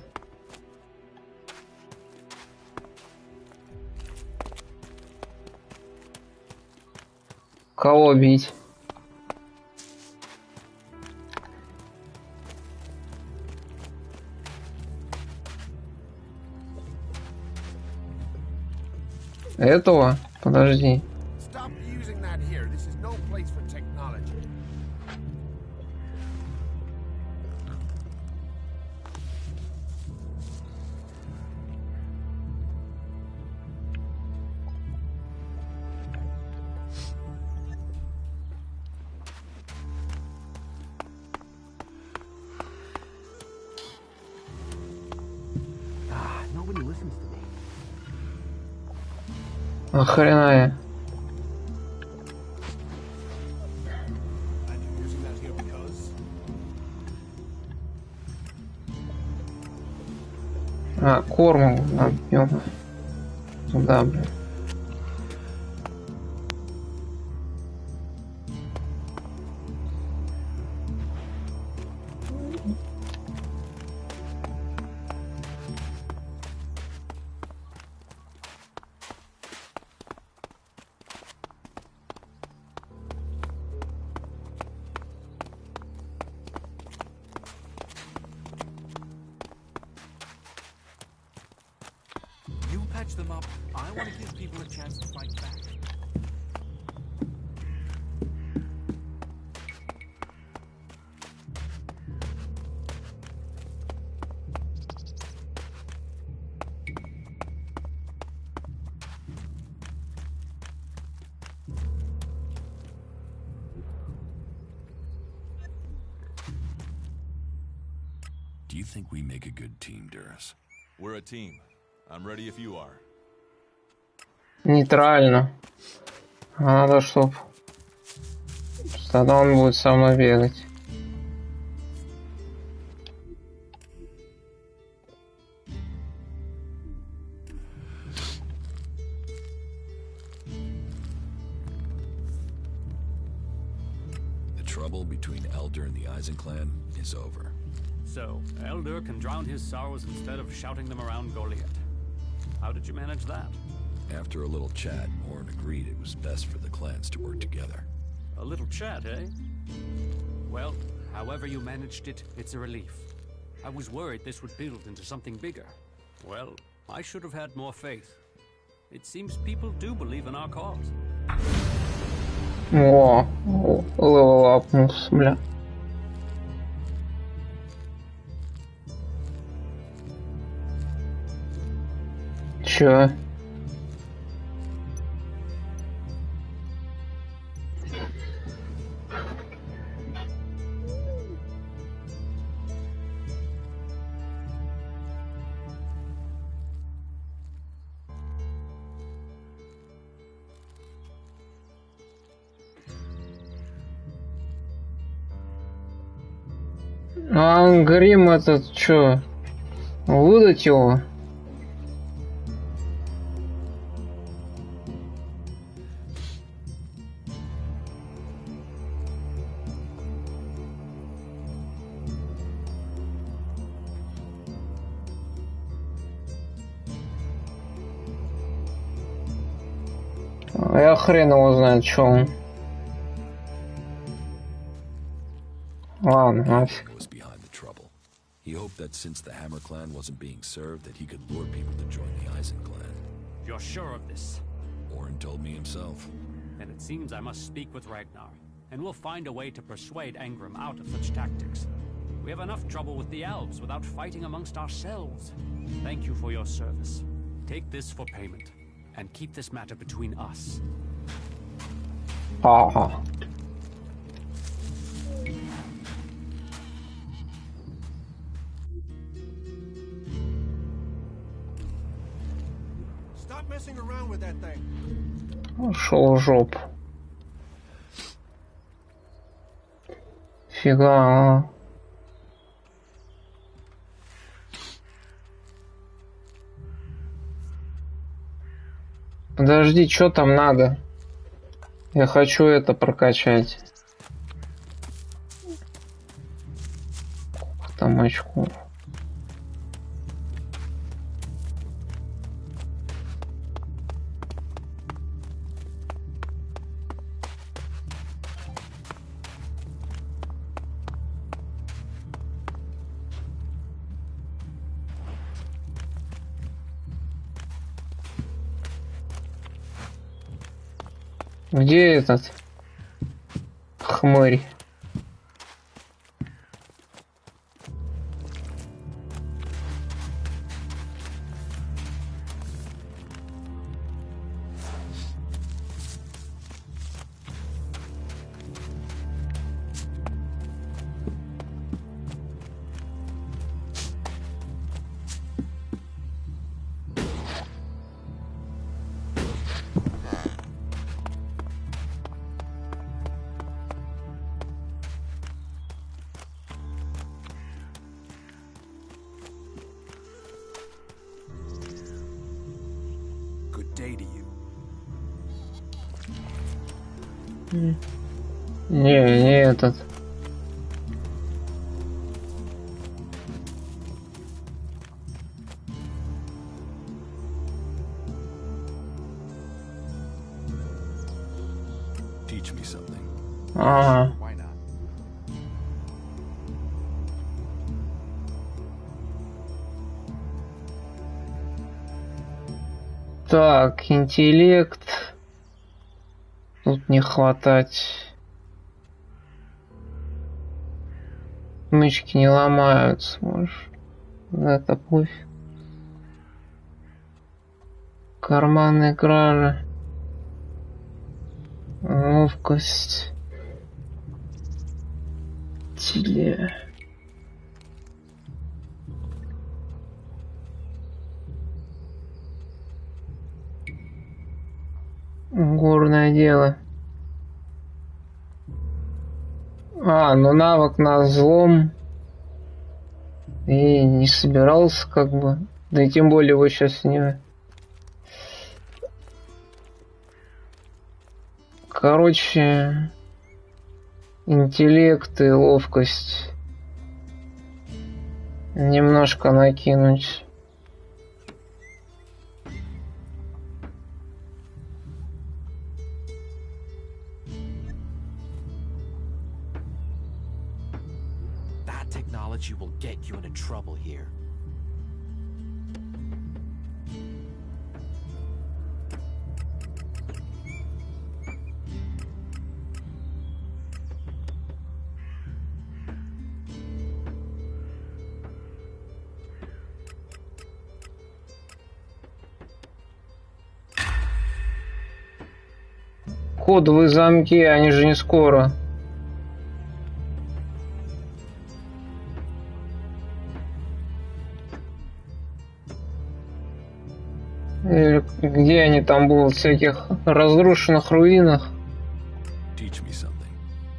Кого бить? Этого? Подожди. Охрена я. А, корм напьем. Туда, блин. I want to give people a chance to fight back. Do you think we make a good team, Duras? We're a team. I'm ready if you are. Нейтрально. Надо, чтоб... Тогда он будет со мной бегать. The trouble between Elder and the Eisen clan is over. So, Elder can drown his sorrows instead of shouting them around Goliath. How did you manage that? After a little chat, Horn agreed it was best for the clans to work together. A little chat, eh? Well, however you managed it, it's a relief. I was worried this would build into something bigger. Well, I should have had more faith. It seems people do believe in our cause. О, левел апнулся, бля. Чё? А грим этот чё? Выдать его? Я хрен его знает, что он. Ладно, нафиг. Was behind the trouble. He hoped that since the Hammer clan wasn't being served, that he could lure people to join the Eisen clan. You're sure of this? Orin told me himself. Then it seems I must speak with Ragnar, and we'll find a way to persuade Angrim out of such tactics. We have enough trouble with the elves without fighting amongst ourselves. Thank you for your service. Take this for payment, and keep this matter between us. Ага. Stop messing around with that thing. Ушел в жопу. Фига. Подожди, что там надо? Я хочу это прокачать. Сколько там очков? Где этот хмырь? Не этот. Teach me something. Ага. Why not? Так, интеллект. Тут не хватать. Мышки не ломаются, можешь. Это пофиг. Карманные кражи. Ловкость. Теле. Горное дело. Ну навык на взлом. И не собирался как бы. Да и тем более его сейчас не... Короче, интеллект и ловкость немножко накинуть. That technology will get you into trouble here. Кодовые замки, они же не скоро. Или где они там будут, в всяких разрушенных руинах? Teach me something.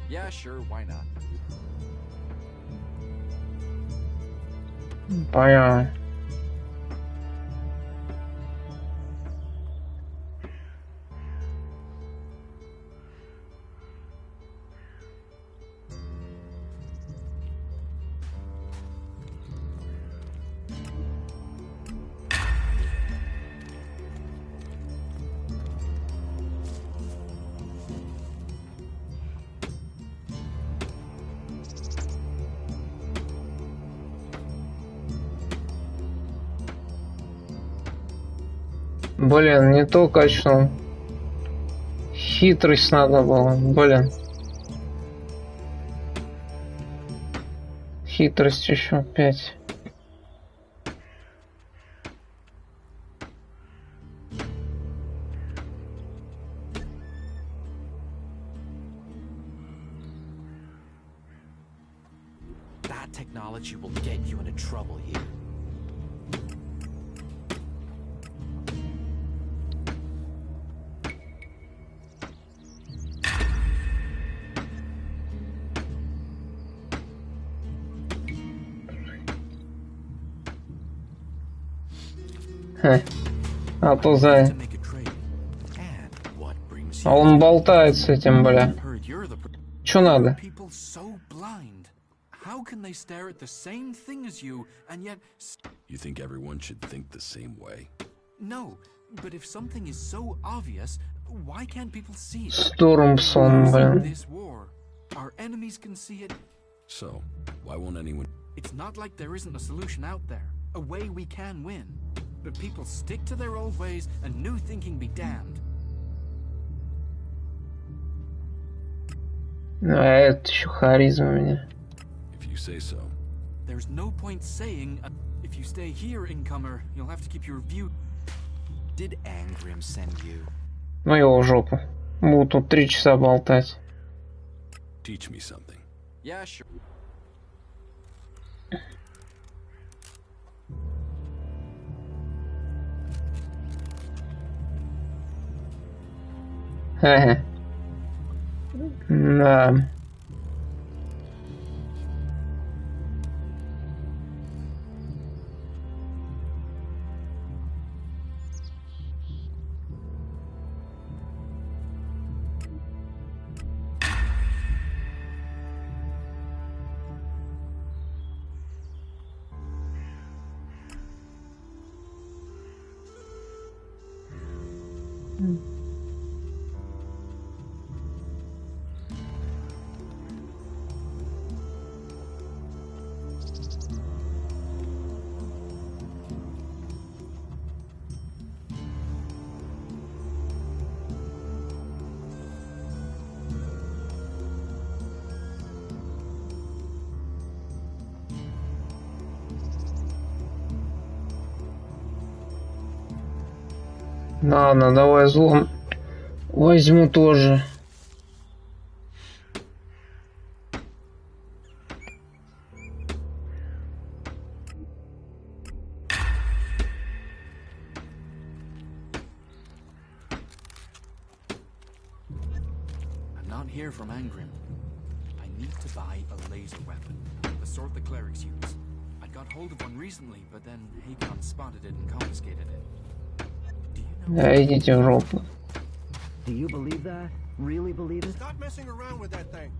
Yeah, sure, why not? Понятно. Блин, не то качнул. Хитрость надо было, блин. Хитрость еще 5. That technology will get you into trouble here. А то за... А он болтает с этим, бля. Чё надо? How can they stare at the same thing as you and yet... You think everyone should think the same way? No, but if something is so obvious, why can't people see it? Стормсон, блин. This war, our enemies can see it. So, why won't anyone... It's not like there isn't a solution out there, a way we can win. But people stick to their old ways and new thinking be damned. А это еще харизма у меня. If you say so. There's no point saying, if you stay here, incomer, you'll have to keep your view. Did Angrim send you? Ну его в жопу. Буду тут 3 часа болтать. Teach me something. Yeah, sure. Хе-хе. Да. Ладно, давай злом возьму тоже. I'm not here from Angrim. I need to buy a laser weapon, the sort the clerics use. I got hold of one recently, but then Hakon spotted it and confiscated it. Да, идите в жопу. Do you believe that? Really believe it? Stop messing around with that thing.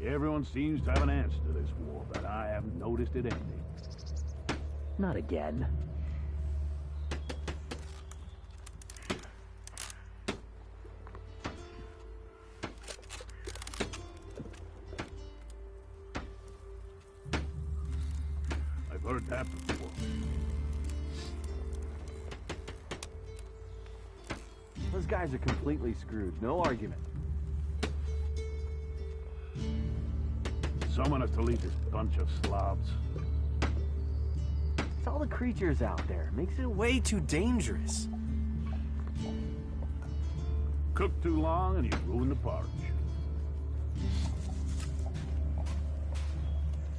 Everyone seems to have an answer to this war, but I haven't noticed it ending. Not again. I've heard that before. Those guys are completely screwed. No argument. Summon us to lead this bunch of slobs. It's all the creatures out there. Makes it way too dangerous. Cook too long and you ruin the porridge.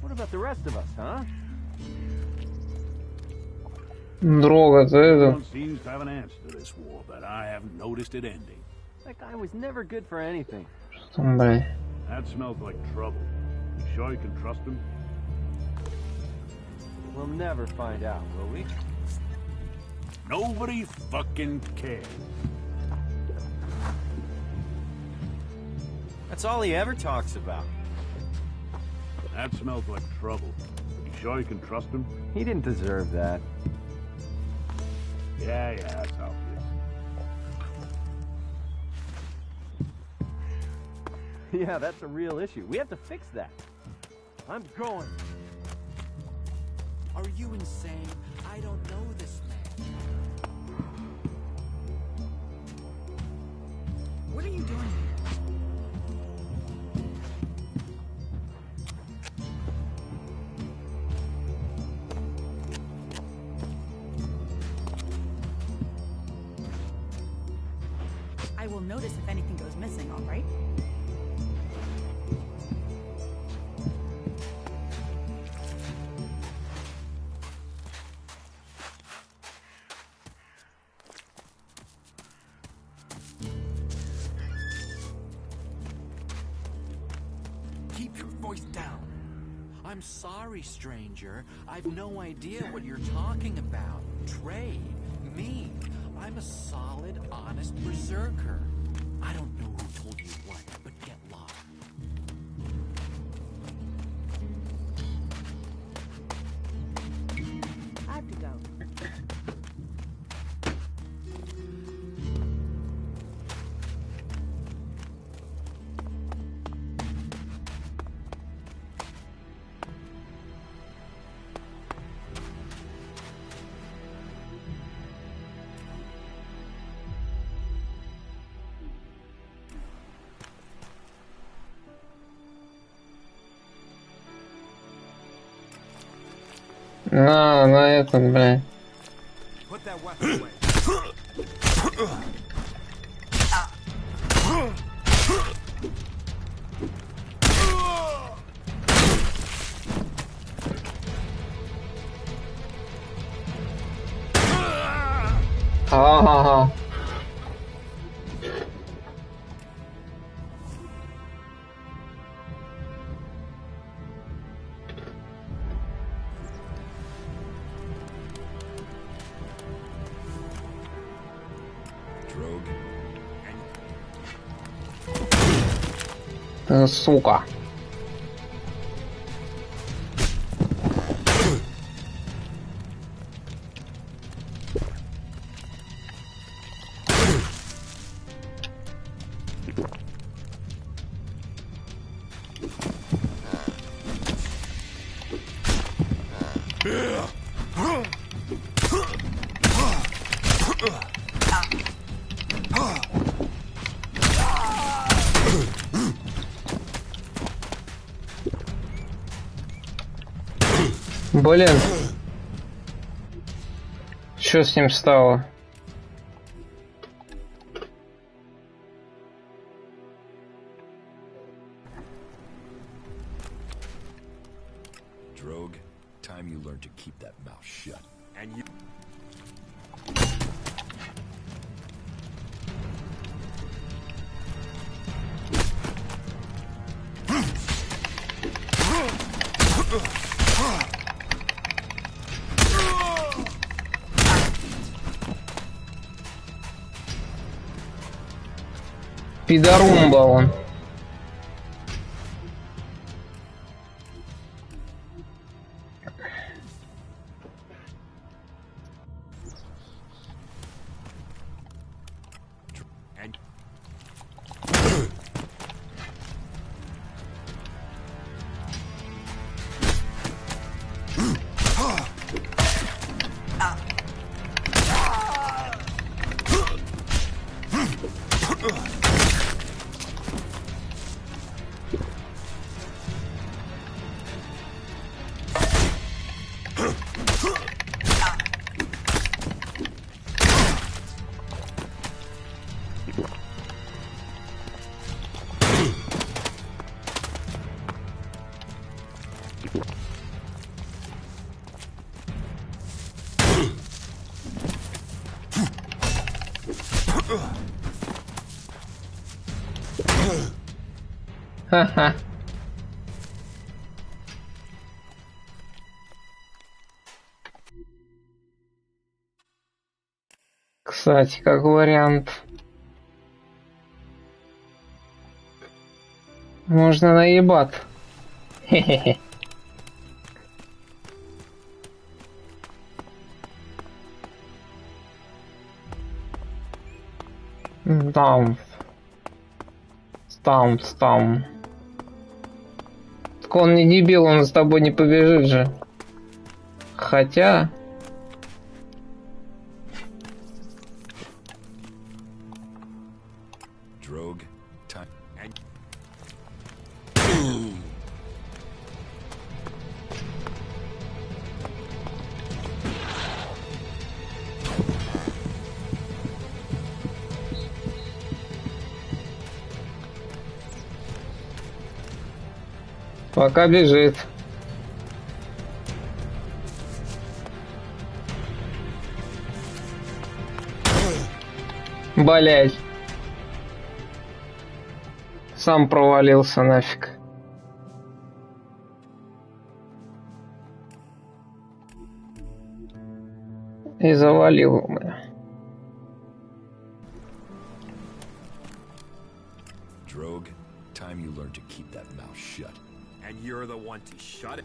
What about the rest of us, huh? Дрога, ты Everyone это... seems to have an answer to this war, but I haven't noticed it ending. That guy was never good for anything. Что там, блядь? That smells like trouble. You sure you can trust him? We'll never find out, will we? Nobody fucking cares. That's all he ever talks about. That smells like trouble. You sure you can trust him? He didn't deserve that. Yeah, that's obvious. Yeah, that's a real issue. We have to fix that. I'm going. Are you insane? I don't know this man. What are you doing here? I will notice if anything goes missing, all right? Keep your voice down. I'm sorry, stranger. I've no idea what you're talking about. Trade? Me? I'm a solid, honest berserker. I don't know who told you what, but get lost. I have to go. На этот, блядь. Put that weapon away. Ага. Сука. Блин. Что с ним стало? Drogue, time you learn to keep that mouth shut. And you... Пидорумба он. Ха-ха. Кстати, как вариант. Можно наебать. Хе-хе-хе. Там. Так он не дебил, он с тобой не побежит же. Хотя... Drogue, time. Пока бежит. Блять. Сам провалился нафиг. И завалил меня. Drogue, time you learn to keep that mouth shut. And you're the one to shut it.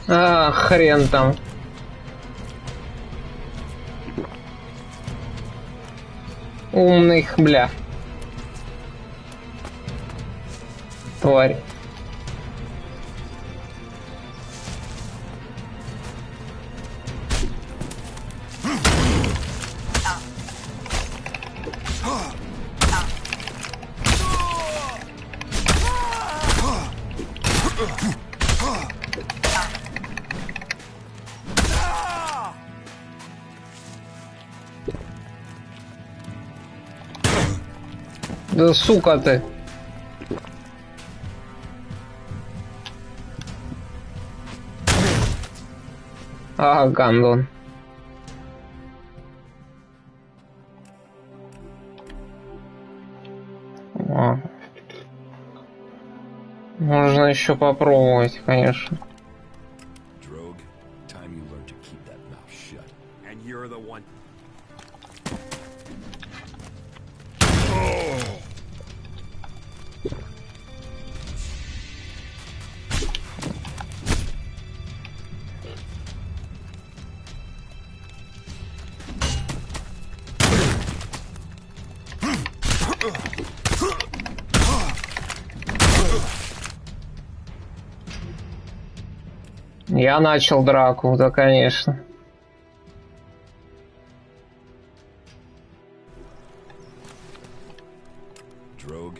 А, хрен там. Умный, бля. Тварь. Да сука ты. А, гандон. О. Можно еще попробовать, конечно. Drogue, time you learn to keep that mouth shut. And you're the one. Я начал драку, да, конечно. Drogue.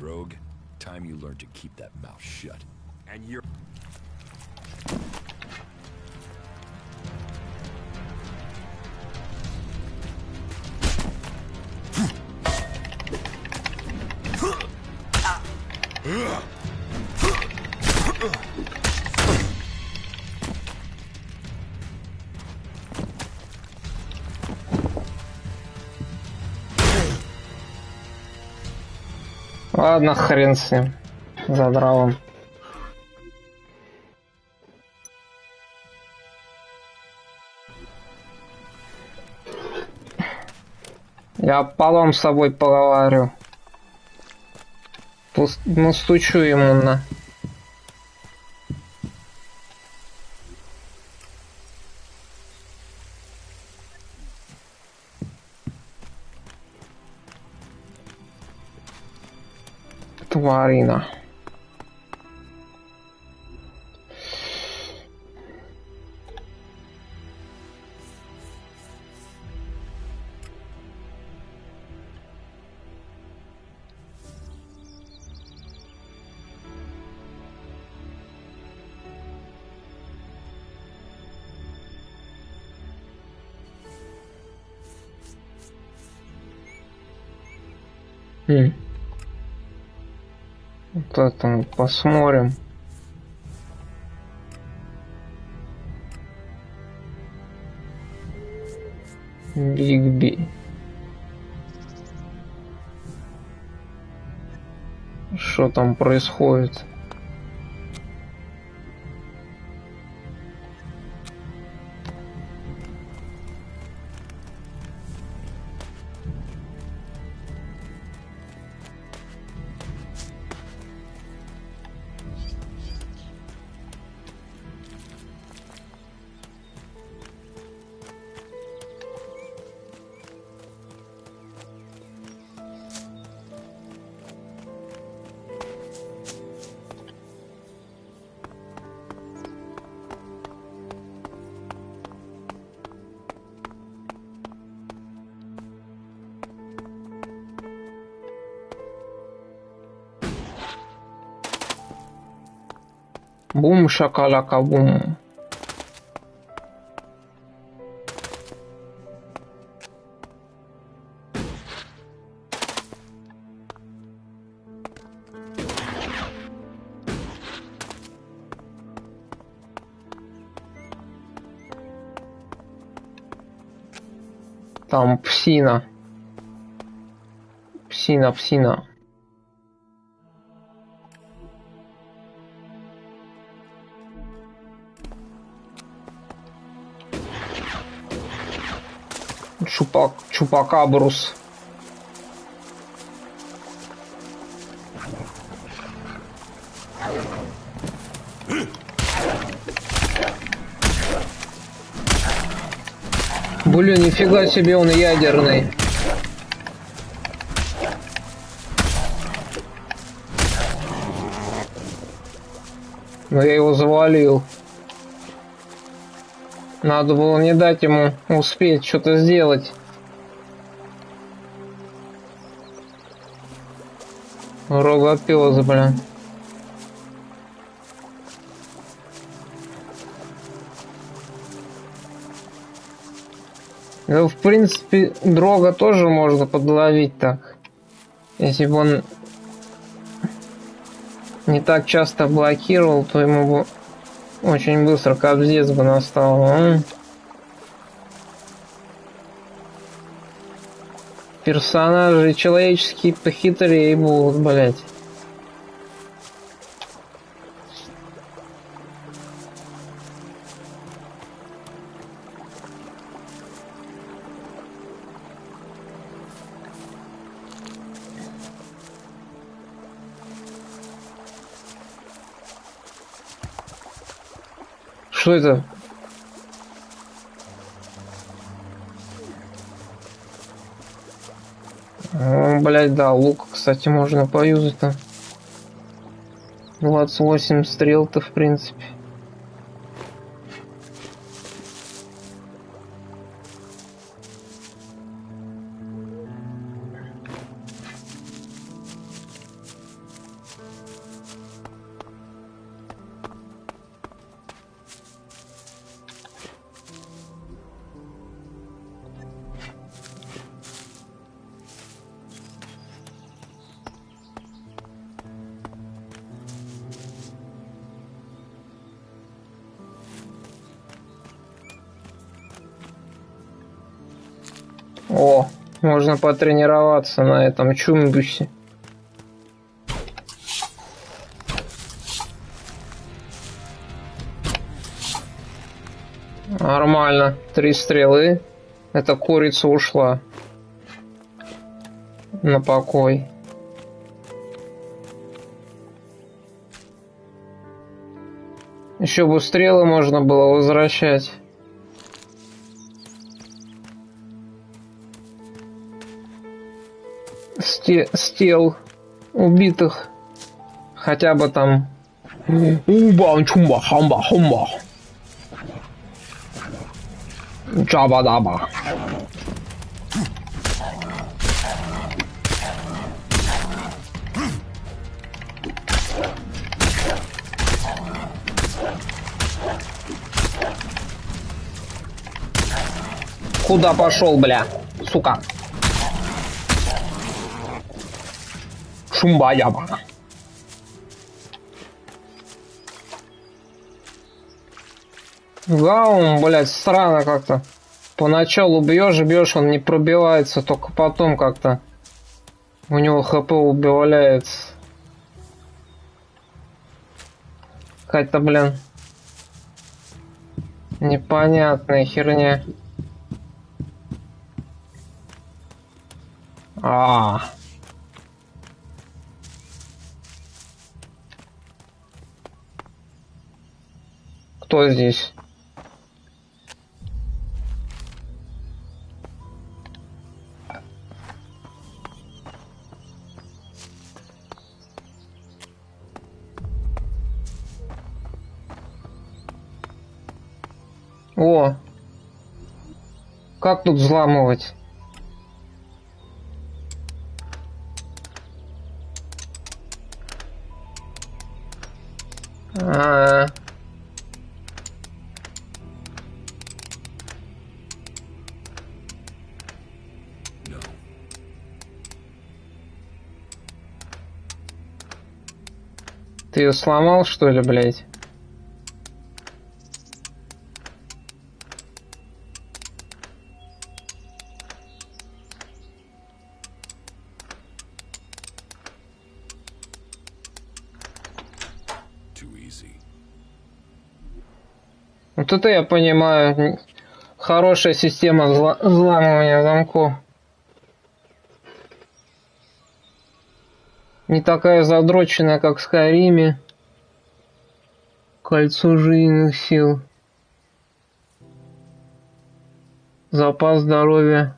rogue, time you learn to keep that mouth shut. And you're... Ладно, хрен с ним. Задрал он. Я потом с собой поговорю. Настучу ему на... Тварина. Вот это мы посмотрим. Бигби. Что там происходит? Бум шакалака бум. Там псина. Псина. Чупакабрус. Блин, нифига себе, он ядерный. Но я его завалил. Надо было не дать ему успеть что-то сделать. Рогопёс, блин. Ну, в принципе, Дрога тоже можно подловить так. Если бы он не так часто блокировал, то ему бы очень быстро кобздец бы настал. Персонажи человеческие похитрее будут, блять. Что это? О, блядь, да, лук, кстати, можно поюзать-то. 28 стрел-то, в принципе. О, можно потренироваться на этом чумбусе. Нормально. 3 стрелы. Эта курица ушла на покой. Еще бы стрелы можно было возвращать. С тел убитых. Хотя бы там... Уба-чумба-хамба-хумба. Джаба-даба. Куда пошел, бля? Сука. Шумба-яба. Гаум, блядь, странно как-то. Поначалу бьешь, он не пробивается, только потом как-то у него хп убавляется. Какая-то, блин, непонятная херня. Кто здесь? О! Как тут взламывать? Ты ее сломал, что ли, блядь? Вот это я понимаю. Хорошая система взламывания замков. Не такая задроченная, как в Скайриме. Кольцо жизненных сил. Запас здоровья.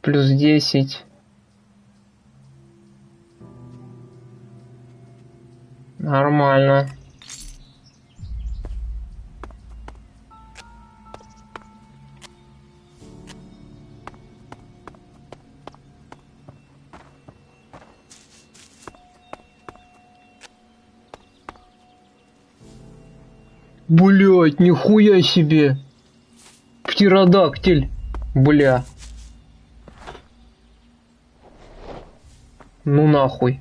Плюс 10. Нормально. Блять, нихуя себе. Птеродактиль. Бля. Ну нахуй.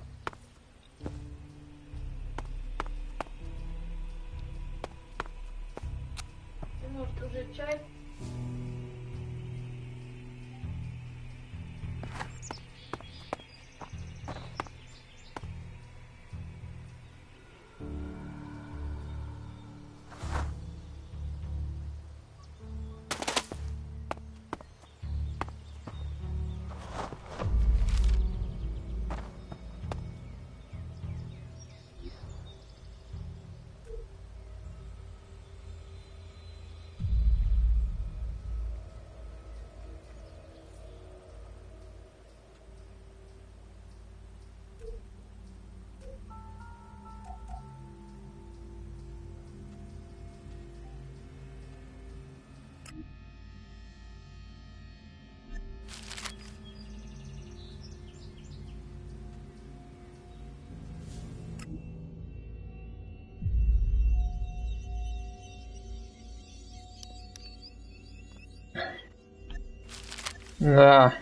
Да.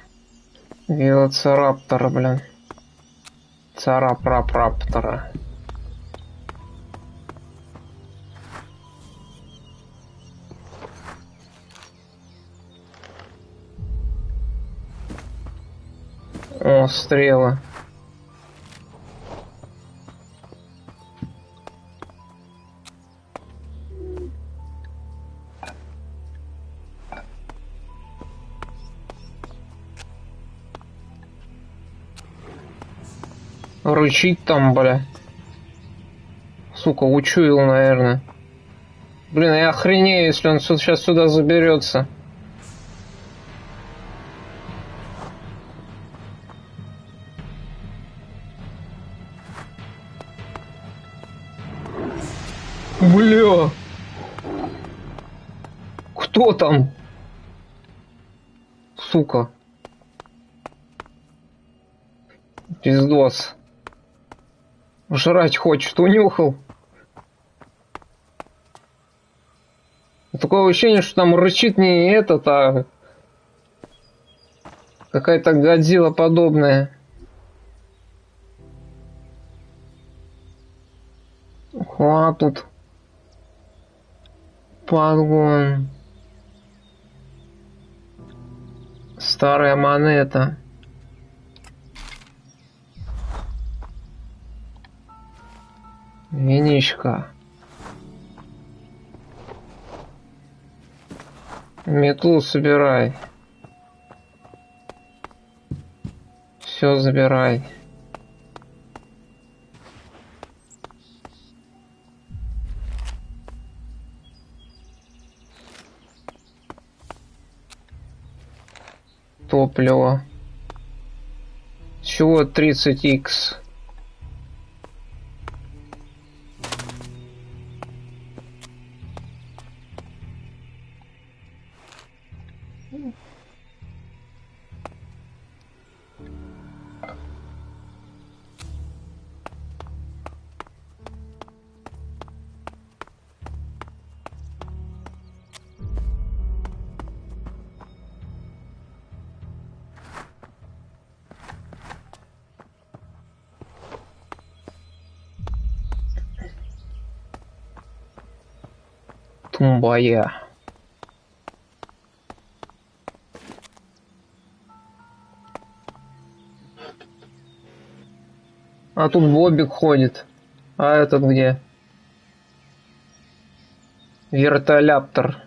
Велоцираптора, блин. Царапраптора. стрелы. Рычить там, бля. Сука, учуял, наверное. Блин, я охренею, если он сейчас сюда заберется. Бля! Кто там? Сука. Пиздос. Жрать хочет, унюхал. Такое ощущение, что там рычит не этот, а какая-то Годзилла подобная. А тут подгон. Старая монета. Винишка. Метлу собирай. Все забирай. Топливо. Чего 30Х? Тумбая. А тут Бобик ходит. А этот где? Вертоляптор.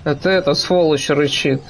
Это сволочь рычит.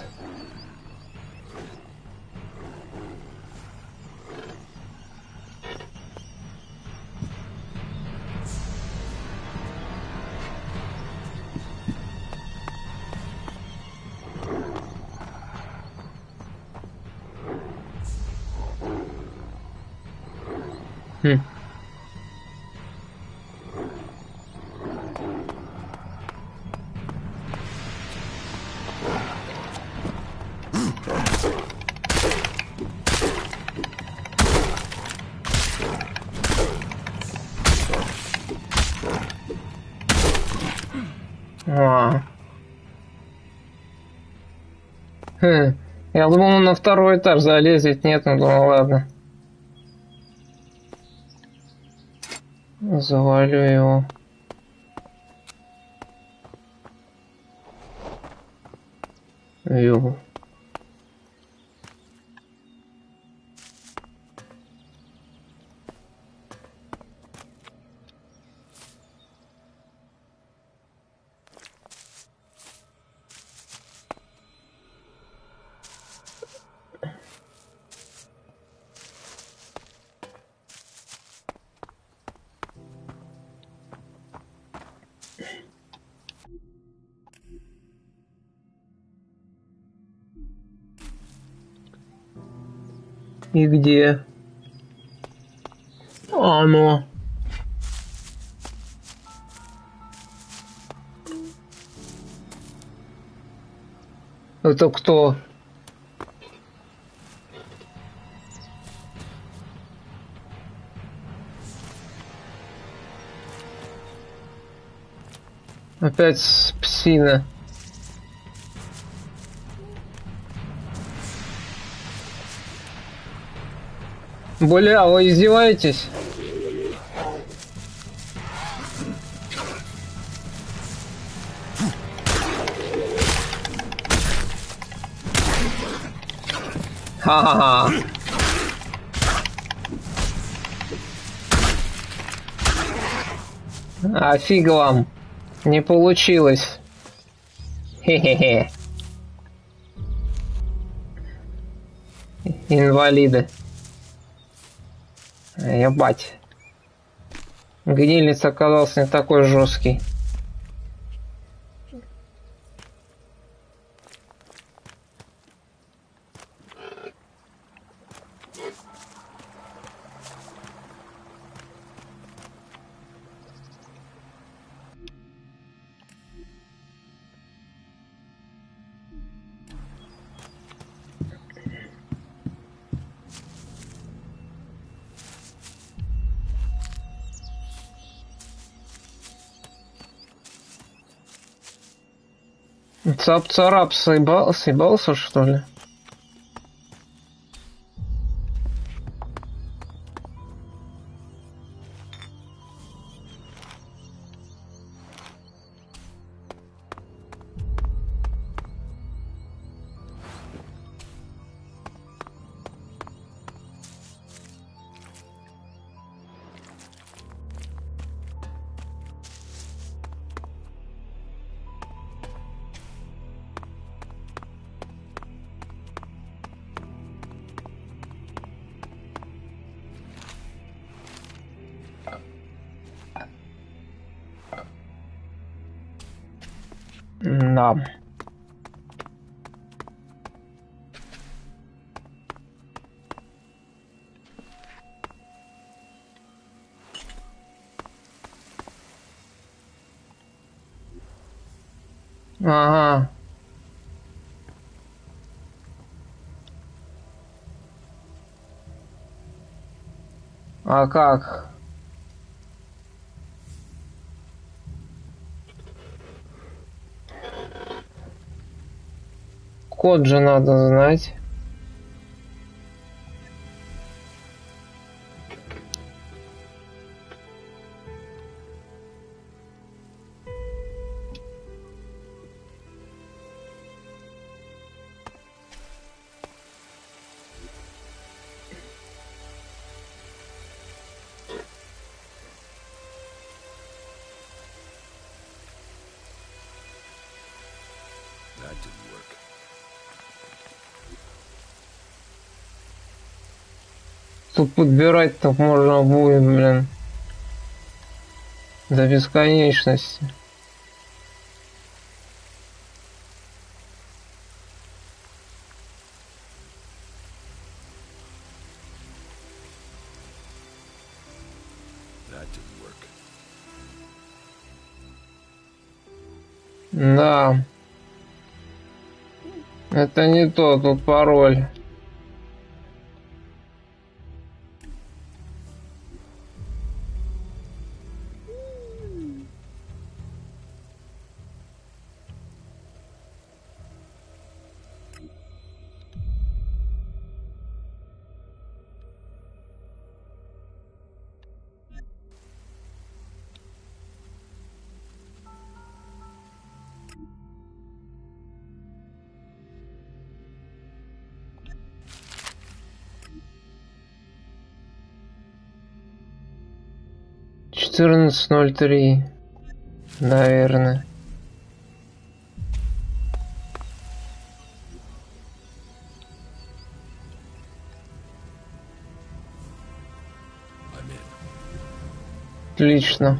Я думал, он на второй этаж залезет. Нет, ну думаю, ладно. Завалю его. Ё. И где оно? Это кто? Опять псина. Бля, вы издеваетесь? Ха-ха-ха. А фиг вам. Не получилось. Хе-хе-хе. Инвалиды. Ебать. Гнилец оказался не такой жесткий. Цап-царап съебался, что ли? Да. Ага. А как? Код же надо знать. That didn't work. Тут подбирать-то можно будет, блин. До бесконечности. That didn't work. Да. Это не то, тут пароль. Четырнадцать ноль три, наверное. Отлично.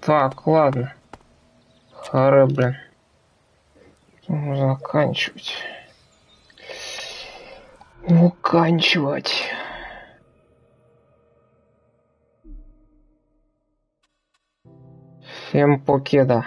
Так, ладно. Харе, блин. Нужно заканчивать. Заканчивать. Всем покеда.